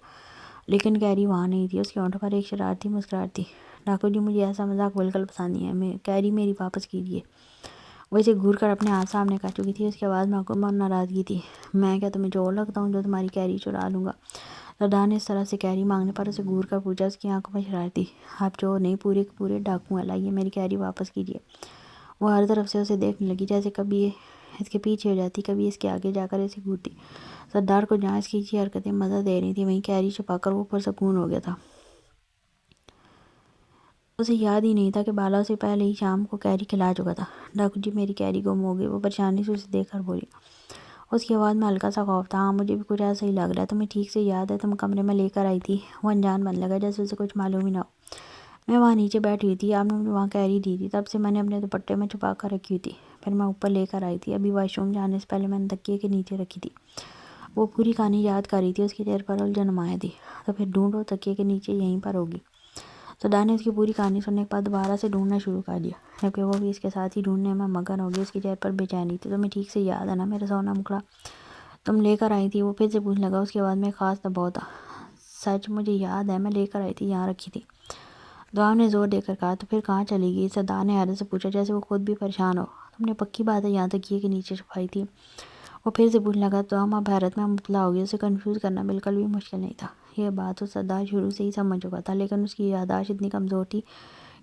لیکن کیری وہاں نہیں تھی. اس کے ہونٹوں پر ایک شرارتی مسکراہٹ تھی. ڈاکو جی مجھے ایسا مذاق بالکل پسند نہیں ہے. کیری میری واپس کیجیے. وہ اسے گھور کر اپنے ہاتھ سامنے کر چکی تھی. اس کی آواز میں حکم اور ناراضگی تھی. میں کیا تمہیں چور لگتا ہوں جو تمہاری کیری چرا لوں گا؟ سردار نے اس طرح سے کیری مانگنے پر اسے گھور کر پوچھا. اس کی آنکھوں میں شرارتی. آپ چور نہیں پورے کے پورے ڈاکو ہیں. لائیے میری کیری واپس کیجیے. وہ ہر طرف سے اسے دیکھنے لگی جیسے کبھی یہ اس کے پیچھے ہو جاتی کبھی اس کے آگے جا کر اسے گھورتی. سردار کو جہاں اس کی یہ حرکتیں مزہ دے رہی تھیں وہیں کیری چھپا کر وہ پرسکون ہو گیا تھا. اسے یاد ہی نہیں تھا کہ بالا اسے پہلے ہی شام کو کیری کھلا چکا تھا. ڈاکو جی میری کیری گم ہو گئی. وہ پریشانی سے اسے دیکھ کر بولی. اس کی آواز میں ہلکا سا خوف تھا. ہاں مجھے بھی کچھ ایسا ہی لگ رہا ہے. تمہیں ٹھیک سے یاد ہے تم کمرے میں لے کر آئی تھی؟ وہ انجان بن لگا جیسے اسے کچھ معلوم ہی نہ ہو. میں وہاں نیچے بیٹھی ہوئی تھی. آپ نے مجھے وہاں کیری دی تھی. تب سے میں نے اپنے دوپٹے میں چھپا کر رکھی ہوئی تھی. پھر میں اوپر لے کر آئی تھی. ابھی واش روم جانے سے پہلے میں نے تکیے کے نیچے رکھی تھی. وہ پوری کہانی یاد کر رہی تھی. اس کے چہرے پر الجھن نمایاں تھی. تو پھر ڈھونڈو تکیے کے نیچے یہیں پر ہوگی. سردار نے اس کی پوری کہانی سننے کے بعد دوبارہ سے ڈھونڈنا شروع کر دیا جبکہ وہ بھی اس کے ساتھ ہی ڈھونڈنے میں مگن ہو گئی. اس کے چہرے پر بے چینی تھی. تمہیں ٹھیک سے یاد ہے نا میرا سونا مکڑا تم لے کر آئی تھی؟ وہ پھر سے پوچھنے لگا. اس کی آواز میں خاص دباؤ تھا. سچ مجھے یاد ہے میں لے کر آئی تھی. یہاں رکھی تھی. دوام نے زور دے کر کہا. تو پھر کہاں چلی گئی؟ سردار نے حیرت سے پوچھا جیسے وہ خود بھی پریشان ہو. تم نے پکی بات ہے یہاں تکیے کے نیچے چھپائی تھی؟ وہ پھر سے پوچھنے لگا. دوام اب حیرت میں مبتلا ہو گیا. اسے کنفیوز کرنا بالکل بھی مشکل نہیں تھا. یہ بات تو سردار شروع سے ہی سمجھ چکا تھا لیکن اس کی یادداشت اتنی کمزور تھی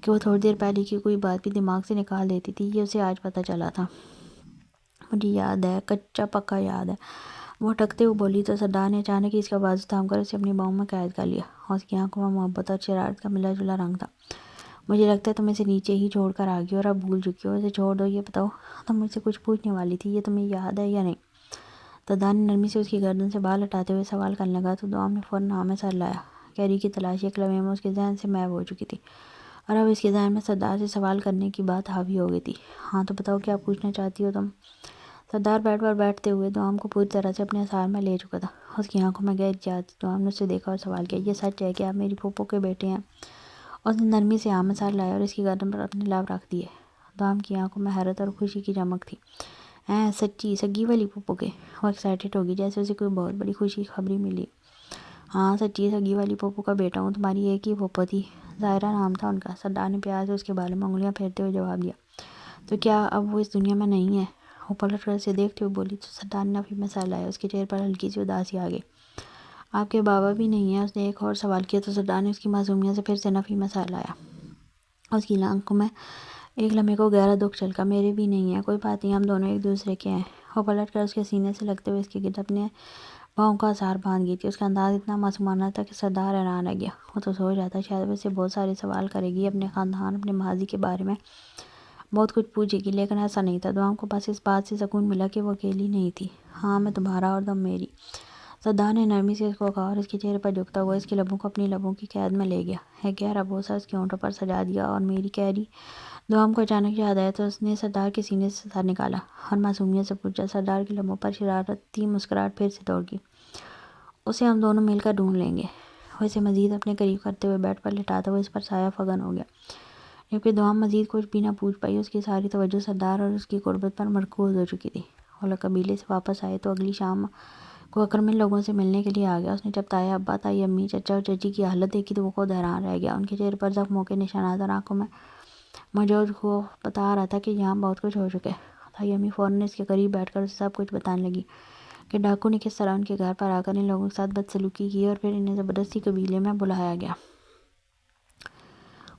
کہ وہ تھوڑی دیر پہلے کی کوئی بات بھی دماغ سے نکال دیتی تھی. یہ اسے آج پتہ چلا تھا. مجھے یاد ہے کچا پکا یاد ہے. وہ اٹکتے ہوئے بولی تو سردار نے اچانک ہی اس کا بازو تھام کر اسے اپنی باہوں میں قید کر لیا. اور اس کی آنکھوں میں محبت اور شرارت کا ملا جلا رنگ تھا. مجھے لگتا ہے تم اسے نیچے ہی چھوڑ کر آ گئی اور اب بھول چکی ہو. اسے چھوڑ دو. یہ بتاؤ تم مجھ سے کچھ پوچھنے والی تھی. یہ تمہیں یاد ہے یا نہیں؟ سردار نے نرمی سے اس کی گردن سے بال ہٹاتے ہوئے سوال کرنے لگا تو دوام نے فوراً ہاں میں سر لایا. کیری کی تلاشی ایک لمحے میں اس کے ذہن سے محو ہو چکی تھی اور اب اس کے ذہن میں سردار سے سوال کرنے کی بات حاوی ہو گئی تھی. ہاں تو بتاؤ کیا پوچھنا چاہتی ہو تم؟ سردار بیٹھ پر بیٹھتے ہوئے دوام کو پوری طرح سے اپنے اثار میں لے چکا تھا. اس کی آنکھوں میں گہری چاہت تھی. دوام نے اسے دیکھا اور سوال کیا. یہ سچ ہے کہ آپ میری پھوپھو کے بیٹے ہیں؟ اس نے نرمی سے ہاں میں سر لایا اور اس کی گردن پر اپنے لب رکھ دیے. دوام کی آنکھوں میں حیرت اور خوشی کی چمک تھی. سچی سگی والی پھوپھو کے؟ وہ ایکسائٹیڈ ہوگی جیسے اسے کوئی بہت بڑی خوشی کی خبری ملی. ہاں سچی سگی والی پھوپھو کا بیٹا ہوں. تمہاری ایک ہی پھوپھو تھی؟ ظاہرہ نام تھا ان کا. سردار نے پیار سے اس کے بالوں میں انگلیاں پھیرتے ہوئے جواب دیا. تو کیا اب وہ اس دنیا میں نہیں ہے؟ وہ پلٹ کر اسے دیکھتے ہوئے بولی تو سردار نے نفی میں سر لایا. اس کے چہرے پر ہلکی سی اداسی آ گئی. آپ کے بابا بھی نہیں ہیں؟ اس نے ایک اور سوال کیا تو سردار نے اس کی معصومیت سے پھر سے نفی میں سر لایا. اس کی آنکھوں میں ایک لمحے کو گہرا دکھ چھلکا. میرے بھی نہیں ہیں. کوئی بات نہیں ہم دونوں ایک دوسرے کے ہیں. وہ پلٹ کر اس کے سینے سے لگتے ہوئے اس کے گرد اپنے پاؤں کا اثار باندھ گئی تھی. اس کا انداز اتنا معصومانہ تھا کہ سردار حیران رہ گیا. وہ تو سوچ رہا تھا شاید وہ اس سے بہت سارے سوال کرے گی اپنے خاندان اپنے ماضی کے بارے میں بہت کچھ پوچھے گی لیکن ایسا نہیں تھا. دوام کو بس اس بات سے سکون ملا کہ وہ اکیلی نہیں تھی. ہاں میں تمہارا اور تم میری. سردار نے نرمی سے اس کو کہا اور اس کے چہرے پر جھکتا ہوا اس کے لبوں کو اپنی لبوں کی قید میں لے گیا. ایک گہرا بوسہ اس کے ہونٹوں پر سجا دیا. اور میری کیری؟ دوام کو اچانک یاد آیا تو اس نے سردار کے سینے سے سر نکالا اور معصومیت سے پوچھا. سردار کے لبوں پر شرارتی مسکراہٹ پھر سے دوڑ گئی. اسے ہم دونوں مل کر ڈھونڈ لیں گے. وہ اسے مزید اپنے قریب کرتے ہوئے بیڈ پر لٹاتا ہوا اس پر سایہ فگن ہو گیا. جبکہ دوام مزید کچھ بھی نہ پوچھ پائی. اس کی ساری توجہ سردار اور اس کی قربت پر مرکوز ہو چکی تھی. وہ لوگ قبیلے سے واپس آئے تو اگلی شام کو اکرمن لوگوں سے ملنے کے لیے آ گیا. اس نے جب تایا ابا تائی امی چچا اور چچی کی حالت دیکھی تو وہ خود حیران رہ گیا. ان کے چہرے پر زخموں کے نشانات اور آنکھوں میں موجود خوف بتا رہا تھا کہ یہاں بہت کچھ ہو چکا ہے. تائی امی فوراً اس کے قریب بیٹھ کر اسے سب کچھ بتانے لگی کہ ڈاکو نے کس طرح ان کے گھر پر آ کر ان لوگوں کے ساتھ بدسلوکی کی اور پھر انہیں زبردستی قبیلے میں بلایا گیا.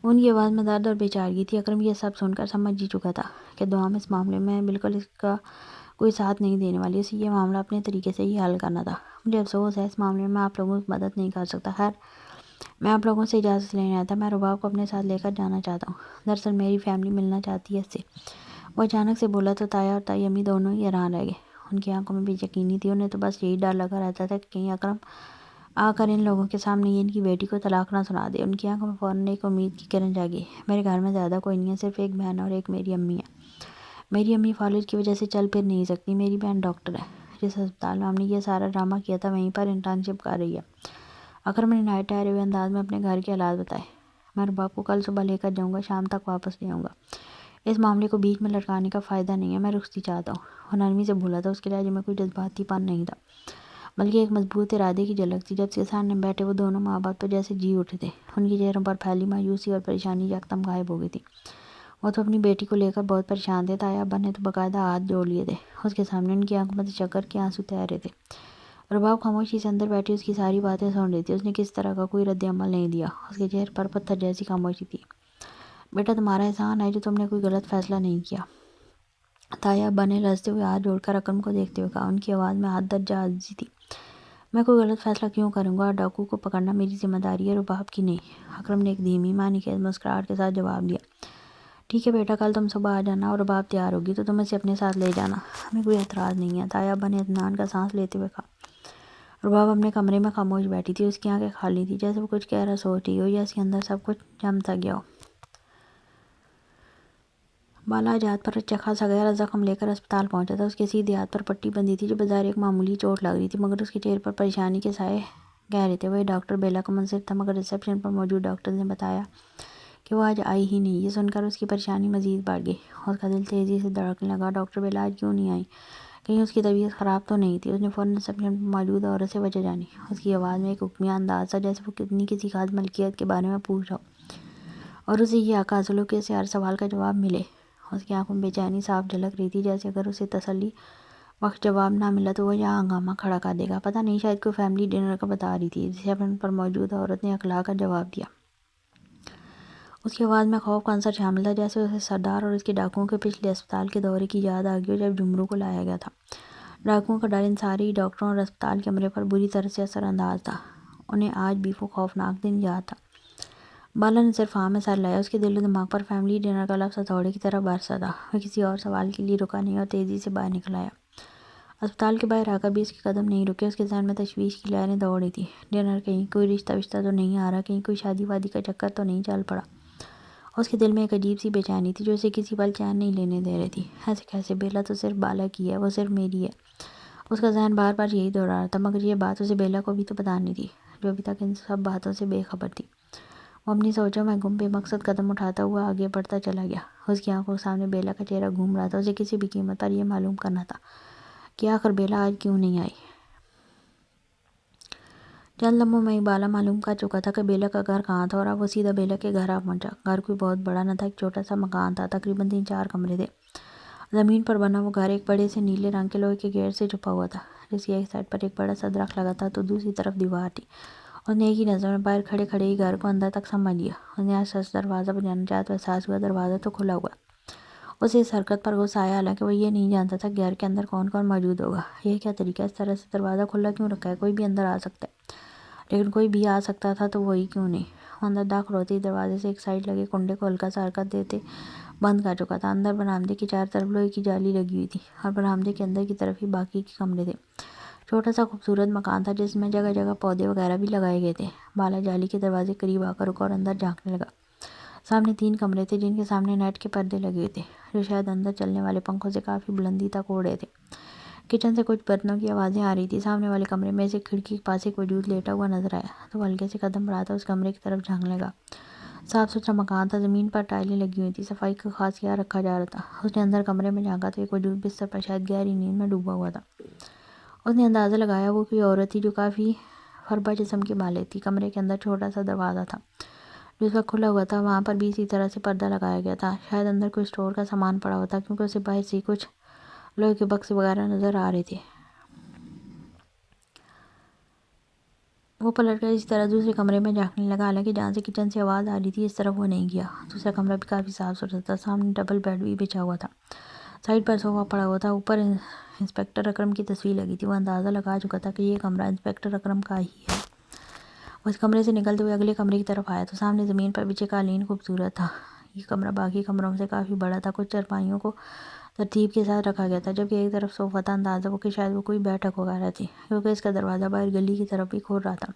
ان کی آواز میں درد اور بے چارگی تھی. اکرم یہ سب سن کر سمجھ ہی چکا تھا کہ دوام اس معاملے میں بالکل اس کا کوئی ساتھ نہیں دینے والی، اسے یہ معاملہ اپنے طریقے سے ہی حل کرنا تھا۔ مجھے افسوس ہے اس معاملے میں آپ لوگوں کی مدد نہیں کر سکتا۔ خیر، میں آپ لوگوں سے اجازت لینے آیا تھا۔ میں رباب کو اپنے ساتھ لے کر جانا چاہتا ہوں۔ دراصل میری فیملی ملنا چاہتی ہے اس سے۔ وہ اچانک سے بولا تو تایا اور تائی امی دونوں ہی حیران رہ گئے۔ ان کی آنکھوں میں بے یقینی تھی۔ انہیں تو بس یہی ڈر لگا رہتا تھا کہ کہیں اکرم آ کر ان لوگوں کے سامنے یہ ان کی بیٹی کو طلاق نہ سنا دے۔ ان کی آنکھوں میں فوراً ایک امید کی کرن جاگی۔ میرے گھر میں زیادہ کوئی نہیں ہے، صرف ایک بہن اور ایک میری امی ہے۔ میری امی فالج کی وجہ سے چل پھر نہیں سکتی۔ میری بہن ڈاکٹر ہے۔ جس ہسپتال میں ہم نے یہ سارا ڈرامہ کیا تھا وہیں پر انٹرنشپ کر رہی ہے۔ اکرم نے نہایت ٹھہرے ہوئے انداز میں اپنے گھر کے حالات بتائے۔ میں رباب کو کل صبح لے کر جاؤں گا، شام تک واپس لے آؤں گا۔ اس معاملے کو بیچ میں لٹکانے کا فائدہ نہیں ہے۔ میں رخصتی چاہتا ہوں۔ وہ نرمی سے بولا تھا۔ اس کے لہجے میں کوئی جذباتی پن نہیں تھا، بلکہ ایک مضبوط ارادے کی جھلک تھی۔ جب سے سامنے بیٹھے وہ دونوں ماں باپ تو جیسے جی اٹھے تھے۔ ان کے چہروں پر پھیلی مایوسی اور پریشانی یکدم غائب ہو گئی تھی۔ وہ تو اپنی بیٹی کو لے کر بہت پریشان تھے۔ تایا ابا نے تو باقاعدہ ہاتھ جوڑ لیے تھے۔ اس کے سامنے ان کی آنکھوں میں تشکر کے آنسو تیر رہے تھے۔ رباب خاموشی سے اندر بیٹھی اس کی ساری باتیں سن رہی تھی۔ اس نے کس طرح کا کوئی رد عمل نہیں دیا۔ اس کے چہرے پر پتھر جیسی خاموشی تھی۔ بیٹا، تمہارا احسان ہے جو تم نے کوئی غلط فیصلہ نہیں کیا۔ تایا ابا نے لرزتے ہوئے ہاتھ جوڑ کر اکرم کو دیکھتے ہوئے کہا۔ ان کی آواز میں حد درجہ عاجزی تھی۔ میں کوئی غلط فیصلہ کیوں کروں گا؟ اور ڈاکو کو پکڑنا میری ذمہ داری ہے، رباب کی نہیں۔ اکرم نے ایک دھیمی معنی خیز مسکراہٹ کے ساتھ جواب دیا۔ ٹھیک ہے بیٹا، کل تم صبح آ جانا اور رباب تیار ہوگی تو تم اسے اپنے ساتھ لے جانا۔ ہمیں کوئی اعتراض نہیں ہے، تایا ابا نے اطمینان کا سانس لیتے ہوئے کہا۔ رباب اپنے کمرے میں خاموش بیٹھی تھی۔ اس کی آنکھیں خالی تھی، جیسے وہ کچھ گہرا سوچ رہی ہو یا اس کے اندر سب کچھ جم سا گیا ہو۔ بالا جات پر اچھا خاصا گہرا زخم لے کر اسپتال پہنچا تھا۔ اس کے سیدھے ہاتھ پر پٹی بندھی تھی جو بظاہر ایک معمولی چوٹ لگ رہی تھی، مگر اس کے چہرے پر پریشانی کے سائے گہرے تھے۔ وہ ڈاکٹر بیلا کا منصف تھا، مگر ریسیپشن پر موجود ڈاکٹر نے بتایا کہ وہ آج آئی ہی نہیں۔ یہ سن کر اس کی پریشانی مزید بڑھ گئی۔ اس کا دل تیزی سے دھڑکنے لگا۔ ڈاکٹر بیلا آج کیوں نہیں آئی؟ کہیں اس کی طبیعت خراب تو نہیں تھی؟ اس نے فوراً ریسیپشن پر موجود عورت سے وجہ جانی۔ اس کی آواز میں ایک حکمیہ انداز تھا، جیسے وہ کسی خاص ملکیت کے بارے میں پوچھ رہا ہو اور اسے یہ حق حاصل ہو کہ اسے ہر سوال کا جواب ملے۔ اس کی آنکھوں میں بے چینی صاف جھلک رہی تھی، جیسے اگر اسے تسلی بخش جواب نہ ملا تو وہ یہاں ہنگامہ کھڑا کر دے گا۔ پتہ نہیں، شاید کوئی فیملی ڈنر کا بتا رہی تھی، ریسیپشن پر موجود عورت نے اقلاع کر جواب دیا۔ اس کی آواز میں خوف کا عنصر شامل تھا، جیسے اسے سردار اور اس کے ڈاکوؤں کے پچھلے اسپتال کے دورے کی یاد آ گئی ہو جب جمرو کو لایا گیا تھا۔ ڈاکوؤں کا ڈر ان سارے ہی ڈاکٹروں اور اسپتال کے عملے پر بری طرح سے اثر انداز تھا۔ انہیں آج بھی وہ خوفناک دن یاد تھا۔ بالا نے صرف ہاں میں سر لایا۔ اس کے دل و دماغ پر فیملی ڈنر کا لفظ ہتھوڑے کی طرح برسا تھا۔ وہ کسی اور سوال کے لیے رکا نہیں اور تیزی سے باہر نکل آیا۔ اسپتال کے باہر آ کر بھی اس کے قدم نہیں رکے۔ اس کے ذہن میں تشویش کی لہریں دوڑ رہی تھیں۔ ڈنر، کہیں کوئی رشتہ وشتہ تو نہیں آ رہا، کہیں کوئی شادی وادی کا چکر تو نہیں چل پڑا۔ اس کے دل میں ایک عجیب سی بے چینی تھی جو اسے کسی پل چین نہیں لینے دے رہی تھی۔ ایسے کیسے؟ بیلا تو صرف بالا کی ہے، وہ صرف میری ہے۔ اس کا ذہن بار بار یہی دوہرا رہا تھا، مگر یہ بات اسے بیلا کو بھی تو بتانی تھی، جو ابھی تک ان سب باتوں سے بے خبر تھی۔ وہ اپنی سوچوں میں گم بے مقصد قدم اٹھاتا ہوا آگے بڑھتا چلا گیا۔ اس کی آنکھوں کے سامنے بیلا کا چہرہ گھوم رہا تھا۔ اسے کسی بھی قیمت پر یہ معلوم کرنا تھا کہ آخر بیلا آج کیوں نہیں آئی۔ چند لمحوں میں ہی بالا معلوم کر چکا تھا کہ بیلا کا گھر کہاں تھا، اور اب وہ سیدھا بیلا کے گھر آ پہنچا۔ گھر کوئی بہت بڑا نہ تھا، ایک چھوٹا سا مکان تھا، تقریباً 3-4 کمرے تھے۔ زمین پر بنا وہ گھر ایک بڑے سے نیلے رنگ کے لوہے کے گیٹ سے چھپا ہوا تھا، جس کی ایک سائڈ پر ایک بڑا سا درخت لگا تھا تو دوسری طرف دیوار تھی۔ اس نے ایک ہی نظر میں باہر کھڑے کھڑے ہی گھر کو اندر تک سمجھ لیا۔ اس نے آہستہ آہستہ دروازہ بجانا چاہا تو احساس ہوا دروازہ تو کھلا ہوا ہے۔ اسے اس حرکت پر غصہ آیا، حالانکہ وہ یہ نہیں جانتا تھا کہ گھر کے اندر کون کون موجود ہوگا۔ یہ کیا طریقہ ہے؟ اس طرح سے دروازہ کھلا کیوں رکھا ہے؟ کوئی بھی اندر آ سکتا ہے، لیکن کوئی بھی آ سکتا تھا تو وہی کیوں نہیں؟ وہ اندر داخل ہوتے ہی دروازے سے ایک سائڈ لگے کنڈے کو ہلکا سا حرکت دیتے بند کر چکا تھا۔ اندر برآمدے کی چار طرف لوہے کی جالی لگی ہوئی تھی اور برآمدے کے اندر کی طرف ہی باقی کے کمرے تھے۔ چھوٹا سا خوبصورت مکان تھا جس میں جگہ جگہ پودے وغیرہ بھی لگائے گئے تھے۔ بالا جالی کے دروازے قریب آ کر رکا اور اندر جھانکنے لگا۔ سامنے 3 کمرے تھے جن کے سامنے نیٹ کے پردے لگے ہوئے تھے، جو شاید اندر چلنے والے پنکھوں سے کافی بلندی تک اڑ رہے تھے۔ کچن سے کچھ برتنوں کی آوازیں آ رہی تھی۔ سامنے والے کمرے میں سے کھڑکی کے پاس ایک وجود لیٹا ہوا نظر آیا تو وہ ہلکے سے قدم بڑھاتا اس کمرے کی طرف جھانکنے لگا۔ صاف ستھرا مکان تھا، زمین پر ٹائلیں لگی ہوئی تھیں، صفائی کا خاص خیال رکھا جا رہا تھا۔ اس نے اندر کمرے میں جھانکا تو ایک وجود بستر پر شاید گہری نیند میں ڈوبا ہوا تھا۔ اس نے اندازہ لگایا وہ کوئی عورت تھی جو کافی فربا جسم کی مالک تھی۔ کمرے کے اندر چھوٹا سا دروازہ تھا جو اس وقت کھلا ہوا تھا، وہاں پر بھی اسی طرح سے پردہ لگایا گیا تھا۔ شاید اندر کوئی اسٹور کا سامان پڑا ہوا تھا، کیونکہ اسے باہر سے کچھ لوہے کے بکسے وغیرہ نظر آ رہے تھے۔ وہ پلٹ کر اسی طرح دوسرے کمرے میں جھانکنے لگا، حالانکہ جہاں سے کچن سے آواز آ رہی تھی اس طرف وہ نہیں گیا۔ دوسرا کمرہ بھی کافی صاف ستھرا تھا۔ سامنے ڈبل بیڈ بھی بچھا ہوا تھا، سائڈ پر صوفہ پڑا ہوا تھا، اوپر انسپیکٹر اکرم کی تصویر لگی تھی۔ وہ اندازہ لگا چکا تھا کہ یہ کمرہ انسپیکٹر اکرم کا ہی ہے۔ وہ اس کمرے سے نکلتے ہوئے اگلے کمرے کی طرف آیا تو سامنے زمین پر بچھے قالین خوبصورت تھا۔ یہ کمرہ باقی کمروں سے کافی بڑا تھا۔ کچھ چارپائیوں کو ترتیب کے ساتھ رکھا گیا تھا، جبکہ ایک طرف صوفہ تھا۔ اندازہ وہ کہ شاید وہ کوئی بیٹھک وغیرہ تھی، کیونکہ اس کا دروازہ باہر گلی کی طرف بھی کھول رہا تھا،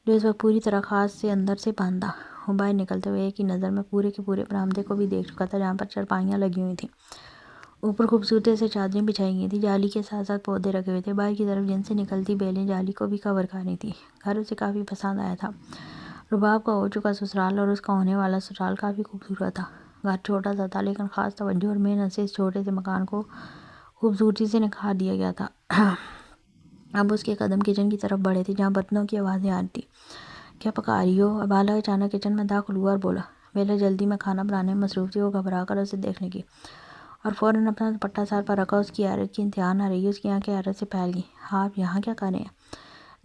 جو اس وقت پوری طرح خاص سے اندر سے بند تھا۔ وہ باہر نکلتے ہوئے ایک ہی نظر میں پورے کے پورے برآمدے کو بھی دیکھ چکا تھا، جہاں پر چارپائیاں لگی ہوئی تھیں، اوپر خوبصورتی سے چادریں بچھائی گئی تھیں، جالی کے ساتھ ساتھ پودے رکھے ہوئے تھے۔ باہر کی طرف جن سے نکلتی بیلیں جالی کو بھی کور کر رہی تھیں۔ گھر اسے کافی پسند آیا تھا۔ رباب کا ہو چکا سسرال اور اس کا ہونے والا سسرال کافی خوبصورت تھا۔ گھر چھوٹا سا تھا، لیکن خاص توجہ اور محنت سے اس چھوٹے سے مکان کو خوبصورتی سے نکھار دیا گیا تھا۔ اب اس کے قدم کچن کی طرف بڑھے تھے، جہاں برتنوں کی آوازیں آ رہی تھی۔ کیا پکا رہی ہو؟ بالا اچانک کچن میں داخل ہوا اور بولا۔ بیلا جلدی میں کھانا بنانے میں مصروف تھی۔ وہ گھبرا کر اسے دیکھنے لگی اور فوراً اپنا دوپٹہ سر پر رکھا۔ اس کی حیرت کی انتہا نہ رہی، اس کی آنکھیں حیرت سے پھیل گئیں۔ آپ یہاں کیا کر رہے ہیں؟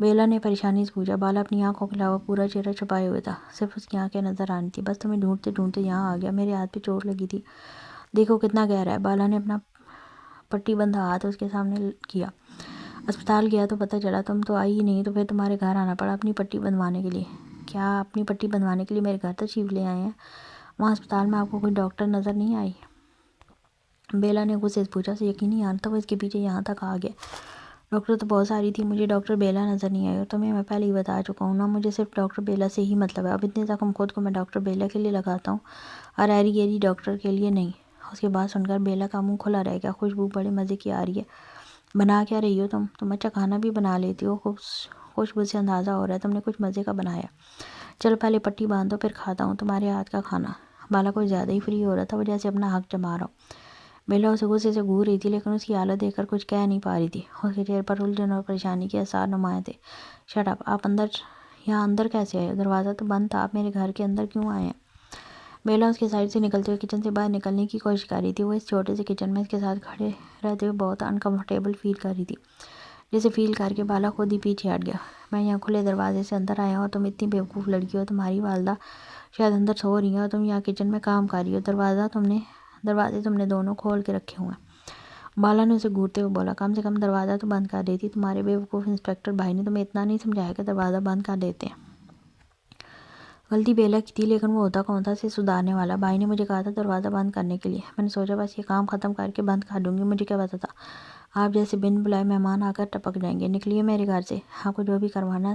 بیلا نے پریشانی سے پوچھا۔ بالا اپنی آنکھوں کے علاوہ پورا چہرہ چھپائے ہوئے تھا، صرف اس کی آنکھیں نظر آنی تھی۔ بس تمہیں ڈھونڈتے ڈھونڈتے یہاں آ گیا، میرے ہاتھ پہ چوٹ لگی تھی، دیکھو کتنا گہرا ہے۔ بالا نے اپنا پٹی بندھا ہاتھ اس کے سامنے کیا۔ اسپتال گیا تو پتہ چلا تم تو آئی ہی نہیں، تو پھر تمہارے گھر آنا پڑا اپنی پٹی بندھوانے کے لیے۔ کیا اپنی پٹی بندھوانے کے لیے میرے گھر تشریف لے آئے ہیں؟ وہاں اسپتال میں آپ کو کوئی ڈاکٹر نظر نہیں آئی؟ بیلا نے غصے سے پوچھا۔ اسے یقین نہیں آ رہا تھا وہ اس کے پیچھے یہاں تک آ گیا۔ ڈاکٹر تو بہت ساری تھی، مجھے ڈاکٹر بیلا نظر نہیں آئی، اور تمہیں میں پہلے ہی بتا چکا ہوں نا، مجھے صرف ڈاکٹر بیلا سے ہی مطلب ہے۔ اب اتنے زخم خود کو میں ڈاکٹر بیلا کے لیے لگاتا ہوں اور ایری گیری ڈاکٹر کے لیے نہیں۔ اس کی بات سن کر بیلا کا منہ کھلا رہ گیا۔ خوشبو بڑے مزے کی آ رہی ہے۔ بنا کیا رہی ہو تم اچھا کھانا بھی بنا لیتی ہو؟ خوشبو سے اندازہ ہو رہا ہے تم نے کچھ مزے کا بنایا۔ چلو پہلے پٹی باندھو، پھر کھاتا ہوں تمہارے ہاتھ کا کھانا۔ بالا کچھ زیادہ ہی فری ہو رہا تھا، وہ جیسے اپنا حق جما رہا ہو۔ بیلا اسے غصے سے گھور رہی تھی، لیکن اس کی حالت دیکھ کر کچھ کہہ نہیں پا رہی تھی۔ اس کے چہرے پر الجھن اور پریشانی کے آثار نمایاں تھے۔ Shut up! آپ یہاں اندر کیسے آئے؟ دروازہ تو بند تھا، آپ میرے گھر کے اندر کیوں آئے ہیں؟ بیلا اس کے سائڈ سے نکلتے ہوئے کچن سے باہر نکلنے کی کوشش کر رہی تھی۔ وہ اس چھوٹے سے کچن میں اس کے ساتھ کھڑے رہتے ہوئے بہت انکمفرٹیبل فیل کر رہی تھی، جسے فیل کر کے بالا خود ہی پیچھے ہٹ گیا۔ میں یہاں کھلے دروازے سے اندر آیا ہوں اور تم اتنی بیوقوف لڑکی ہو، تمہاری والدہ شاید اندر سو رہی ہیں اور تم یہاں کچن میں کام کر رہی ہو۔ دروازے تم نے دونوں کھول کے رکھے ہوئے ہیں۔ بالا نے اسے گھورتے ہوئے بولا۔ کم سے کم دروازہ تو بند کر دیتی، تمہارے بیوقوف انسپیکٹر بھائی نے تمہیں اتنا نہیں سمجھایا کہ دروازہ بند کر دیتے ہیں؟ غلطی بیلا کی تھی، لیکن وہ ہوتا کون تھا اسے سدھارنے والا؟ بھائی نے مجھے کہا تھا دروازہ بند کرنے کے لیے، میں نے سوچا بس یہ کام ختم کر کے بند کر دوں گی، مجھے کیا پتا تھا آپ جیسے بن بلائے مہمان آ کر ٹپک جائیں گے۔ نکلیے میرے گھر سے، آپ کو جو بھی کروانا ہے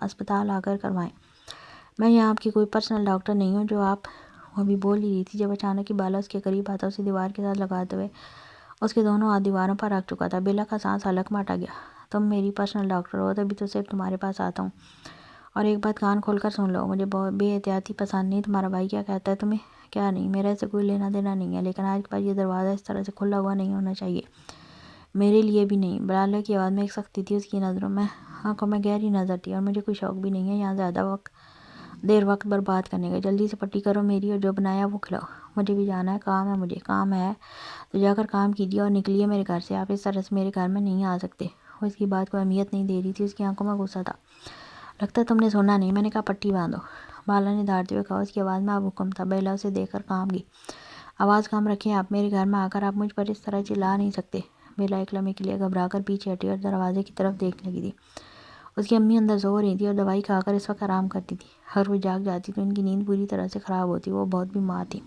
اسپتال آ کر کروائیں، میں یہاں آپ کی کوئی پرسنل ڈاکٹر نہیں ہوں۔ جو آپ وہ ابھی بول ہی رہی تھی جب اچانک ہی بالا اس کے قریب آتا، اسے دیوار کے ساتھ لگاتے ہوئے اس کے دونوں ہاتھ دیواروں پر رکھ چکا تھا۔ بیلا کا سانس حلق میں اٹک گیا۔ تم میری پرسنل ڈاکٹر ہو، تبھی تو صرف تمہارے پاس آتا ہوں، اور ایک بات کان کھول کر سن لو، مجھے بے احتیاطی پسند نہیں۔ تمہارا بھائی کیا کہتا ہے تمہیں کیا نہیں، میرا اسے کوئی لینا دینا نہیں ہے، لیکن آج کے بعد یہ دروازہ اس طرح سے کھلا ہوا نہیں ہونا چاہیے، میرے لیے بھی نہیں۔ بالا کی آواز میں ایک سختی تھی، اس کی آنکھوں میں گہری نظر تھی۔ اور مجھے کوئی شوق بھی نہیں ہے یہاں زیادہ دیر وقت برباد کرنے کا، جلدی سے پٹی کرو میری اور جو بنایا وہ کھلاؤ، مجھے بھی جانا ہے، کام ہے، مجھے کام ہے تو جا کر کام کیجیے اور نکلیے میرے گھر سے، آپ اس طرح سے میرے گھر میں نہیں آ سکتے۔ وہ اس کی بات کو اہمیت نہیں دے رہی تھی، اس کی آنکھوں میں غصہ تھا۔ لگتا ہے تم نے سنا نہیں، میں نے کہا پٹی باندھو، بالا نے دھاڑتے ہوئے کہا۔ اس کی آواز میں اب حکم تھا۔ بیلا اسے دیکھ کر کانپ گئی۔ آواز کم رکھیں، آپ میرے گھر میں آ کر آپ مجھ پر اس طرح چلا نہیں سکتے۔ بیلا ایک لمحے کے لیے گھبرا کر پیچھے ہٹی اور دروازے کی طرف دیکھنے لگی تھی۔ اس کی امی اندر سو رہی تھی اور دوائی کھا کر اس وقت آرام کرتی تھی۔ اگر وہ جاگ جاتی تو ان کی نیند پوری طرح سے خراب ہوتی، وہ بہت بیمار تھی۔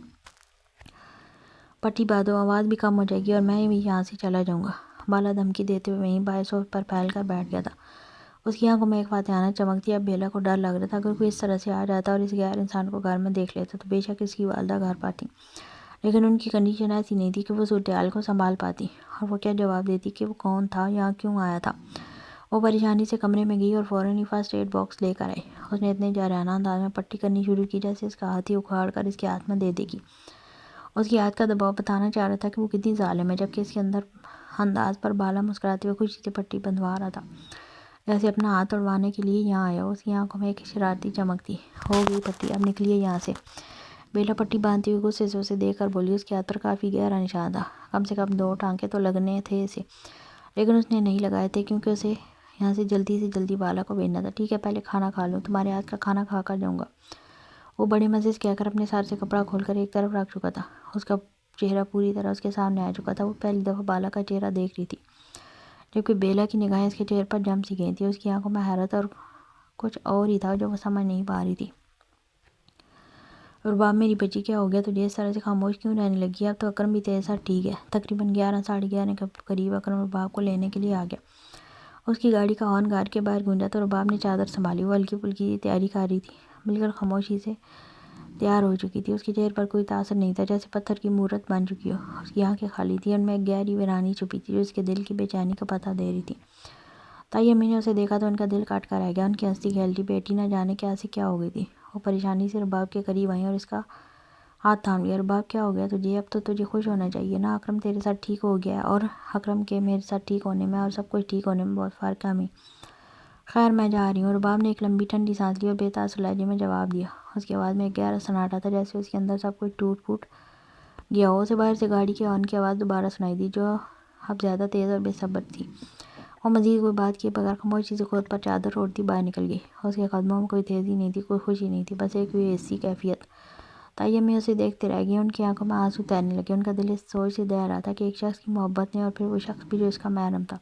پٹی باندھو، آواز بھی کم ہو جائے گی اور میں بھی یہاں سے چلا جاؤں گا۔ بالا دھمکی دیتے ہوئے وہیں بائیں صوفے پر پھیل کر بیٹھ گیا تھا۔ اس کی آنکھوں میں ایک فاتحانہ چمک تھی۔ اب بیلا کو ڈر لگ رہا تھا، اگر کوئی اس طرح سے آ جاتا اور اس غیر انسان کو گھر میں دیکھ لیتا تو بے شک اس کی والدہ گھر پر تھی، لیکن ان کی کنڈیشن ایسی نہیں تھی کہ وہ صورتحال کو سنبھال پاتی، اور وہ کیا جواب دیتی کہ وہ کون تھا، یہاں کیوں آیا تھا۔ وہ پریشانی سے کمرے میں گئی اور فوراً ہی فرسٹ ایڈ باکس لے کر آئی۔ اس نے اتنے جارحانہ انداز میں پٹی کرنی شروع کی جیسے اس کا ہاتھ ہی اکھاڑ کر اس کے ہاتھ میں دے دے گی۔ اس کی ہاتھ کا دباؤ بتانا چاہ رہا تھا کہ وہ کتنی ظالم ہے، جبکہ اس کے انداز پر بالا مسکراتے ہوئے خوشی سے پٹی بندھوا رہا تھا، جیسے اپنا ہاتھ توڑوانے کے لیے یہاں آیا ہو۔ اس کی آنکھوں میں ایک شرارتی چمک تھی۔ ہو گئی پٹی، اب نکلیے یہاں سے۔ بیلا پٹی باندھتی ہوئی غصے سے اسے دیکھ کر بولی۔ اس کے ہاتھ پر کافی گہرا نشان تھا، کم سے کم 2 ٹانکے تو لگنے تھے اسے، لیکن اس نے نہیں لگائے تھے کیونکہ اسے یہاں سے جلدی بالا کو بھیجنا تھا۔ ٹھیک ہے پہلے کھانا کھا لوں، تمہارے ہاتھ کا کھانا کھا کر جاؤں گا، وہ بڑے مزے سے کہہ کر اپنے سر سے کپڑا کھول کر ایک طرف رکھ چکا تھا۔ اس کا چہرہ پوری طرح اس کے سامنے آ چکا تھا۔ وہ پہلی دفعہ بالا کا چہرہ دیکھ رہی تھی، جبکہ بیلا کی نگاہیں اس کے چہرے پر جم سی گئی تھی۔ اس کی آنکھوں میں حیرت اور کچھ اور ہی تھا جو وہ سمجھ نہیں پا رہی تھی۔ رباب میری بچی کیا ہو گیا تجھے؟ اس طرح سے خاموش کیوں رہنے لگی ہے؟ اب تو اکرم بھی تیرے ساتھ ٹھیک ہے؟ تقریباً 11 ساڑھے 11 کے قریب اکرم رباب کو لینے کے لیے آ گیا۔ اس کی گاڑی کا ہارن گاڑی کے باہر گونجا تو رباب نے چادر سنبھالی۔ وہ ہلکی پھلکی تیاری کر رہی تھی، بالکل خاموشی سے تیار ہو چکی تھی۔ اس کے چہرے پر کوئی تاثر نہیں تھا، جیسے پتھر کی مورت بن چکی ہو۔ اس کی آنکھیں خالی تھیں، ان میں ایک گہری ویرانی چھپی تھی جو اس کے دل کی بے چینی کا پتہ دے رہی تھی۔ تائی امی نے اسے دیکھا تو ان کا دل کٹ کر رہ گیا۔ ان کی ہنستی کھیلتی بیٹی نہ جانے کیا ہو گئی تھی۔ وہ پریشانی سے رباب کے قریب آئیں اور اس کا ہاتھ تھام لیا۔ رباب کیا ہو گیا تجھے؟ اب تو تجھے خوش ہونا چاہیے نا، اکرم تیرے ساتھ ٹھیک ہو گیا ہے، اور اکرم کے میرے ساتھ ٹھیک ہونے میں اور سب کچھ ٹھیک ہونے میں بہت فرق ہے امی۔ خیر میں جا رہی ہوں۔ رباب نے ایک لمبی ٹھنڈی سانس لی اور بے تاثر لہجے میں جواب دیا۔ اس کی آواز میں ایک گہرا سناٹا تھا، جیسے اس کے اندر سب کچھ ٹوٹ پھوٹ گیا ہو۔ اسے باہر سے گاڑی کے ہارن کی آواز دوبارہ سنائی دی، جو اب زیادہ تیز اور بے صبر تھی۔ وہ مزید کوئی بات کیے بغیر خاموشی سے خود پر چادر اوڑھتی باہر نکل گئی۔ اس کے قدموں میں کوئی تیزی نہیں تھی، کوئی خوشی نہیں تھی، بس ایک بے حسی کیفیت۔ تائی امی اسے دیکھتے رہ گئی، ان کی آنکھوں میں آنسو تیرنے لگے۔ ان کا دل اس سوچ سے دہل رہا تھا کہ ایک شخص کی محبت نے، اور پھر وہ شخص بھی جو اس کا محرم تھا،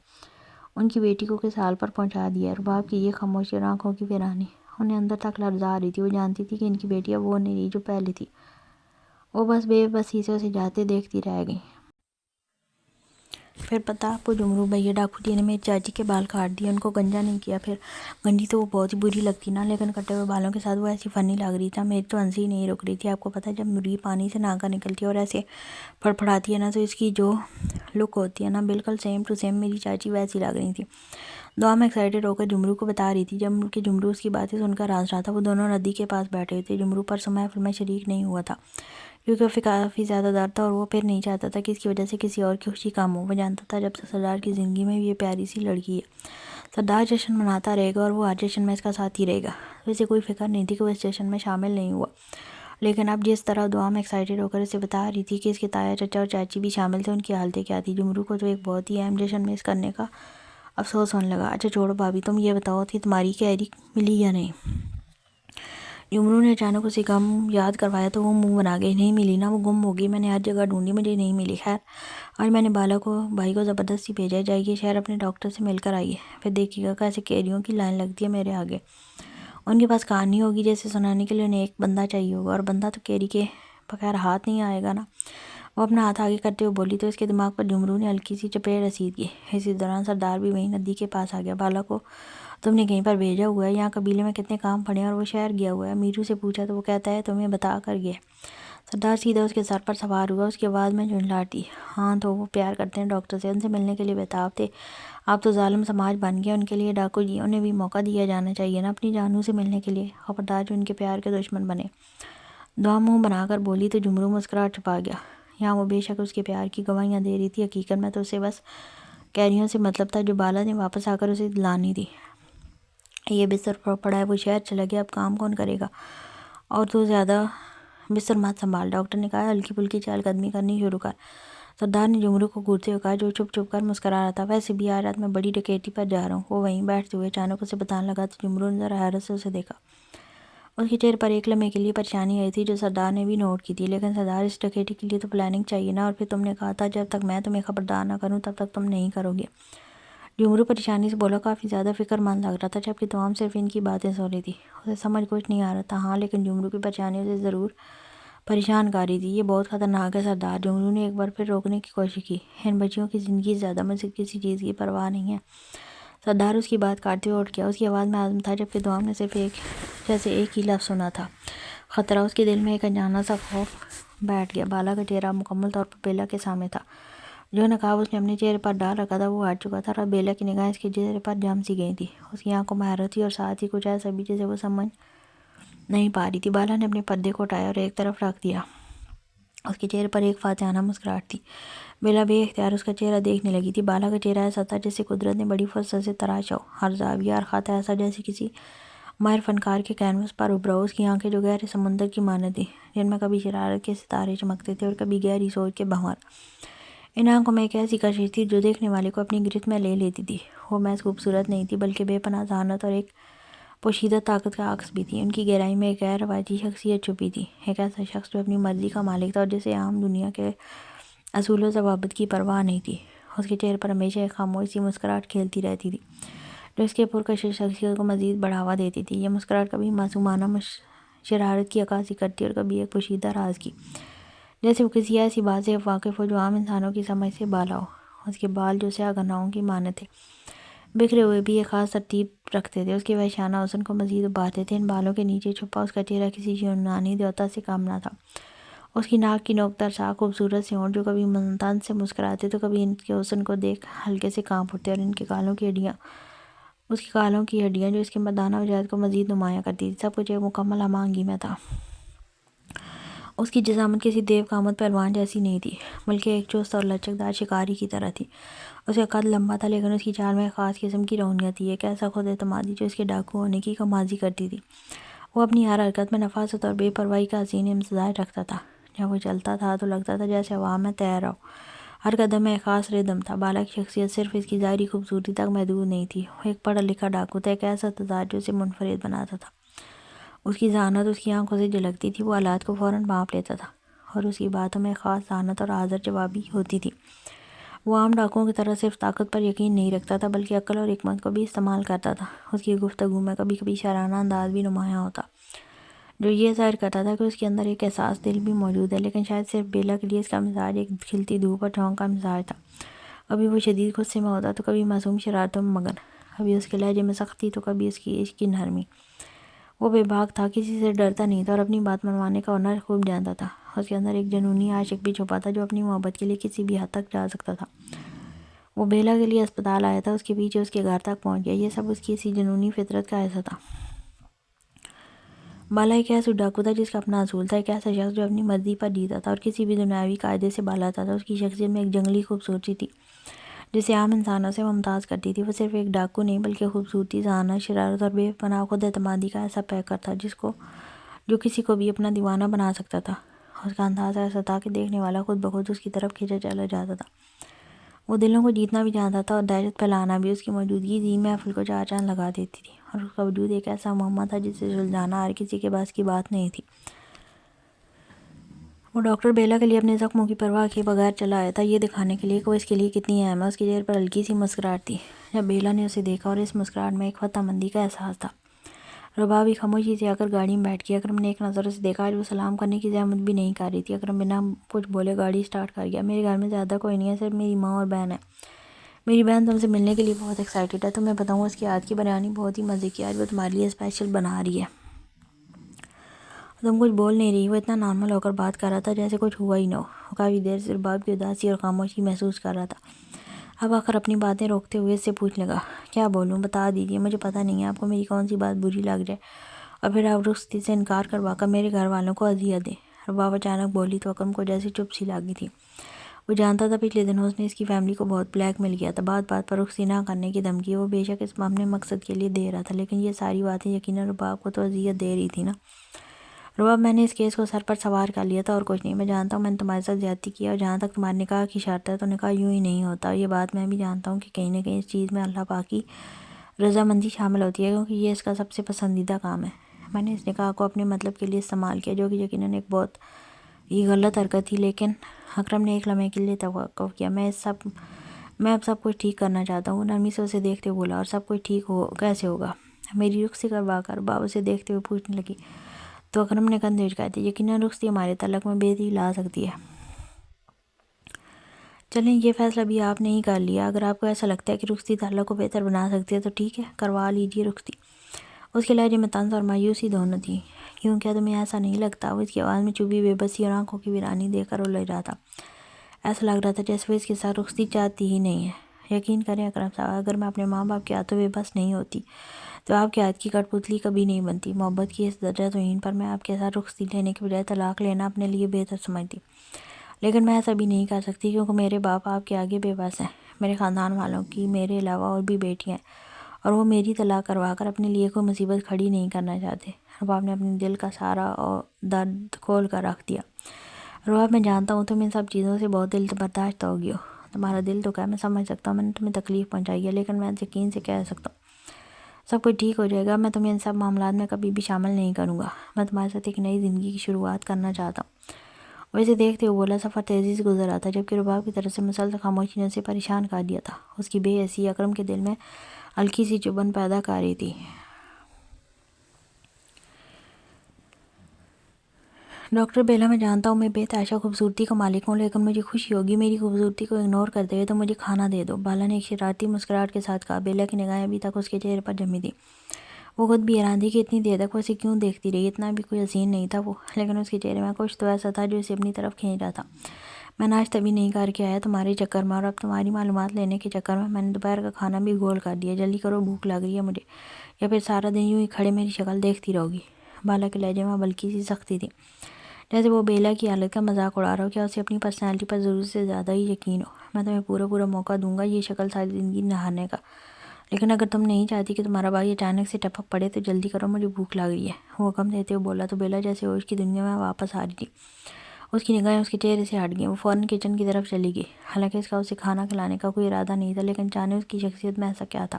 ان کی بیٹی کو کس حال پر پہنچا دیا ہے۔ رباب کی یہ خاموشی اور آنکھوں کی ویرانی انہیں اندر تک لرزا رہی تھی۔ وہ جانتی تھی کہ ان کی بیٹی اب وہ نہیں رہی جو پہلے تھی۔ وہ بس بے بسی سے اسے جاتے دیکھتی رہ گئی۔ پھر پتہ آپ کو جمرو بھیا ڈاکو جی نے میری چاچی کے بال کاٹ دیے، ان کو گنجا نہیں کیا۔ پھر گنجی تو وہ بہت ہی بری لگتی نا، لیکن کٹے ہوئے بالوں کے ساتھ وہ ایسی فنی لگ رہی تھی، میری تو ہنسی نہیں رک رہی تھی۔ آپ کو پتہ ہے جب مرغی پانی سے ناکا نکلتی ہے اور ایسے پھڑپھڑاتی ہے نا، تو اس کی جو لک ہوتی ہے نا، بالکل سیم ٹو سیم میری چاچی ویسی لگ رہی تھی۔ دعا میں ایکسائٹیڈ ہو کر جمرو کو بتا رہی تھی، جب کہ جمرو اس کی باتیں سن کر ہنس رہا تھا۔ وہ دونوں ندی کے پاس بیٹھے ہوئے تھے۔ جمرو پرسوں محفل میں شریک نہیں ہوا تھا، کیونکہ وہ کافی زیادہ درد تھا، اور وہ پھر نہیں چاہتا تھا کہ اس کی وجہ سے کسی اور کی خوشی کم ہو۔ وہ جانتا تھا جب سے سردار کی زندگی میں یہ پیاری سی لڑکی ہے، سردار جشن مناتا رہے گا اور وہ ہر جشن میں اس کا ساتھی رہے گا، تو اسے کوئی فکر نہیں تھی کہ وہ اس جشن میں شامل نہیں ہوا۔ لیکن اب جس طرح دعا میں ایکسائٹیڈ ہو کر اسے بتا رہی تھی کہ اس کے تایا چچا اور چاچی بھی شامل تھے، ان کی حالتیں کیا تھی، جمرو کو تو ایک بہت ہی اہم جشن مس کرنے کا افسوس ہونے لگا۔ اچھا چھوڑو بھابھی، تم یہ بتاؤ کہ تمہاری کیری ملی یا نہیں؟ جمرو نے اچانک اسے غم یاد کروایا تو وہ منہ بنا گئی۔ نہیں ملی نا، وہ گم ہو گئی، میں نے ہر جگہ ڈھونڈی، مجھے نہیں ملی۔ خیر آج میں نے بالا کو بھائی کو زبردستی بھیجا ہے، جائیے شہر اپنے ڈاکٹر سے مل کر آئیے، پھر دیکھیے گا کیسے کیریوں کی لائن لگتی ہے میرے آگے۔ ان کے پاس کہانی ہوگی جیسے سنانے کے لیے انہیں ایک بندہ چاہیے ہوگا، اور بندہ تو کیری کے بغیر ہاتھ نہیں آئے گا نا۔ وہ اپنا ہاتھ آگے کرتے ہوئے بولی تو اس کے دماغ پر جمرو نے ہلکی سی چپیڑ رسید کی۔ اسی دوران سردار بھی وہیں ندی کے پاس آ گیا۔ بالا کو تم نے کہیں پر بھیجا ہوا ہے؟ یہاں قبیلے میں کتنے کام پڑے ہیں، اور وہ شہر گیا ہوا ہے۔ میرو سے پوچھا تو وہ کہتا ہے تمہیں بتا کر گیا۔ سردار سیدھا اس کے سر پر سوار ہوا، اس کی آواز میں جھنجھلاہٹ تھی۔ ہاں تو وہ پیار کرتے ہیں ڈاکٹر سے، ان سے ملنے کے لیے بےتاب تھے۔ اب تو ظالم سماج بن گیا ان کے لیے، ڈاکو جی انہیں بھی موقع دیا جانا چاہیے نا اپنی جانوں سے ملنے کے لیے، خبردار جو ان کے پیار کے دشمن بنے۔ دعا منہ بنا کر بولی تو جمرو مسکراہٹ چھپا گیا۔ یہاں وہ بے شک اس کے پیار کی گواہیاں دے رہی تھی، حقیقت میں تو اسے بس کیریوں سے مطلب تھا جو بالا نے واپس آ کر اسے دلانی تھی۔ یہ بستر پر پڑا ہے، وہ شہر چلا گیا، اب کام کون کرے گا؟ اور تو زیادہ بستر مت سنبھال، ڈاکٹر نے کہا، ہلکی پھلکی چہل قدمی کرنی شروع کر۔ سردار نے جمرو کو گھورتے ہوئے کہا، جو چھپ چھپ کر مسکرا رہا تھا۔ ویسے بھی آج رات میں بڑی ڈکیتی پر جا رہا ہوں۔ وہ وہیں بیٹھتے ہوئے اچانک اسے بتانے لگا تو جمرو نے ذرا حیرت سے اسے دیکھا۔ اس کے چہرے پر ایک لمحے کے لیے پریشانی آئی تھی، جو سردار نے بھی نوٹ کی تھی۔ لیکن سردار، اس ڈکیتی کے لیے تو پلاننگ چاہیے نا، اور پھر تم نے کہا تھا جب تک میں تمہیں خبردار نہ کروں تب تک تم نہیں کرو گے۔ جمرو پریشانی سے بولا، کافی زیادہ فکر مند لگ رہا تھا، جبکہ تمام صرف ان کی باتیں سن رہی تھی۔ اسے سمجھ کچھ نہیں آ رہا تھا۔ ہاں لیکن جمرو کی پریشانی اسے ضرور پریشان کر رہی تھی۔ یہ بہت خطرناک ہے سردار، جمرو نے ایک بار پھر روکنے کی کوشش کی۔ ان بچیوں کی زندگی سے زیادہ مجھے کسی چیز کی پرواہ نہیں ہے۔ سردار اس کی بات کاٹتے ہوئے اٹھ گیا۔ اس کی آواز میں عزم تھا، جبکہ دعا نے صرف ایک ہی لفظ سنا تھا، خطرہ۔ اس کے دل میں ایک انجانا سا خوف بیٹھ گیا۔ بالا کا چہرہ مکمل طور پر بیلا کے سامنے تھا۔ جو نقاب اس نے اپنے چہرے پر ڈال رکھا تھا وہ ہٹ چکا تھا، اور بیلا کی نگاہیں اس کے چہرے پر جم سی گئی تھی۔ اس کی آنکھوں میں حیرت تھی، اور ساتھ ہی کچھ ایسا بھی جسے وہ سمجھ نہیں پا رہی تھی۔ بالا نے اپنے پردے کو اٹھایا اور ایک طرف رکھ دیا۔ اس کے چہرے پر ایک فاتحانہ مسکراہٹ تھی۔ بیلا بے اختیار اس کا چہرہ دیکھنے لگی تھی۔ بالا کا چہرہ ایسا تھا جسے قدرت نے بڑی فرصت سے تراشا ہو، ہر زاویہ، ہر خط ایسا جیسے کسی ماہر فنکار کے کینوس پر ابھرا ہو۔ اس کی آنکھیں جو گہرے سمندر کی مانند تھیں، جن میں کبھی شرارت کے ستارے چمکتے تھے اور کبھی گہری سوچ کے بھنور۔ ان آنکھوں میں ایک ایسی کشش تھی جو دیکھنے والے کو اپنی گرفت میں لے لیتی تھی۔ وہ محض خوبصورت نہیں تھی، بلکہ بے پناہ ذہانت اور ایک پوشیدہ طاقت کا عکس بھی تھی۔ ان کی گہرائی میں ایک غیر روایتی شخصیت چھپی تھی، ایک ایسا شخص جو اپنی مرضی کا مالک تھا اور جسے عام دنیا کے اصول و ضوابط کی پرواہ نہیں تھی۔ اس کے چہرے پر ہمیشہ ایک خاموش سی مسکراہٹ کھیلتی رہتی تھی جو اس کے پرکشش شخصیت کو مزید بڑھاوا دیتی تھی۔ یہ مسکراہٹ کبھی معصومانہ شرارت کی عکاسی کرتی اور کبھی ایک پوشیدہ راز کی، جیسے وہ کسی ایسی بات سے واقف ہو جو عام انسانوں کی سمجھ سے بالا ہو۔ اس کے بال جو سیاہ گناہوں کی مانند تھے، بکھرے ہوئے بھی ایک خاص ترتیب رکھتے تھے، اس کے وحشیانہ حسن کو مزید ابھارتے تھے۔ ان بالوں کے نیچے چھپا اس کا چہرہ کسی یونانی دیوتا سے کم نہ تھا۔ اس کی ناک کی نوک در ساکھ خوبصورت سے ہونٹ جو کبھی طنز سے مسکراتے تو کبھی ان کے حسن کو دیکھ ہلکے سے کانپ اٹھتے، اور اس کے گالوں کی ہڈیاں جو اس کے مردانہ وجاہت کو مزید نمایاں کرتی تھی۔ سب کچھ ایک مکمل ہم آہنگی میں تھا۔ اس کی جسامت کسی دیو قامت پہلوان جیسی نہیں تھی، بلکہ ایک چست اور لچکدار شکاری کی طرح تھی۔ اس کا قد لمبا تھا، لیکن اس کی چال میں ایک خاص قسم کی رونیت تھی، ایک ایسا خود اعتمادی جو اس کے ڈاکو ہونے کی غمازی کرتی تھی۔ وہ اپنی ہر حرکت میں نفاست اور بے پرواہی کا حسین امتزاج رکھتا تھا۔ جب وہ چلتا تھا تو لگتا تھا جیسے ہوا میں تیر رہا ہو۔ ہر قدم میں ایک خاص ردم تھا۔ بالا کی شخصیت صرف اس کی ظاہری خوبصورتی تک محدود نہیں تھی، وہ ایک پڑھا لکھا ڈاکو تھا، ایک ایسا تضاد جو اسے منفرد بناتا تھا۔ اس کی ذہانت اس کی آنکھوں سے جھلکتی تھی، وہ حالات کو فوراً بھانپ لیتا تھا، اور اس کی باتوں میں خاص ذہانت اور حاضر جوابی ہوتی تھی۔ وہ عام ڈاکوؤں کی طرح صرف طاقت پر یقین نہیں رکھتا تھا، بلکہ عقل اور حکمت کو بھی استعمال کرتا تھا۔ اس کی گفتگو میں کبھی کبھی شاعرانہ انداز بھی نمایاں ہوتا، جو یہ ظاہر کرتا تھا کہ اس کے اندر ایک احساس دل بھی موجود ہے، لیکن شاید صرف بیلا کے لیے اس کا مزاج ایک کھلتی دھوپ اور جھونک کا مزاج تھا۔ کبھی وہ شدید غصے میں ہوتا تو کبھی معصوم شرارتوں میں مگن، کبھی اس کے لہجے میں سختی تو کبھی اس کی عشق کی نرمی۔ وہ بے باک تھا، کسی سے ڈرتا نہیں تھا اور اپنی بات منوانے کا ہنر خوب جانتا تھا۔ اس کے اندر ایک جنونی عاشق بھی چھپا تھا جو اپنی محبت کے لیے کسی بھی حد تک جا سکتا تھا۔ وہ بیلا کے لیے اسپتال آیا تھا، اس کے پیچھے اس کے گھر تک پہنچ گیا، یہ سب اس کی اسی جنونی فطرت کا حصہ تھا۔ بالا ایک ایسا ڈاکو تھا جس کا اپنا اصول تھا، ایک ایسا شخص جو اپنی مرضی پر جیتا تھا اور کسی بھی دنیاوی قاعدے سے بالا تھا۔ اس کی شخصیت میں ایک جنگلی خوبصورتی تھی جسے عام انسانوں سے ممتاز کرتی تھی۔ وہ صرف ایک ڈاکو نہیں بلکہ خوبصورتی، ذہانت، شرارت اور بے پناہ خود اعتمادی کا ایسا پیکر تھا جو کسی کو بھی اپنا دیوانہ بنا سکتا تھا۔ اس کا انداز ایسا تھا کہ دیکھنے والا خود بخود اس کی طرف کھینچا چلا جاتا تھا۔ وہ دلوں کو جیتنا بھی جانتا تھا اور دہشت پھیلانا بھی۔ اس کی موجودگی ذی محفل کو چار چاند لگا دیتی تھی، اور اس کا وجود ایک ایسا معمہ تھا جسے سلجھانا ہر کسی کے بس کی بات نہیں تھی۔ وہ ڈاکٹر بیلا کے لیے اپنے زخموں کی پرواہ کیے بغیر چلا آیا تھا، یہ دکھانے کے لیے کہ وہ اس کے لیے کتنی اہم ہے۔ اس کے چہرے پر ہلکی سی مسکراہٹ تھی جب بیلا نے اسے دیکھا، اور اس مسکراہٹ میں ایک فتح مندی کا احساس تھا۔ رباب بھی خاموشی سے آ کر گاڑی میں بیٹھ گیا۔ اکرم نے ایک نظر اسے دیکھا، آج وہ سلام کرنے کی زحمت بھی نہیں کر رہی تھی۔ اکرم بنا کچھ بولے گاڑی سٹارٹ کر گیا۔ میرے گھر میں زیادہ کوئی نہیں ہے، صرف میری ماں اور بہن ہے۔ میری بہن تم سے ملنے کے لیے بہت ایکسائٹیڈ ہے۔ تمہیں بتاؤں، اس کے ہاتھ کی بریانی بہت ہی مزے کی ہے، آج وہ تمہارے لیے اسپیشل بنا رہی ہے۔ تم کچھ بول نہیں رہی۔ وہ اتنا نارمل ہو کر بات کر رہا تھا جیسے کچھ ہوا ہی نہ ہو۔ وہ کافی دیر سے رباب کی اداسی اور خاموشی محسوس کر رہا تھا۔ اب آخر اپنی باتیں روکتے ہوئے اس سے پوچھنے لگا، کیا بولوں؟ بتا دیجیے، مجھے پتہ نہیں ہے آپ کو میری کون سی بات بری لگ جائے اور پھر آپ رخصتی سے انکار کروا کر میرے گھر والوں کو اذیت دیں۔ رباب اچانک بولی تو اکرم کو جیسے چپ سی لگی تھی۔ وہ جانتا تھا پچھلے دنوں اس نے اس کی فیملی کو بہت بلیک میل کیا تھا، بات بات پر رخصتی نہ کرنے کی دھمکی۔ وہ بے شک اس اپنے مقصد کے لیے دے رہا تھا، لیکن یہ ساری باتیں یقیناً رباب کو تو اذیت دے رہی تھی نا۔ رباب، میں نے اس کیس کو سر پر سوار کر لیا تھا اور کچھ نہیں۔ میں جانتا ہوں میں نے تمہارے ساتھ زیادتی کی ہے، اور جہاں تک تمہارے نکاح کی شرط ہے تو نکاح یوں ہی نہیں ہوتا۔ یہ بات میں بھی جانتا ہوں کہ کہیں نہ کہیں اس چیز میں اللہ پاک کی رضامندی شامل ہوتی ہے، کیونکہ یہ اس کا سب سے پسندیدہ کام ہے۔ میں نے اس نکاح کو اپنے مطلب کے لیے استعمال کیا، جو کہ یقیناً ایک بہت ہی غلط حرکت تھی، لیکن اکرم نے ایک لمحے کے لیے توقف کیا۔ میں اب سب کچھ ٹھیک کرنا چاہتا ہوں۔ وہ نرمی سے اسے دیکھتے ہوئے بولا، اور سب کچھ ٹھیک کیسے ہوگا؟ میری رخصتی کروا کر؟ رباب اسے دیکھتے ہوئے پوچھنے لگی تو اکرم نے کندھے اچکائے تھے۔ یقیناً رخصتی ہمارے تعلق میں بہتری لا سکتی ہے۔ چلیں، یہ فیصلہ بھی آپ نے ہی کر لیا۔ اگر آپ کو ایسا لگتا ہے کہ رخصتی تعلق کو بہتر بنا سکتی ہے تو ٹھیک ہے، کروا لیجیے رخصتی۔ اس کے لہجے میں طنز اور مایوسی دونوں تھی۔ کیوں، کیا تمہیں ایسا نہیں لگتا؟ وہ اس کی آواز میں چبھی بے بسی اور آنکھوں کی ویرانی دیکھ کر رلا رہا تھا۔ ایسا لگ رہا تھا جیسے وہ اس کے ساتھ رخصتی چاہتی ہی نہیں ہے۔ یقین کریں اکرم صاحب، اگر میں اپنے ماں باپ کے ہاتھوں بے بس نہیں ہوتی تو آپ کے ہاتھ کی کٹ پتلی کبھی نہیں بنتی۔ محبت کی اس درجہ توہین پر میں آپ کے ساتھ رخصتی لینے کے بجائے طلاق لینا اپنے لیے بہتر سمجھتی، لیکن میں ایسا بھی نہیں کر سکتی کیونکہ میرے باپ آپ کے آگے بے بس ہیں۔ میرے خاندان والوں کی میرے علاوہ اور بھی بیٹیاں ہیں، اور وہ میری طلاق کروا کر اپنے لیے کوئی مصیبت کھڑی نہیں کرنا چاہتے۔ رباب نے اپنے دل کا سارا درد کھول کر رکھ دیا۔ رباب، میں جانتا ہوں تم ان سب چیزوں سے بہت دل برداشت ہو گئی ہو۔ تمہارا دل تو کیا، میں سمجھ سکتا ہوں میں نے تمہیں تکلیف پہنچائی ہے، لیکن میں یقین سے کہہ سکتا ہوں سب کچھ ٹھیک ہو جائے گا، میں تمہیں ان سب معاملات میں کبھی بھی شامل نہیں کروں گا، میں تمہارے ساتھ ایک نئی زندگی کی شروعات کرنا چاہتا ہوں۔ ویسے دیکھتے ہوئے بولا، سفر تیزی سے گزر رہا تھا، جبکہ رباب کی طرف سے مسلسل خاموشی نے اسے پریشان کر دیا تھا۔ اس کی بے حسی اکرم کے دل میں ہلکی سی چبھن پیدا کر رہی تھی۔ ڈاکٹر بیلا، میں جانتا ہوں میں بے تحاشا خوبصورتی کا مالک ہوں، لیکن مجھے خوشی ہوگی میری خوبصورتی کو اگنور کرتے ہوئے تو مجھے کھانا دے دو، بالا نے ایک شرارتی مسکراہٹ کے ساتھ کہا۔ بیلا کی نگاہیں ابھی تک اس کے چہرے پر جمی تھیں۔ وہ خود بھی حیران تھی کہ اتنی دیر تک وہ اسے کیوں دیکھتی رہی، اتنا بھی کوئی حسین نہیں تھا وہ، لیکن اس کے چہرے میں کچھ تو ایسا تھا جو اسے اپنی طرف کھینچ رہا تھا۔ میں ناشتہ بھی نہیں کر کے آیا تمہارے چکر میں، اور اب تمہاری معلومات لینے کے چکر میں نے دوپہر کا کھانا بھی گول کر دیا، جلدی کرو بھوک لگ رہی ہے مجھے، یا پھر سارا دن یوں ہی کھڑے میری شکل دیکھتی رہو گی۔ بالا کے لہجے میں ہلکی سی سختی تھی، جیسے وہ بیلا کی حالت کا مذاق اڑا رہا ہو۔ کیا اسے اپنی پرسنالٹی پر ضرورت سے زیادہ ہی یقین ہو؟ میں تمہیں پورا موقع دوں گا یہ شکل ساری زندگی نہارنے کا، لیکن اگر تم نہیں چاہتی کہ تمہارا بھائی اچانک سے ٹپک پڑے تو جلدی کرو، مجھے بھوک لگ رہی ہے، وہ حکم دیتے ہوئے بولا تو بیلا جیسے ہوش کی دنیا میں واپس آ رہی تھی۔ اس کی نگاہیں اس کے چہرے سے ہٹ گئیں، وہ فوراً کچن کی طرف چلی گئی۔ حالانکہ اس کا اسے کھانا کھلانے کا کوئی ارادہ نہیں تھا، لیکن جانے اس کی شخصیت میں ایسا کیا تھا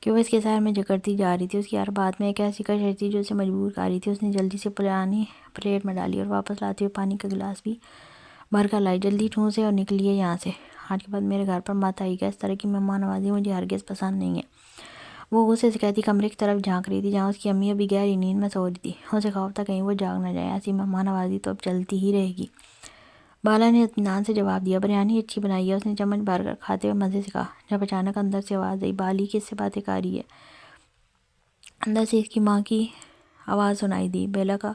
کہ وہ اس کے سیر میں جکڑتی جا رہی تھی۔ اس کی ہر بات میں ایک ایسی کشش تھی جو اسے مجبور کر رہی تھی۔ اس نے جلدی سے پانی پلیٹ میں ڈالی اور واپس لاتے ہوئے پانی کا گلاس بھی بھر کر لائی۔ جلدی ٹھونسے اور نکلیے یہاں سے، آج کے بعد میرے گھر پر مت آئیے گا، اس طرح کی مہمان نوازی مجھے ہرگز پسند نہیں ہے۔ وہ غصے سے کہتی کمرے کی طرف جھانک رہی تھی جہاں اس کی امی ابھی گہری نیند میں سو رہی تھی۔ اسے خوف تھا کہیں وہ جاگ نہ جائے، ایسی مہمان نوازی تو اب چلتی ہی رہے گی۔ بالا نے اطمینان سے جواب دیا، بریانی اچھی بنائی ہے، اس نے چمچ بھر کر کھاتے ہوئے مزے سے کہا، جب اچانک اندر سے آواز آئی، بالی کس سے باتیں کر رہی ہے؟ اندر سے اس کی ماں کی آواز سنائی دی۔ بیلا کا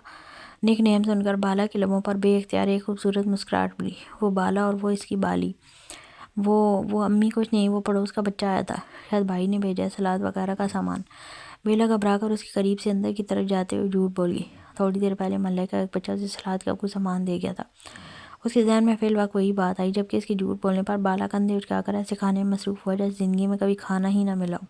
نک نیم سن کر بالا کے لبوں پر بے اختیار ایک خوبصورت مسکراہٹ پڑی۔ وہ بالا اور وہ اس کی بالی، وہ امی کچھ نہیں، وہ پڑوس کا بچہ آیا تھا، شاید بھائی نے بھیجا ہے، سلاد وغیرہ کا سامان۔ بیلا گھبرا کر اس کے قریب سے اندر کی طرف جاتے ہوئے جھوٹ بول گئی، تھوڑی دیر پہلے محلے کا ایک بچہ اسے سلاد کا کچھ سامان دے گیا تھا۔ اس کے ذہن میں فی الوقت وہی بات آئی، جبکہ اس کے جھوٹ بولنے پر بالا کندھے اٹھا کر ایسے کھانے میں مصروف ہوا جیسے زندگی میں کبھی کھانا ہی نہ ملا ہو۔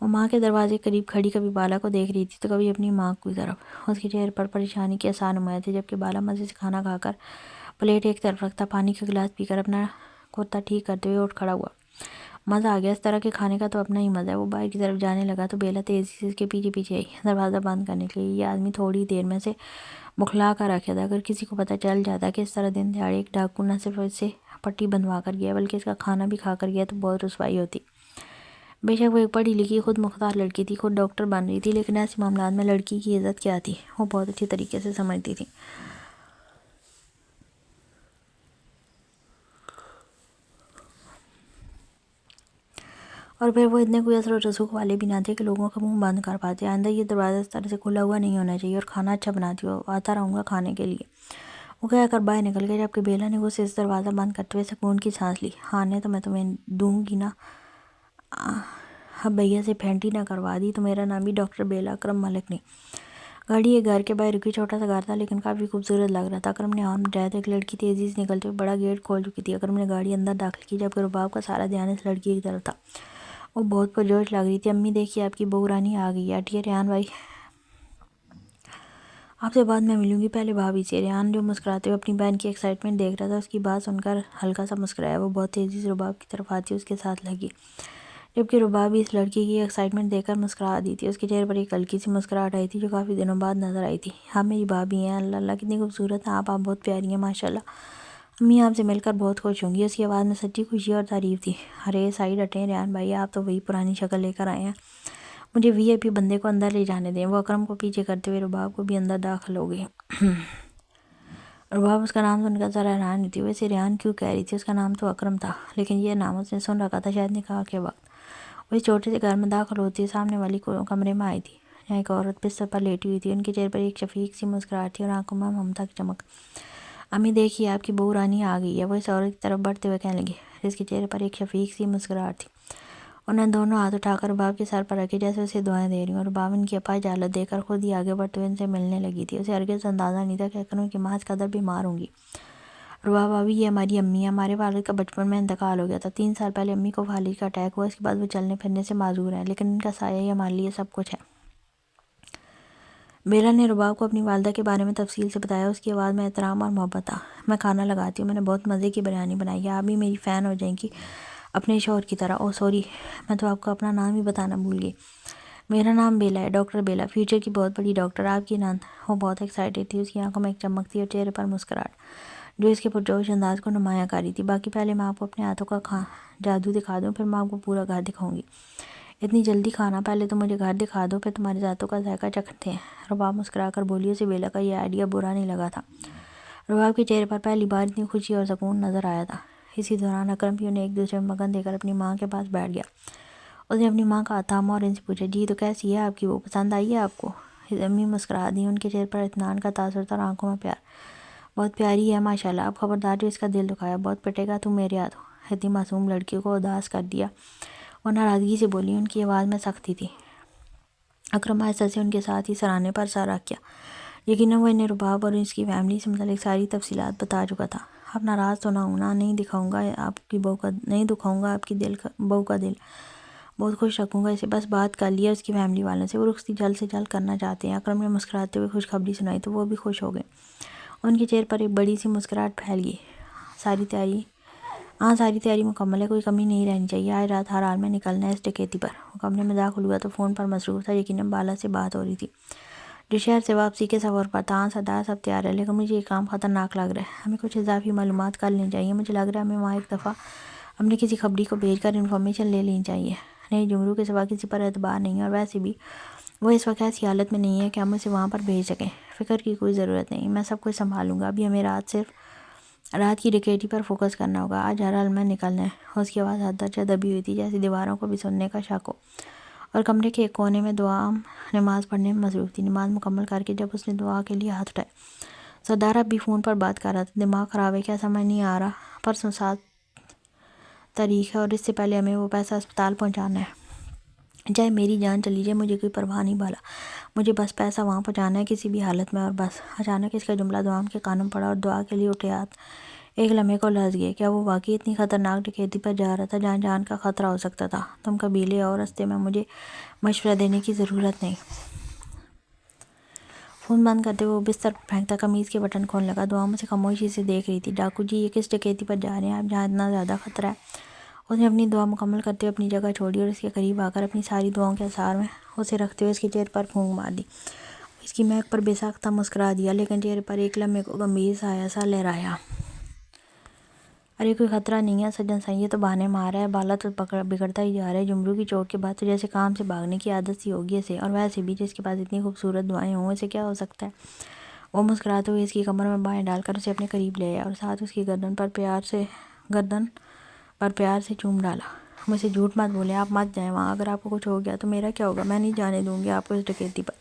وہ ماں کے دروازے کے قریب کھڑی کبھی بالا کو دیکھ رہی تھی تو کبھی اپنی ماں کی طرف۔ اس کے چہرے پر پریشانی کے آثار نمایاں تھے، جبکہ بالا مزے سے کھانا کھا کر پلیٹ ایک طرف رکھتا پانی کا گلاس پی کر اپنا کرتا ٹھیک کرتے ہوئے اٹھ کھڑا ہوا۔ مزہ آ گیا، اس طرح کے کھانے کا تو اپنا ہی مزہ ہے۔ وہ باہر کی طرف جانے لگا تو بیلا تیزی سے اس کے پیچھے پیچھے آئی، دروازہ بند کرنے کے لیے۔ یہ آدمی تھوڑی دیر میں سے بکھلا کر رکھا تھا، اگر کسی کو پتہ چل جاتا کہ اس طرح دن دہاڑے ایک ڈاکو نہ صرف اسے پٹی بندھوا کر گیا بلکہ اس کا کھانا بھی کھا کر گیا تو بہت رسوائی ہوتی۔ بے شک وہ ایک پڑھی لکھی خود مختار لڑکی تھی، خود ڈاکٹر بن رہی تھی، لیکن ایسے معاملات میں لڑکی کی عزت کیا تھی وہ بہت اچھی طریقے سے سمجھتی تھی۔ اور پھر وہ اتنے کوئی اثر و رسوخ والے بھی نہ تھے کہ لوگوں کا منہ بند کر پاتے۔ آئندہ یہ دروازہ اس طرح سے کھلا ہوا نہیں ہونا چاہیے، اور کھانا اچھا بناتی ہو، آتا رہوں گا کھانے کے لیے، وہ کہہ کر باہر نکل گیا، جبکہ بیلا نے غصے سے دروازہ بند کرتے ہوئے سکون کی سانس لی۔ ہاں تو میں تمہیں دوں گی نا، اب بھیا سے پھینٹی نہ کروا دی تو میرا نام بھی ڈاکٹر بیلا اکرم ملک نہیں۔ گاڑی ایک گھر کے باہر رکی، چھوٹا سا گھر تھا لیکن کافی خوبصورت لگ رہا تھا۔ اکرم نے ہارن بجایا تو ایک لڑکی تیزی سے نکلتے ہوئے بڑا گیٹ کھول چکی تھی۔ اکرم نے گاڑی اندر داخل کی، جبکہ رباب کا سارا دھیان اس لڑکی کی طرف تھا۔ وہ بہت پرجوش لگ رہی تھی۔ امی دیکھیے آپ کی بہو رانی آ گئی ہے، ہٹیے ریحان بھائی، آپ سے بعد میں ملوں گی، پہلے بھابھی سے۔ ریحان جو مسکراتے ہوئے اپنی بہن کی ایکسائٹمنٹ دیکھ رہا تھا، اس کی بات سن کر ہلکا سا مسکرایا۔ وہ بہت تیزی سے رباب کی طرف آتی اس کے ساتھ لگی، جبکہ رباب بھی اس لڑکی کی ایکسائٹمنٹ دیکھ کر مسکرا دی تھی۔ اس کے چہرے پر ایک ہلکی سی مسکراہٹ آئی تھی جو کافی دنوں بعد نظر آئی تھی۔ آپ میری بھابھی ہیں، اللہ اللہ کتنی خوبصورت ہیں آپ بہت پیاری ہیں ماشاءاللہ، امی آپ سے مل کر بہت خوش ہوں گی۔ اس کی آواز میں سچی خوشی اور تعریف تھی۔ ارے سائڈ ہٹیں ریحان بھائی، آپ تو وہی پرانی شکل لے کر آئے ہیں، مجھے وی آئی پی بندے کو اندر لے جانے دیں۔ وہ اکرم کو پیچھے کرتے ہوئے رباب کو بھی اندر داخل ہو گئی۔ رباب اس کا نام سن کر ذرا حیران ہوئی تھی، ویسے ریحان کیوں کہہ رہی تھی، اس کا نام تو اکرم تھا، لیکن یہ نام اس نے سن رکھا تھا شاید نکاح کے وقت۔ وہ اس چھوٹے سے گھر میں داخل ہوتی سامنے والی کمرے میں آئی تھی، جہاں ایک عورت بستر پر لیٹی ہوئی تھی۔ ان کے چہرے پر ایک شفیق سی مسکراہٹ تھی اور آنکھوں میں ممتا کی چمک۔ امی دیکھیے آپ کی بہو رانی آ گئی ہے، وہ اس عورت کی طرف بڑھتے ہوئے کہنے لگی، جس کے چہرے پر ایک شفیق سی مسکراہٹ تھی۔ انہوں نے دونوں ہاتھ اٹھا کر رباب کے سر پر رکھے جیسے اسے دعائیں دے رہی ہوں، اور رباب ان کی اپاہج حالت دیکھ کر خود ہی آگے بڑھتے ہوئے ان سے ملنے لگی تھی۔ اسے ہرگز اندازہ نہیں تھا کہ اکرم کی ماں اس قدر بیمار ہوں گی۔ رباب ابھی یہ ہماری امی ہے، ہمارے والد کا بچپن میں انتقال ہو گیا تھا، 3 سال پہلے امی کو فالج کا اٹیک ہوا، اس کے بعد وہ چلنے پھرنے سے معذور ہیں، لیکن ان کا سایہ ہی ہمارے لیے سب کچھ ہے۔ بیلا نے رباب کو اپنی والدہ کے بارے میں تفصیل سے بتایا، اس کی آواز میں احترام اور محبت تھا۔ میں کھانا لگاتی ہوں، میں نے بہت مزے کی بریانی بنائی ہے، آپ بھی میری فین ہو جائیں گی اپنے شوہر کی طرح۔ اوہ سوری، میں تو آپ کو اپنا نام ہی بتانا بھول گئی، میرا نام بیلا ہے، ڈاکٹر بیلا، فیوچر کی بہت بڑی ڈاکٹر، آپ کی نند۔ وہ بہت ایکسائٹیڈ تھی، اس کی آنکھوں میں ایک چمک تھی اور چہرے پر مسکراہٹ جو اس کے پرجوش انداز کو نمایاں کاری تھی۔ باقی پہلے میں آپ کو اپنے ہاتھوں کا جادو دکھا دوں، پھر میں آپ کو پورا گھر دکھاؤں گی۔ اتنی جلدی کھانا؟ پہلے تو مجھے گھر دکھا دو، پھر تمہارے ذاتوں کا ذائقہ چکھتے ہیں۔ رباب مسکرا کر بولی۔ اسے بیلا کا یہ آئیڈیا برا نہیں لگا تھا۔ رباب کے چہرے پر پہلی بار اتنی خوشی اور سکون نظر آیا تھا۔ اسی دوران اکرم بھی انہیں ایک دوسرے میں مگن دے کر اپنی ماں کے پاس بیٹھ گیا۔ اس نے اپنی ماں کا ہاتھ تھاما اور ان سے پوچھا، جی تو کیسی ہے آپ کی وہ؟ پسند آئی ہے آپ کو؟ امی مسکرا دیں، ان کے چہرے پر اطمینان کا تاثر تھا اور آنکھوں میں پیار۔ بہت پیاری ہے ماشاءاللہ، اب خبردار جو اس کا دل دکھایا، بہت پٹے گا تو میرے ہاتھوں۔ اتنی معصوم لڑکی کو اداس کر دیا۔ وہ ناراضگی سے بولی، ان کی آواز میں سختی تھی۔ اکرم آہستہ سے ان کے ساتھ ہی سرانے پر سر رکھ گیا۔ یقیناً وہ انہیں رباب اور اس کی فیملی سے متعلق ساری تفصیلات بتا چکا تھا۔ اب ناراض تو نہ ہونا، نہیں دکھاؤں گا آپ کی بہو کا دل، بہت خوش رکھوں گا اسے، بس بات کر لیا اس کی فیملی والوں سے، وہ رخصتی جلد سے جلد کرنا چاہتے ہیں۔ اکرم نے مسکراتے ہوئے خوشخبری سنائی تو وہ بھی خوش ہو گئے۔ ان کے چہرے پر ایک بڑی سی مسکراہٹ پھیل گئی۔ ساری تیاری مکمل ہے، کوئی کمی نہیں رہنی چاہیے، آج رات ہر حال میں نکلنا ہے اس ڈکیتی پر۔ وہ کمرے میں داخل ہوا تو فون پر مصروف تھا، یقیناً بالا سے بات ہو رہی تھی جو شہر سے واپسی کے سفر پر تھا۔ ہاں سردار صاحب تیار ہے، لیکن مجھے یہ کام خطرناک لگ رہا ہے، ہمیں کچھ اضافی معلومات کر لینی چاہیے، مجھے لگ رہا ہے ہمیں وہاں ایک دفعہ اپنے کسی خبری کو بھیج کر انفارمیشن لے لینی چاہیے۔ نہیں، جمرو کے سوا کسی پر اعتبار نہیں ہے، اور ویسے بھی وہ اس وقت ایسی حالت میں نہیں ہے کہ ہم اسے وہاں پر بھیج سکیں۔ فکر کی کوئی ضرورت نہیں، میں سب کچھ سنبھالوں گا، ابھی ہمیں رات کی ڈکیتی پر فوکس کرنا ہوگا، آج ہر حال میں نکلنا ہے۔ اس کی آواز حد درجہ دبی ہوئی تھی، جیسے دیواروں کو بھی سننے کا شک ہو، اور کمرے کے ایک کونے میں دعا نماز پڑھنے میں مصروف تھی۔ نماز مکمل کر کے جب اس نے دعا کے لیے ہاتھ اٹھائے، سردار اب بھی فون پر بات کر رہا تھا۔ دماغ خراب ہے کیا؟ سمجھ نہیں آ رہا، پرسوں 7 تاریخ ہے اور اس سے پہلے ہمیں وہ پیسہ اسپتال پہنچانا ہے، چاہے میری جان چلی جائے مجھے کوئی پرواہ نہیں بالا، مجھے بس پیسہ وہاں پہنچانا ہے کسی بھی حالت میں، اور بس۔ اچانک اس کا جملہ دعا کے کانوں پڑا اور دعا کے لیے اٹھے ہاتھ ایک لمحے کو لرز گئے۔ کیا وہ واقعی اتنی خطرناک ڈکیتی پر جا رہا تھا جہاں جان کا خطرہ ہو سکتا تھا؟ تم قبیلے اور رستے میں مجھے مشورہ دینے کی ضرورت نہیں۔ فون بند کرتے ہوئے وہ بستر پر پھینکتا قمیض کے بٹن کھولنے لگا۔ دعا مجھے خاموشی سے دیکھ رہی تھی۔ ڈاکو جی، یہ کس ڈکیتی پر جا رہے ہیں آپ جہاں اتنا زیادہ خطرہ ہے؟ اس نے اپنی دعا مکمل کرتے ہوئے اپنی جگہ چھوڑی اور اس کے قریب آ کر اپنی ساری دعاؤں کے اثار میں اسے رکھتے ہوئے اس کے چہرے پر پھونک مار دی۔ اس کی مہک پر بے ساختہ مسکرا دیا، لیکن چہرے پر ایک لمحے کو گمبھیر سایہ سا لہرایا۔ ارے کوئی خطرہ نہیں ہے سجن سنگھ، یہ تو بہانے مار رہا ہے، بالا تو بگڑتا ہی جا رہا ہے، جمرو کی چوٹ کے بعد تو جیسے کام سے بھاگنے کی عادت سی ہوگی اسے، اور ویسے بھی جس کے پاس اتنی خوبصورت دعائیں ہوں اسے کیا ہو سکتا ہے؟ وہ مسکراتے ہوئے اس کی کمر میں بائیں ڈال کر اسے اپنے قریب لے آیا اور ساتھ اس کی گردن پر پیار سے چوم ڈالا۔ مجھ سے جھوٹ مت بولیں، آپ مت جائیں وہاں، اگر آپ کو کچھ ہو گیا تو میرا کیا ہوگا؟ میں نہیں جانے دوں گی آپ کو اس ڈکیتی پر۔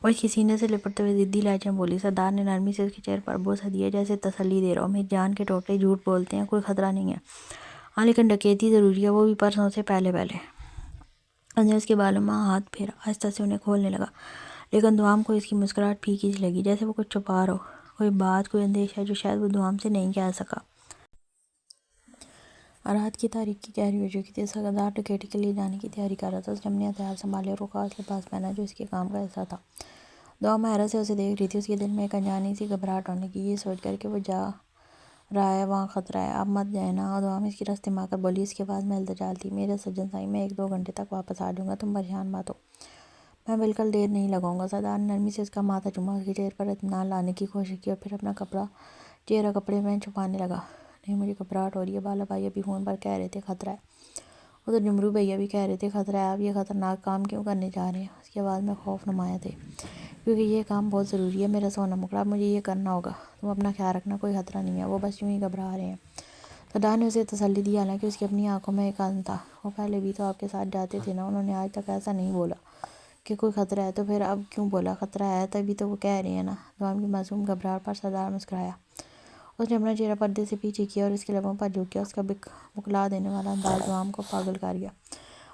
وہ اس کی سینے سے لپٹتے ہوئے ضدی لہجے میں بولی۔ سردار نے نرمی سے اس کے چہرے پر بوسہ دیا، جیسے تسلی دے رہا ہو، میری جان کے ٹوٹے جھوٹ بولتے ہیں، کوئی خطرہ نہیں ہے، ہاں لیکن ڈکیتی ضروری ہے، وہ بھی پرسوں سے پہلے۔ اس نے اس کے بالوں میں ہاتھ پھیرا، آہستہ سے انہیں کھولنے لگا، لیکن دوام کو اس کی مسکراہٹ پھیکی سی لگی، جیسے وہ کچھ چھپا رہا ہو، کوئی بات، کوئی اندیشہ جو شاید وہ دوام سے نہیں کہہ سکا۔ رات کی تاریکی گہری ہو چکی تھی، سردار ڈکیتی کے لیے جانے کی تیاری کر رہا تھا۔ اس نے اپنے ہتھیار سنبھالے اور وہ خاص لباس پہنا جو اس کے کام کا حصہ تھا۔ دوام حیرت سے اسے دیکھ رہی تھی، اس کے دل میں ایک انجانی سی گھبراہٹ ہونے لگی، یہ سوچ کر کہ وہ جا رہا ہے وہاں خطرہ ہے۔ آپ مت جائیں نا، دوام اس کی رستے میں آ کر بولی، اس کے آواز میں التجا تھی۔ میرے سجن سائی، میں 1-2 گھنٹے تک واپس آ جاؤں گا، تم پریشان مت ہو، میں بالکل دیر نہیں لگاؤں گا۔ سردار نے نرمی سے اس کا ماتھا چوما، اس کے چہرے پر اطمینان لانے کی کوشش کی اور پھر اپنا چہرہ کپڑے میں چھپانے لگا۔ نہیں، مجھے گھبراہٹ ہو رہی ہے، بالا بھائی ابھی فون پر کہہ رہے تھے خطرہ ہے، ادھر جمرو بھیا بھی کہہ رہے تھے خطرہ ہے، آپ یہ خطرناک کام کیوں کرنے جا رہے ہیں؟ اس کی آواز میں خوف نمایاں تھے۔ کیونکہ یہ کام بہت ضروری ہے، میرا سونا مکڑا، اب مجھے یہ کرنا ہوگا، تم اپنا خیال رکھنا، کوئی خطرہ نہیں ہے، وہ بس یوں ہی گھبرا رہے ہیں۔ سردار نے اسے تسلی دی، حالانکہ اس کی اپنی آنکھوں میں ایک عزم تھا۔ وہ پہلے بھی تو آپ کے ساتھ جاتے تھے نا، انہوں نے آج تک ایسا نہیں بولا کہ کوئی خطرہ ہے، تو پھر اب کیوں بولا خطرہ ہے؟ تبھی تو وہ کہہ رہے ہیں نا۔ دوام کی معصوم گھبراہٹ پر سردار مسکرایا۔ اس نے اپنا چہرہ پردے سے پیچھے کیا اور اس کے لبوں پر جھک گیا۔ اس کا بکلا دینے والا انداز دوام کو پاگل کر گیا۔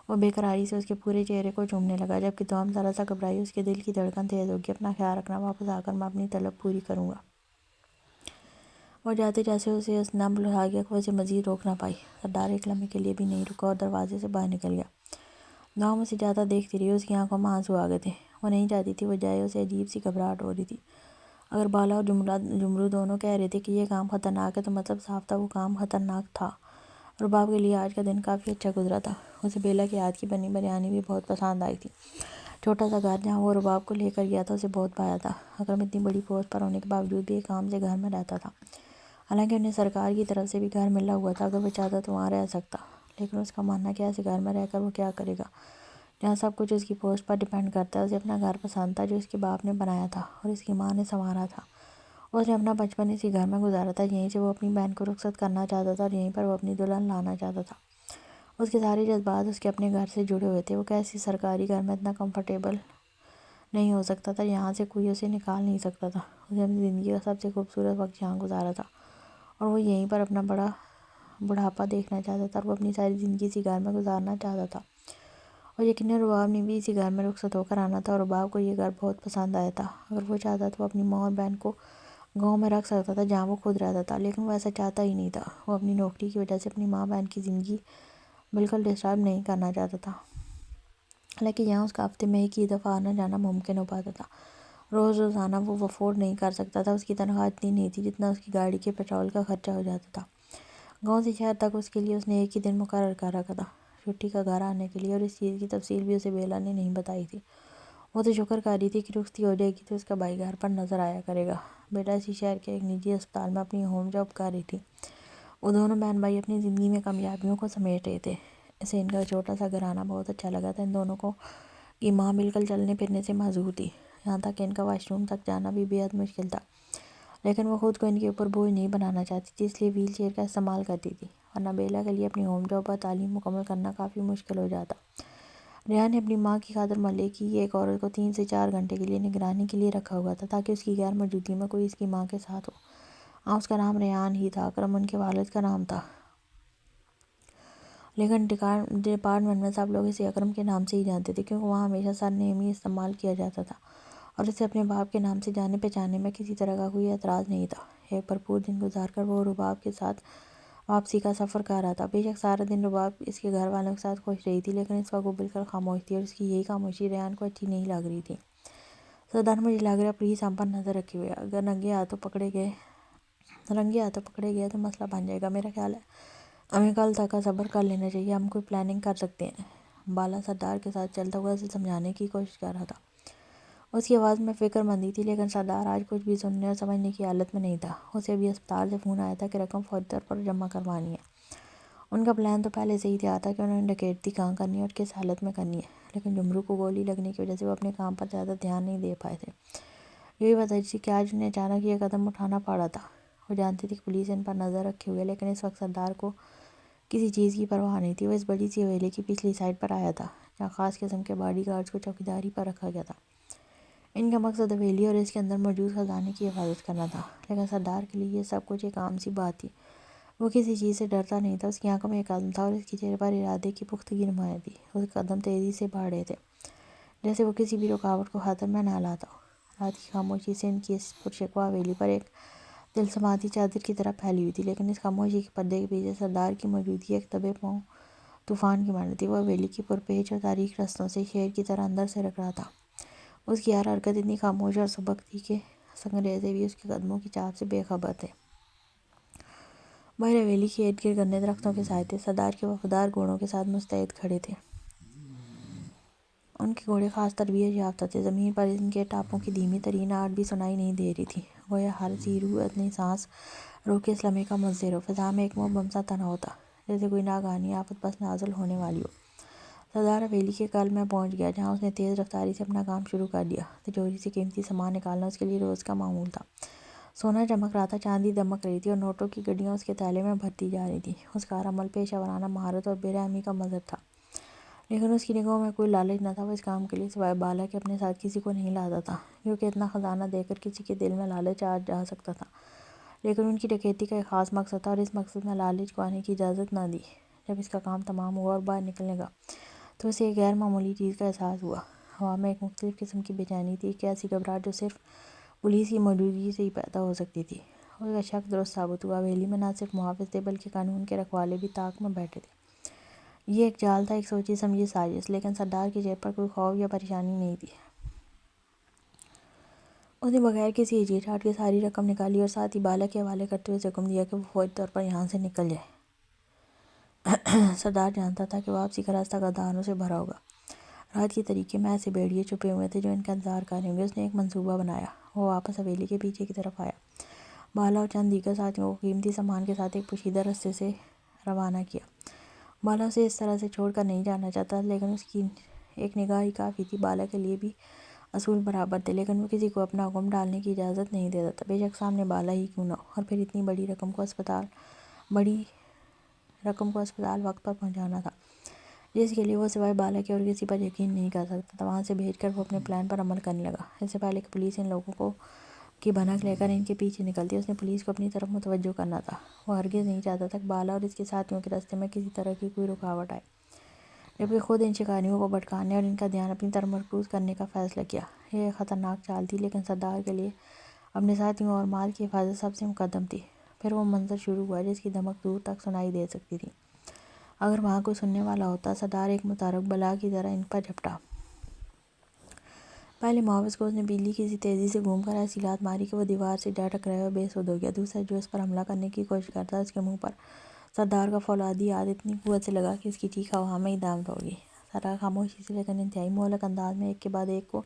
وہ بے قراری سے اس کے پورے چہرے کو چومنے لگا، جبکہ دوام ذرا سا گھبرائی، اس کے دل کی دھڑکن تیز ہوگی۔ اپنا خیال رکھنا، واپس آ کر میں اپنی طلب پوری کروں گا۔ وہ جاتے جیسے اسے اس نم اٹھا گیا کہ وہ اسے مزید روک نہ پائی۔ سردار ایک لمحے کے لیے بھی نہیں رکا اور دروازے سے باہر نکل گیا۔ دوام اسے جاتا دیکھتی رہی، اس کی آنکھوں میں آنسو آ گئے تھے، وہ نہیں چاہتی تھی وہ جائے، اسے عجیب سی گھبراہٹ ہو رہی تھی۔ اگر بالا اور جمرو دونوں کہہ رہے تھے کہ یہ کام خطرناک ہے تو مطلب صاف تھا وہ کام خطرناک تھا۔ رباب کے لیے آج کا دن کافی اچھا گزرا تھا، اسے بیلا کے ہاتھ کی بنی بریانی بھی بہت پسند آئی تھی۔ چھوٹا سا گھر جہاں وہ رباب کو لے کر گیا تھا اسے بہت بھایا تھا۔ اکرم اتنی بڑی پوسٹ پر ہونے کے باوجود بھی ایک کام سے گھر میں رہتا تھا، حالانکہ انہیں سرکار کی طرف سے بھی گھر ملا ہوا تھا۔ اگر وہ چاہتا تو وہاں رہ سکتا، لیکن اس کا ماننا کہ ایسے گھر میں رہ کر وہ کیا کرے گا جہاں سب کچھ اس کی پوسٹ پر ڈیپینڈ کرتا ہے۔ اسے اپنا گھر پسند تھا جو اس کے باپ نے بنایا تھا اور اس کی ماں نے سنوارا تھا۔ اس نے اپنا بچپن اسی گھر میں گزارا تھا، یہیں سے وہ اپنی بہن کو رخصت کرنا چاہتا تھا اور یہیں پر وہ اپنی دلہن لانا چاہتا تھا۔ اس کے سارے جذبات اس کے اپنے گھر سے جڑے ہوئے تھے۔ وہ کسی سرکاری گھر میں اتنا کمفرٹیبل نہیں ہو سکتا تھا، یہاں سے کوئی اسے نکال نہیں سکتا تھا۔ اسے اپنی زندگی کا سب سے خوبصورت وقت یہاں گزارا تھا اور وہ یہیں پر اپنا بڑا بڑھاپا دیکھنا چاہتا تھا، اور وہ اپنی ساری زندگی اسی گھر میں گزارنا چاہتا تھا۔ اور یقیناً رباب نے بھی اسی گھر میں رخصت ہو کر آنا تھا، اور رباب کو یہ گھر بہت پسند آیا تھا۔ اگر وہ چاہتا تو وہ اپنی ماں اور بہن کو گاؤں میں رکھ سکتا تھا جہاں وہ خود رہتا تھا، لیکن وہ ایسا چاہتا ہی نہیں تھا۔ وہ اپنی نوکری کی وجہ سے اپنی ماں بہن کی زندگی بالکل ڈسٹرب نہیں کرنا چاہتا تھا، حالانکہ یہاں اس کا ہفتے میں ایک ہی دفعہ آنا جانا ممکن ہو پاتا تھا۔ روزانہ وہ افورڈ نہیں کر سکتا تھا، اس کی تنخواہ اتنی نہیں تھی جتنا اس کی گاڑی کے پیٹرول کا خرچہ ہو جاتا تھا۔ گاؤں سے شہر تک اس کے لیے اس نے ایک ہی دن مقرر کر رکھا تھا چھٹی کا گھر آنے کے لیے، اور اس چیز کی تفصیل بھی اسے بیلا نے نہیں بتائی تھی۔ وہ تو شکر کر رہی تھی کہ رخصتی ہو جائے گی تو اس کا بھائی گھر پر نظر آیا کرے گا۔ بیٹا اسی شہر کے ایک نجی اسپتال میں اپنی ہوم جاب کر رہی تھی۔ وہ دونوں بہن بھائی اپنی زندگی میں کامیابیوں کو سمیٹ رہے تھے۔ اسے ان کا چھوٹا سا گھرانہ بہت اچھا لگا تھا۔ ان دونوں کو کی ماں بالکل چلنے پھرنے سے معذور تھی، یہاں تک کہ ان کا واش روم تک جانا بھی بے حد مشکل تھا، لیکن وہ خود کو ان کے اوپر بوجھ نہیں بنانا چاہتی تھی، اس لیے ویل چیئر کا استعمال کرتی تھی، ورنہ بیلا کے لیے اپنی ہوم جاب اور تعلیم مکمل کرنا کافی مشکل ہو جاتا۔ ریحان نے اپنی ماں کی خاطر محلے کی ایک عورت کو 3 سے 4 گھنٹے کے لیے نگرانی کے لیے رکھا ہوا تھا تاکہ اس کی غیر موجودگی میں کوئی اس کی ماں کے ساتھ ہو۔ ہاں، اس کا نام ریحان ہی تھا، اکرم ان کے والد کا نام تھا، لیکن ڈپارٹمنٹ میں سب لوگ اسے اکرم کے نام سے ہی جانتے تھے کیونکہ وہاں ہمیشہ سر نیم ہی استعمال کیا جاتا تھا اور اسے اپنے باپ کے نام سے جانے پہچانے میں کسی طرح کا کوئی اعتراض نہیں تھا۔ ایک بھرپور دن گزار کر وہ رباب کے ساتھ واپسی کا سفر کر رہا تھا۔ بے شک سارا دن رباب اس کے گھر والوں کے ساتھ خوش رہی تھی، لیکن اس وقت وہ بالکل خاموش تھی اور اس کی یہی خاموشی ریحان کو اچھی نہیں لگ رہی تھی۔ سردار مجھے لگ رہا ہے پولیس ہم پر نظر رکھے ہوئے، اگر رنگے ہاتھوں پکڑے گئے تو مسئلہ بن جائے گا۔ میرا خیال ہے ہمیں کل تک کا صبر کر لینا چاہیے، ہم کوئی پلاننگ کر سکتے ہیں۔ بالا سردار کے ساتھ چلتا ہوا اسے سمجھانے کی کوشش کر رہا تھا۔ اس کی آواز میں فکر مندی تھی، لیکن سردار آج کچھ بھی سننے اور سمجھنے کی حالت میں نہیں تھا۔ اسے ابھی اسپتال سے فون آیا تھا کہ رقم فوری طور پر جمع کروانی ہے۔ ان کا پلان تو پہلے سے ہی تیار تھا کہ انہوں نے ڈکیتی کہاں کرنی ہے اور کس حالت میں کرنی ہے، لیکن جمرو کو گولی لگنے کی وجہ سے وہ اپنے کام پر زیادہ دھیان نہیں دے پائے تھے۔ یہی وجہ تھی کہ آج انہیں اچانک یہ قدم اٹھانا پڑا تھا۔ وہ جانتے تھے کہ پولیس ان پر نظر رکھے ہوئے، لیکن اس وقت سردار کو کسی چیز کی پرواہ نہیں تھی۔ وہ اس بڑی سی حویلی کی پچھلی سائڈ پر آیا تھا جہاں خاص قسم کے باڈی گارڈز کو چوکیداری پر رکھا گیا تھا۔ ان کا مقصد حویلی اور اس کے اندر موجود خزانے کی حفاظت کرنا تھا، لیکن سردار کے لیے یہ سب کچھ ایک عام سی بات تھی۔ وہ کسی چیز سے ڈرتا نہیں تھا، اس کی آنکھوں میں ایک عزم تھا اور اس کے چہرے پر ارادے کی پختگی نمایاں تھی۔ اس کے قدم تیزی سے بڑھ رہے تھے جیسے وہ کسی بھی رکاوٹ کو خاطر میں نہ لاتا ہو۔ رات کی خاموشی سے ان کی اس پرشکوہ حویلی پر ایک دلسماتی چادر کی طرح پھیلی ہوئی تھی، لیکن اس خاموشی کے پردے کے پیچھے سردار کی موجودگی ایک دبے پاؤں طوفان کی مانند تھی۔ وہ حویلی کی پرپیچ اور تاریک رستوں سے شیر کی طرح اندر سے رک رہا تھا۔ اس کی ہر حرکت اتنی خاموش اور سبک تھی کہ سنگریزے بھی اس کے قدموں کی چال سے بے خبر تھے۔ باہر حویلی کے ارد گرد گھنے درختوں کے سائے تھے۔ سردار کے وفادار گھوڑوں کے ساتھ مستعد کھڑے تھے۔ ان کے گھوڑے خاص تربیت یافتہ تھے۔ زمین پر ان کے ٹاپوں کی دھیمی ترین آہٹ بھی سنائی نہیں دے رہی تھی، گویا ہر سی روح اپنی سانس روکے اس لمحے کا منتظر ہو۔ فضا میں ایک مبہم سا تناؤ تھا جیسے کوئی ناگہانی آفت بس نازل ہونے والی ہو۔ سردار حویلی کے قلب میں پہنچ گیا جہاں اس نے تیز رفتاری سے اپنا کام شروع کر دیا۔ تجوری سے قیمتی سامان نکالنا اس کے لیے روز کا معمول تھا۔ سونا چمک رہا تھا، چاندی دمک رہی تھی اور نوٹوں کی گڈیاں اس کے تھیلے میں بھرتی جا رہی تھیں۔ اس کا ہر عمل پیشہ ورانہ مہارت اور بے رحمی کا مظہر تھا، لیکن اس کی نگاہوں میں کوئی لالچ نہ تھا۔ وہ اس کام کے لیے سوائے بالا کے اپنے ساتھ کسی کو نہیں لاتا تھا، کیونکہ اتنا خزانہ دیکھ کر کسی کے دل میں لالچ آ جا سکتا تھا، لیکن ان کی ڈکیتی کا ایک خاص مقصد تھا اور اس مقصد میں لالچ کو آنے کی اجازت نہ دی۔ جب اس کا کام تمام ہوا اور باہر نکلنے کا تو اسے ایک غیر معمولی چیز کا احساس ہوا۔ ہوا میں ایک مختلف قسم کی بے چینی تھی، ایک ایسی گھبراہٹ جو صرف پولیس کی موجودگی سے ہی پیدا ہو سکتی تھی۔ اس کا شک درست ثابت ہوا، حویلی میں نہ صرف محافظ تھے بلکہ قانون کے رکھوالے بھی طاق میں بیٹھے تھے۔ یہ ایک چال تھا، ایک سوچی سمجھی سازش، لیکن سردار کے چہرے پر کوئی خوف یا پریشانی نہیں تھی۔ اس نے بغیر کسی ہچکچاہٹ کے ساری رقم نکالی اور ساتھ ہی بالا کے حوالے کرتے ہوئے حکم دیا کہ وہ فوری طور پر یہاں سے نکل جائے۔ سردار جانتا تھا کہ واپسی کا راستہ غداروں سے بھرا ہوگا۔ رات کے طریقے میں ایسے بھیڑیے چھپے ہوئے تھے جو ان کا انتظار کر رہے ہوں گے۔ اس نے ایک منصوبہ بنایا۔ وہ واپس حویلی کے پیچھے کی طرف آیا، بالا اور چند دیگر ساتھیوں کو قیمتی سامان کے ساتھ ایک پوشیدہ رستے سے روانہ کیا۔ بالا اسے اس طرح سے چھوڑ کر نہیں جانا چاہتا، لیکن اس کی ایک نگاہ ہی کافی تھی۔ بالا کے لیے بھی اصول برابر تھے، لیکن وہ کسی کو اپنا حکم ڈالنے کی اجازت نہیں دیتا تھا، بے شک سامنے بالا ہی کیوں نہ ہو، اور پھر اتنی بڑی رقم کو اسپتال وقت پر پہنچانا تھا، جس کے لیے وہ سوائے بالا کے اور کسی پر یقین نہیں کر سکتا تھا۔ وہاں سے بھیج کر وہ اپنے پلان پر عمل کرنے لگا۔ اس سے پہلے کہ پولیس ان لوگوں کی بھنک لے کر ان کے پیچھے نکلتی، اس نے پولیس کو اپنی طرف متوجہ کرنا تھا۔ وہ ہرگز نہیں چاہتا تھا کہ بالا اور اس کے ساتھیوں کے راستے میں کسی طرح کی کوئی رکاوٹ آئے، جبکہ خود ان شکاریوں کو بھٹکانے اور ان کا دھیان اپنی طرف مرکوز کرنے کا فیصلہ کیا۔ یہ ایک خطرناک چال تھی، لیکن سردار کے لیے اپنے ساتھیوں اور مال کی حفاظت سب سے مقدم تھی۔ پھر وہ منظر شروع ہوا جس کی دھمک دور تک سنائی دے سکتی تھی۔ اگر وہاں کوئی سننے والا ہوتا، سردار ایک متحرک بلا کی طرح ان پر جھپٹا۔ پہلے محافظ کو اس نے بجلی کی سی تیزی سے گھوم کر ایسی لات ماری کہ وہ دیوار سے جا ٹکرایا اور بے سود ہو گیا۔ دوسرا جو اس پر حملہ کرنے کی کوشش کرتا، اس کے منہ پر سردار کا فولادی ہاتھ اتنی قوت سے لگا کہ اس کی چیخ ہوا میں ہی دم توڑ گئی۔ سردار خاموشی سے لیکن انتہائی مہلک انداز میں ایک کے بعد ایک کو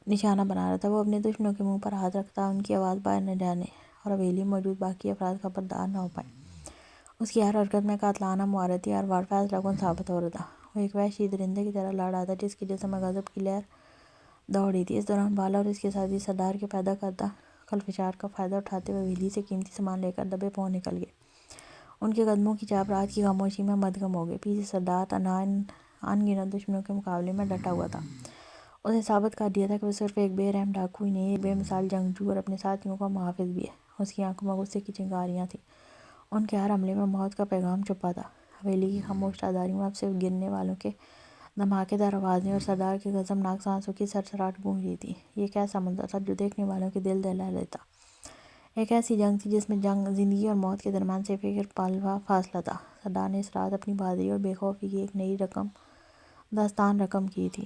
نشانہ بنا رہا تھا۔ وہ اپنے دشمنوں کے منہ پر ہاتھ رکھتا، ان کی آواز باہر نہ جانے اور حویلی میں موجود باقی افراد خبردار نہ ہو پائیں۔ اس کی ہر حرکت میں قاتلانہ مہارت تھی، ہر وار فیصلہ کن ثابت ہو رہا تھا۔ وہ ایک وحشی درندے کی طرح لڑ رہا تھا جس کے جسم میں غضب کی لہر دوڑ رہی تھی۔ اس دوران بالا اور اس کے ساتھی سردار کے پیدا کردہ خلفشار کا فائدہ اٹھاتے ہوئے حویلی سے قیمتی سامان لے کر دبے پاؤں نکل گئے۔ ان کے قدموں کی چاپ رات کی خاموشی میں مدغم ہو گئی۔ پیچھے سردار تنہا ان گنت دشمنوں کے مقابلے میں ڈٹا ہوا تھا۔ اس نے ثابت کر دیا تھا کہ وہ صرف ایک بے رحم ڈاکو ہی نہیں، ایک بے مثال جنگجو اور اپنے ساتھیوں کا محافظ بھی ہے۔ اس کی آنکھوں میں غصے کی چنگاریاں تھیں، ان کے ہر حملے میں موت کا پیغام چھپا تھا۔ حویلی کی خاموش رازداری میں اب صرف گرنے والوں کے دھماکے دار آوازیں اور سردار کے غضبناک سانسوں کی سرسراہٹ گونج رہی تھی۔ یہ ایک ایسا منظر تھا جو دیکھنے والوں کے دل دہلا دیتا۔ ایک ایسی جنگ تھی جس میں زندگی اور موت کے درمیان صرف ایک پلہ فاصلہ تھا۔ سردار نے اس رات اپنی بہادری اور بے خوفی کی ایک نئی داستان رقم کی تھی۔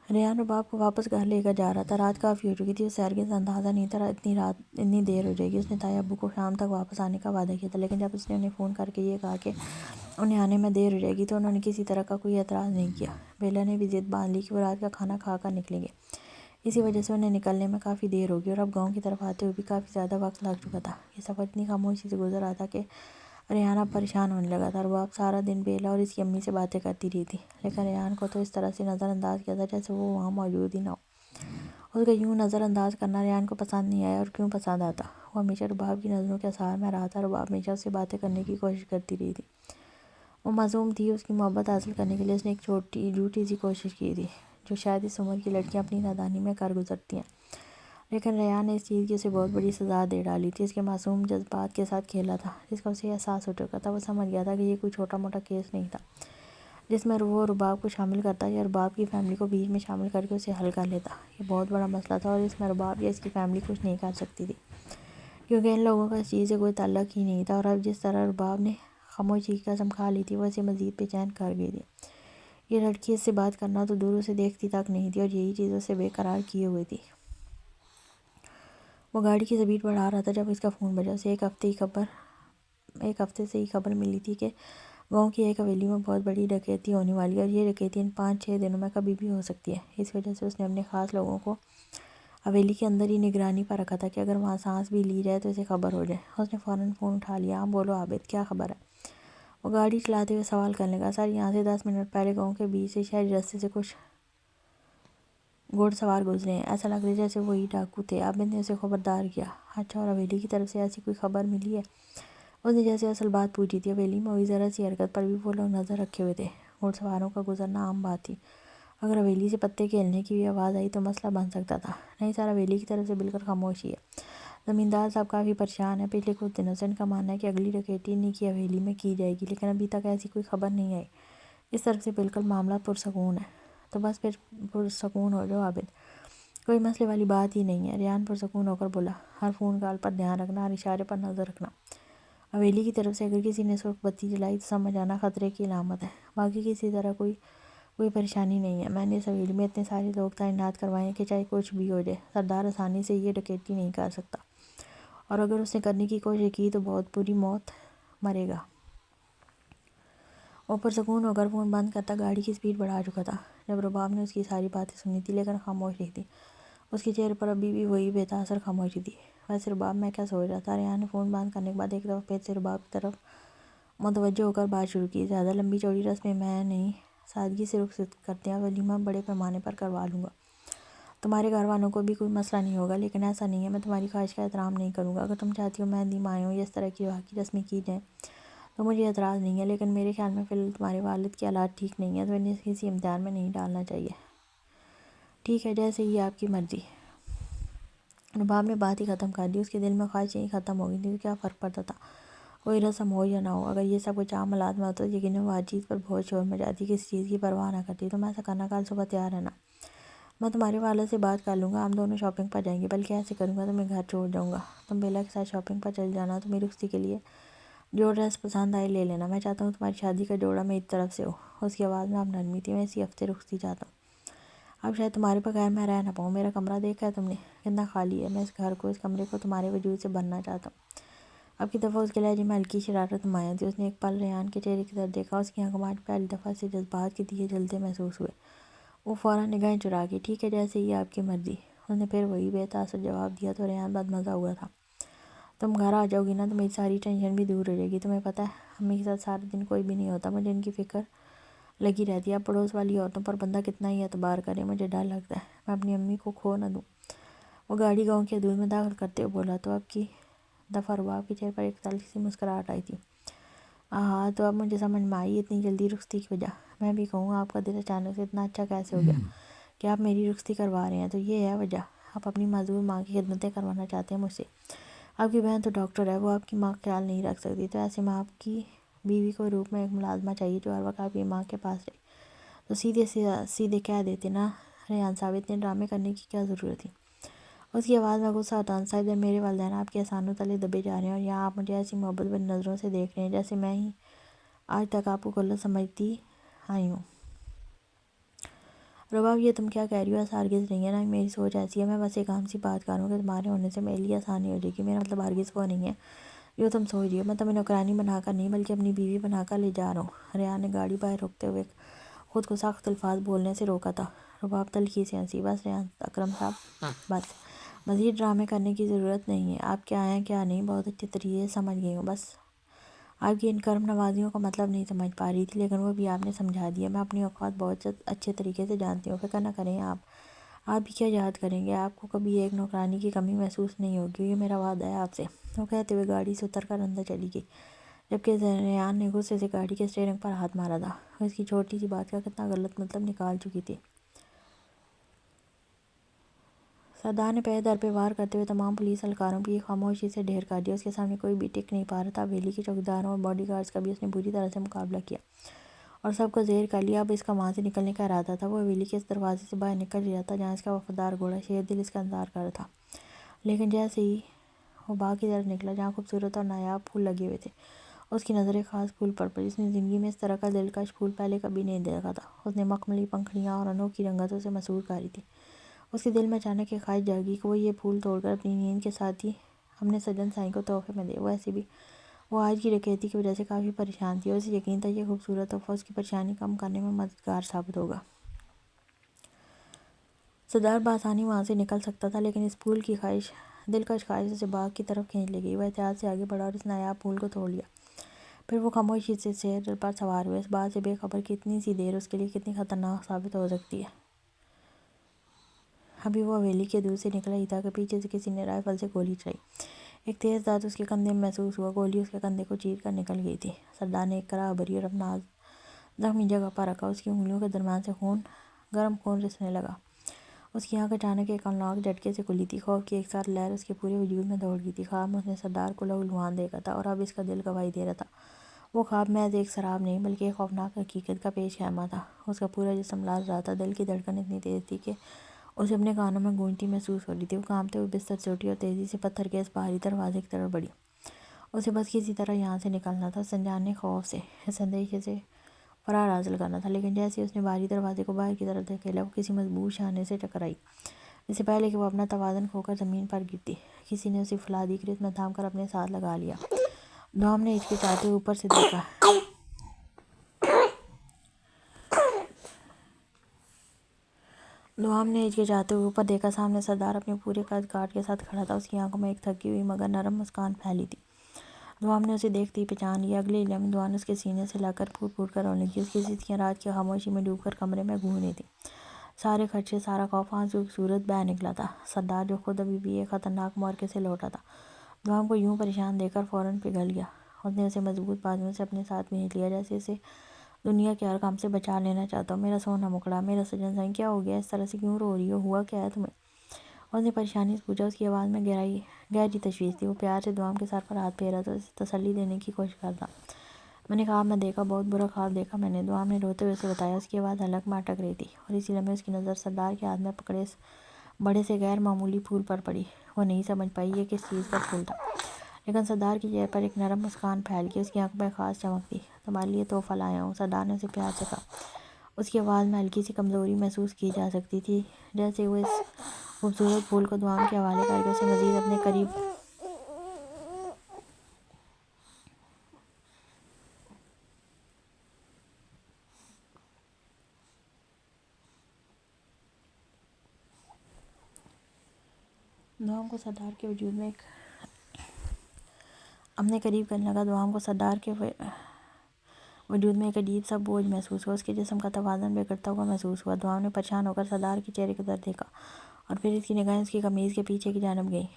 ریان رباب کو واپس گھر لے کر جا رہا تھا۔ رات کافی ہو چکی تھی، اسے ہرگز اندازہ نہیں تھا اتنی دیر ہو جائے گی۔ اس نے تائی ابو کو شام تک واپس آنے کا وعدہ کیا تھا، لیکن جب اس نے انہیں فون کر کے یہ کہا کہ انہیں آنے میں دیر ہو جائے گی تو انہوں نے کسی طرح کا کوئی اعتراض نہیں کیا۔ بیلا نے بھی ضد باندھ لی کہ وہ رات کا کھانا کھا کر نکلیں گے، اسی وجہ سے انہیں نکلنے میں کافی دیر ہوگی، اور اب گاؤں کی طرف آتے ہوئے بھی کافی زیادہ وقت لگ چکا تھا۔ یہ سفر اتنی خاموشی سے گزر رہا تھا کہ ریان اب پریشان ہونے لگا تھا۔ رباب سارا دن بیلا اور اس کی امی سے باتیں کرتی رہی تھی، لیکن ریان کو تو اس طرح سے نظر انداز کیا تھا جیسے وہ وہاں موجود ہی نہ ہو۔ اس کا یوں نظر انداز کرنا ریان کو پسند نہیں آیا، اور کیوں پسند آتا؟ وہ ہمیشہ رباب کی نظروں کے اثار میں رہا تھا۔ رباب ہمیشہ اس سے باتیں کرنے کی کوشش کرتی رہی تھی۔ وہ معصوم تھی، اس کی محبت حاصل کرنے کے لیے اس نے ایک جھوٹی سی کوشش کی تھی، جو شاید اس عمر کی لڑکیاں اپنی نادانی میں کر گزرتی ہیں، لیکن ریان نے اس چیز کی اسے بہت بڑی سزا دے ڈالی تھی۔ اس کے معصوم جذبات کے ساتھ کھیلا تھا، جس کا اسے احساس ہو چکا تھا۔ وہ سمجھ گیا تھا کہ یہ کوئی چھوٹا موٹا کیس نہیں تھا جس میں وہ رباب کو شامل کرتا یا رباب کی فیملی کو بیچ میں شامل کر کے اسے حل کر لیتا۔ یہ بہت بڑا مسئلہ تھا، اور اس میں رباب یا اس کی فیملی کچھ نہیں کر سکتی تھی، کیونکہ ان لوگوں کا اس چیز سے کوئی تعلق ہی نہیں تھا۔ اور اب جس طرح رباب نے خاموشی کی قسم کھا لی تھی، وہ اسے مزید بے چین کر گئی تھی۔ یہ لڑکی اس سے بات کرنا تو دور، اسے دیکھتی تک نہیں تھی، اور یہی چیز اسے بے قرار کیے ہوئے تھی۔ وہ گاڑی کی سپیڈ بڑھا رہا تھا جب اس کا فون بجا۔ اسے ایک ہفتے سے ہی خبر ملی تھی کہ گاؤں کی ایک حویلی میں بہت بڑی ڈکیتی ہونے والی ہے، اور یہ ڈکیتی ان 5-6 دنوں میں کبھی بھی ہو سکتی ہے۔ اس وجہ سے اس نے اپنے خاص لوگوں کو حویلی کے اندر ہی نگرانی پر رکھا تھا کہ اگر وہاں سانس بھی لی جائے تو اسے خبر ہو جائے۔ اس نے فوراً فون اٹھا لیا۔ ہاں بولو عابد، کیا خبر ہے؟ وہ گاڑی چلاتے ہوئے سوال کرنے لگا۔ سر، یہاں سے 10 منٹ پہلے گاؤں کے بیچ سے شہری راستے سے کچھ گھوڑ سوار گزرے ہیں، ایسا لگ رہا ہے جیسے وہی ڈاکو تھے۔ عابد نے اسے خبردار کیا۔ اچھا، اور حویلی کی طرف سے ایسی کوئی خبر ملی ہے؟ اس نے جیسے اصل بات پوچھی تھی۔ حویلی میں ہوئی ذرا سی حرکت پر بھی وہ لوگ نظر رکھے ہوئے تھے۔ گھوڑ سواروں کا گزرنا عام بات تھی، اگر حویلی سے پتے کھیلنے کی بھی آواز آئی تو مسئلہ بن سکتا تھا۔ نہیں سر، حویلی کی طرف سے بالکل خاموشی ہے۔ زمیندار صاحب کافی پریشان ہیں، پچھلے کچھ دنوں سے ان کا ماننا ہے کہ اگلی ڈکیتی انہی کی حویلی میں کی جائے گی، لیکن ابھی تک ایسی کوئی خبر نہیں آئی۔ اس طرف سے بالکل معاملہ پرسکون ہے۔ تو بس پھر پرسکون ہو جاؤ عابد، کوئی مسئلے والی بات ہی نہیں ہے۔ ریان پرسکون ہو کر بولا۔ ہر فون کال پر دھیان رکھنا، ہر اشارے پر نظر رکھنا۔ حویلی کی طرف سے اگر کسی نے سرخ بتی جلائی تو سمجھ آنا خطرے کی علامت ہے۔ باقی کسی طرح کوئی پریشانی نہیں ہے۔ میں نے اس حویلی میں اتنے سارے لوگ تعینات کروائے ہیں کہ چاہے کچھ بھی ہو جائے، سردار آسانی سے یہ ڈکیتی نہیں کر سکتا، اور اگر اس نے کرنے کی کوشش کی تو بہت بری موت مرے گا۔ وہ پرسکون ہو کر فون بند کرتا گاڑی کی سپیڈ بڑھا چکا تھا جب رباب نے اس کی ساری باتیں سنی تھی، لیکن خاموش رہی تھی۔ اس کے چہرے پر ابھی بھی وہی بے تاثر خاموشی تھی۔ ویسے رباب میں کیا سوچ رہا تھا؟ ریحان نے فون بند کرنے کے بعد ایک دفعہ پھر سے رباب کی طرف متوجہ ہو کر بات شروع کی۔ زیادہ لمبی چوڑی رسمیں میں نہیں، سادگی سے رخصت کرتے ہیں، ولیمہ بڑے پیمانے پر کروا لوں گا۔ تمہارے گھر والوں کو بھی کوئی مسئلہ نہیں ہوگا، لیکن ایسا نہیں ہے، میں تمہاری خواہش کا احترام نہیں کروں گا۔ اگر تم چاہتی ہو مہندی، مایوں یا اس طرح کی باقی رسمیں کی جائیں تو مجھے اعتراض نہیں ہے، لیکن میرے خیال میں فی الحال تمہارے والد کی حالات ٹھیک نہیں ہیں، تو انہیں کسی امتحان میں نہیں ڈالنا چاہیے۔ ٹھیک ہے، جیسے ہی آپ کی مرضی۔ رباب نے بات ہی ختم کر دی۔ اس کے دل میں خواہش یہیں ختم ہو گئی تھی تو کیا فرق پڑتا تھا، کوئی رسم ہو یا نہ ہو۔ اگر یہ سب کچھ عام حالات میں ہوتا تو یقیناً وہ ہر چیز پر بہت شور مچاتی، کسی چیز کی پرواہ نہ کرتی۔ تم ایسا کرنا، کل صبح تیار رہنا، میں تمہارے والد سے بات کر لوں گا، ہم دونوں شاپنگ پر جائیں گے۔ بلکہ ایسے کروں گا، تمہیں گھر چھوڑ جاؤں گا، تم بیلا کے ساتھ شاپنگ پر چل جانا، تمہیں رخصتی کے لیے جو ڈریس پسند آئے لے لینا۔ میں چاہتا ہوں تمہاری شادی کا جوڑا میری طرف سے ہو۔ اس کی آواز میں اب نرمی تھی۔ میں اسی ہفتے رخصتی چاہتا ہوں۔ اب شاید تمہارے بغیر میں رہ نہ پاؤں۔ میرا کمرہ دیکھا ہے تم نے، کتنا خالی ہے۔ میں اس گھر کو، اس کمرے کو تمہارے وجود سے بھرنا چاہتا ہوں۔ اب کی دفعہ اس کے لہجے میں ہلکی شرارت نمایاں تھی۔ اس نے ایک پل ریحان کے چہرے کی طرف دیکھا، اس کی آنکھوں میں پہلی دفعہ سے جذبات کے دیے جلتے محسوس ہوئے۔ وہ فوراً نگاہیں چرا کے، ٹھیک ہے، جیسے ہی آپ کی مرضی، اس نے پھر وہی بے تاثر جواب دیا۔ تو ریحان بدمزہ ہوا تھا۔ تم گھر آ جاؤ گی نا تو میری ساری ٹینشن بھی دور ہو جائے گی۔ تمہیں پتہ ہے امی کے ساتھ سارے دن کوئی بھی نہیں ہوتا، مجھے ان کی فکر لگی رہتی ہے۔ اب پڑوس والی عورتوں پر بندہ کتنا ہی اعتبار کرے، مجھے ڈر لگتا ہے میں اپنی امی کو کھو نہ دوں۔ وہ گاڑی گاؤں کی حدود میں داخل کرتے ہوئے بولا۔ تو اب کی دفعہ رباب کے چہرے پر ایک تلخ سی مسکراہٹ آئی تھی۔ ہاں، تو اب مجھے سمجھ میں آئی اتنی جلدی رخصتی کی وجہ۔ میں بھی کہوں، آپ کا دل اچانک سے اتنا اچھا کیسے ہو گیا کہ آپ میری رخصتی کروا رہے ہیں؟ تو یہ ہے وجہ، آپ اپنی معذور ماں کی خدمتیں کروانا چاہتے ہیں مجھ سے۔ آپ کی بہن تو ڈاکٹر ہے، وہ آپ کی ماں کا خیال نہیں رکھ سکتی، تو ایسے میں آپ کی بیوی کو روپ میں ایک ملازمہ چاہیے جو ہر وقت آپ کی ماں کے پاس رہے۔ تو سیدھے کہہ دیتے نا ریحان صاحب، اتنے ڈرامے کرنے کی کیا ضرورت تھی؟ اس کی آواز میں غصہ اور طنز تھا۔ ادھر میرے والدین آپ کے احسانوں تلے دبے جا رہے ہیں، اور یہاں آپ مجھے ایسی محبت بھری نظروں سے دیکھ رہے ہیں جیسے میں ہی آج تک آپ کو غلط سمجھتی آئی ہوں۔ رباب، یہ تم کیا کہہ رہی ہو؟ ایسا ہرگز نہیں ہے، نہ ہی میری سوچ ایسی ہے۔ میں بس ایک عام سی بات کر رہا ہوں کہ تمہارے ہونے سے میرے لیے آسانی ہو جائے گی۔ میرا مطلب ہرگز وہ نہیں ہے جو تم سوچ رہی ہو۔ میں تمہیں نوکرانی بنا کر نہیں بلکہ اپنی بیوی بنا کر لے جا رہا ہوں۔ ریحان نے گاڑی باہر روکتے ہوئے خود کو سخت الفاظ بولنے سے روکا تھا۔ رباب تلخی سے ہنسی۔ بس ریحان اکرم صاحب، بس مزید ڈرامے کرنے کی ضرورت نہیں ہے۔ آپ کیا ہیں کیا نہیں بہت اچھے طریقے سے سمجھ گئی ہوں۔ بس آپ کی ان کرم نوازیوں کا مطلب نہیں سمجھ پا رہی تھی، لیکن وہ بھی آپ نے سمجھا دیا۔ میں اپنی اوقات بہت اچھے طریقے سے جانتی ہوں، فکر نہ کریں آپ بھی کیا یاد کریں گے، آپ کو کبھی ایک نوکرانی کی کمی محسوس نہیں ہوگی، یہ میرا وعدہ ہے آپ سے۔ وہ کہتے ہوئے گاڑی سے اتر کر اندر چلی گئی، جبکہ ریحان نے غصے سے گاڑی کے اسٹیئرنگ پر ہاتھ مارا تھا۔ وہ اس کی چھوٹی سی بات کا کتنا غلط مطلب نکال چکی تھی۔ سردار نے پہرے در پہ وار کرتے ہوئے تمام پولیس اہلکاروں کی خاموشی سے ڈھیر کر دیا۔ اس کے سامنے کوئی بھی ٹک نہیں پا رہا تھا۔ حویلی کے چوکیداروں اور باڈی گارڈز کا بھی اس نے بری طرح سے مقابلہ کیا اور سب کو زیر کر لیا۔ اب اس کا وہاں سے نکلنے کا ارادہ تھا۔ وہ حویلی کے اس دروازے سے باہر نکل رہا تھا جہاں اس کا وفادار گھوڑا شیر دل اس کا انتظار کر رہا تھا، لیکن جیسے ہی وہ باغ کی طرف نکلا جہاں خوبصورت اور نایاب پھول لگے ہوئے تھے، اس کی نظر ایک خاص پھول پر پڑی۔ اس نے زندگی میں اس طرح کا دلکش پھول پہلے کبھی نہیں دیکھا تھا۔ اس نے مخملی پنکھڑیاں اور انوکھی رنگتوں سے مسحور کاری تھی۔ اس کے دل میں اچانک ایک خواہش جاگی کہ وہ یہ پھول توڑ کر اپنی نیند کے ساتھ ہی اپنے سجن سائی کو تحفے میں دے۔ ویسے بھی وہ آج کی ڈکیتی کی وجہ سے کافی پریشان تھی اور اسے یقین تھا یہ خوبصورت تحفہ اس کی پریشانی کم کرنے میں مددگار ثابت ہوگا۔ سردار بآسانی وہاں سے نکل سکتا تھا، لیکن اس پھول کی دلکش خواہش اسے باغ کی طرف کھینچ لے گئی۔ وہ احتیاط سے آگے بڑھا اور اس نایاب پھول کو توڑ لیا۔ پھر وہ خاموشی سے شیر پر سوار ہوئے، اس بات سے بے خبر کہ اتنی سی دیر اس کے لیے کتنی خطرناک ثابت ہو سکتی ہے۔ ابھی وہ حویلی کے دور سے نکلا ہی تھا کہ پیچھے سے کسی نے رائفل سے گولی چلائی۔ ایک تیز درد اس کے کندھے میں محسوس ہوا۔ گولی اس کے کندھے کو چیر کر نکل گئی تھی۔ سردار نے ایک کراہ بھری اور اپنا زخمی جگہ پر رکھا۔ اس کی انگلیوں کے درمیان سے گرم خون رسنے لگا۔ اس کی آنکھ اچانک ایک ہولناک جھٹکے سے کھلی تھی۔ خوف کی ایک ساتھ لہر اس کے پورے وجود میں دوڑ گئی تھی۔ خواب میں اس نے سردار کو لہولہان دیکھا تھا اور اب اس کا دل گواہی دے رہا تھا۔ وہ خواب محض ایک سراب نہیں بلکہ ایک خوفناک حقیقت کا پیش خیمہ تھا۔ اس کا پورا جسم لرز رہا تھا، دل کی دھڑکن اتنی تیز تھی کہ اسے اپنے کانوں میں گونجتی محسوس ہو رہی تھی۔ وہ کانپتے ہوئے بستر سے اٹھی اور تیزی سے پتھر کے اس باہری دروازے کی طرف بڑھی۔ اسے بس کسی طرح یہاں سے نکلنا تھا، اس انجانے خوف سے، اس اندیشے سے فرار حاصل کرنا تھا۔ لیکن جیسے ہی اس نے باہری دروازے کو باہر کی طرف دھکیلا، وہ کسی مضبوط شانے سے ٹکرائی۔ اس سے پہلے کہ وہ اپنا توازن کھو کر زمین پر گرتی، کسی نے اسے فولادی گرفت میں تھام کر اپنے ساتھ لگا لیا۔ ڈوم نے ہچکچاتے ہوئے اوپر سے دیکھا۔ دوام نے ہچکچاتے ہوئے اوپر دیکھا۔ سامنے سردار اپنے پورے قد کاٹ کے ساتھ کھڑا تھا۔ اس کی آنکھوں میں ایک تھکی ہوئی مگر نرم مسکان پھیلی تھی۔ دوام نے اسے دیکھتے ہی پہچان لیا۔ اگلے ہی لمحے دوام اس کے سینے سے لگ کر پھوٹ پھوٹ کر رونے لگی۔ اس کی سسکیاں رات کی خاموشی میں ڈوب کر کمرے میں گونج رہی تھیں۔ سارے خدشے، سارا خوف آنسوؤں کی صورت بہہ نکلا تھا۔ سردار جو خود ابھی بھی ایک خطرناک معرکے سے لوٹا تھا، دوام کو یوں پریشان دیکھ کر فوراً پگھل گیا۔ اس نے اسے مضبوط بازوؤں سے اپنے ساتھ بھینچ لیا، جیسے اسے دنیا کے ہر غم سے بچا لینا چاہتا ہو۔ میرا سونا مکڑا، میرا سجن سنگ، کیا ہو گیا؟ اس طرح سے کیوں رو رہی ہو؟ ہوا کیا ہے تمہیں؟ اس نے پریشانی سے پوچھا۔ اس کی آواز میں گہری تشویش تھی۔ وہ پیار سے دوام کے سر پر ہاتھ پھیر رہا تھا، اسے تسلی دینے کی کوشش کرتا۔ میں نے خواب میں دیکھا، بہت برا خواب دیکھا میں نے، دوام نے روتے ہوئے اسے بتایا۔ اس کی آواز حلق میں اٹک رہی تھی اور اسی لمحے اس کی نظر سردار کے ہاتھ میں پکڑے بڑے سے غیر معمولی پھول پر پڑی۔ وہ نہیں سمجھ پائی یہ کس چیز کا پھول تھا، لیکن سردار کے چہرے پر ایک نرم مسکان پھیل گئی، اس کی آنکھوں میں ایک خاص چمک تھی۔ تمہارے لیے تحفہ لایا ہوں، سردار نے اسے پیار سے کہا۔ اس کی آواز میں ہلکی سی کمزوری محسوس کی جا سکتی تھی، جیسے وہ اس خوبصورت پھول کو دوام کے حوالے کر کے اسے مزید اپنے قریب دوام کو سردار کے وجود میں اپنے قریب کرنے لگا۔ دوام کو سردار کے وجود میں ایک عجیب سا بوجھ محسوس ہوا، اس کے جسم کا توازن بگڑتا ہوا محسوس ہوا۔ دوام نے پریشان ہو کر سردار کے چہرے کی طرف دیکھا اور پھر اس کی نگاہیں اس کی قمیض کے پیچھے کی جانب گئیں۔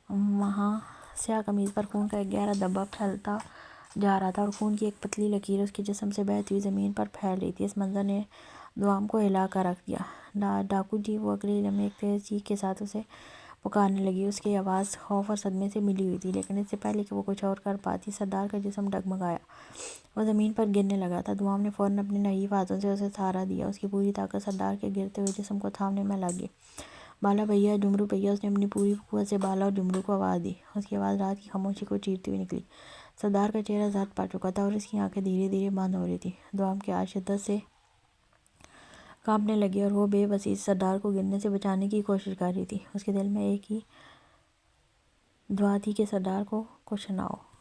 وہاں سیاہ قمیض پر خون کا ایک گہرا دھبا پھیلتا جا رہا تھا اور خون کی ایک پتلی لکیر اس کے جسم سے بہتی ہوئی زمین پر پھیل رہی تھی۔ اس منظر نے دوام کو ہلا کر رکھ دیا۔ ڈاکو جی! وہ اگلے لمحے ایک تیز چیخ کے ساتھ اسے پکارنے لگی۔ اس کی آواز خوف اور صدمے سے ملی ہوئی تھی، لیکن اس سے پہلے کہ وہ کچھ اور کر پاتی، سردار کا جسم ڈگمگایا، وہ زمین پر گرنے لگا تھا۔ دوام نے فوراً اپنے نحیف ہاتھوں سے اسے سہارا دیا، اس کی پوری طاقت سردار کے گرتے ہوئے جسم کو تھامنے میں لگ گئی۔ بالا بھیا، ڈمرو بھیا! اس نے اپنی پوری قوت سے بالا اور ڈمرو کو آواز دی۔ اس کی آواز رات کی خاموشی کو چیرتی ہوئی نکلی۔ سردار کا چہرہ زرد پڑ چکا تھا اور اس کی آنکھیں دھیرے دھیرے بند ہو رہی تھیں۔ دوام کے ہاتھ شدت سے کانپنے لگے اور وہ بے بسی سے سردار کو گرنے سے بچانے کی کوشش کر رہی تھی۔ اس کے دل میں ایک ہی دعا تھی کہ سردار کو کچھ نہ ہو۔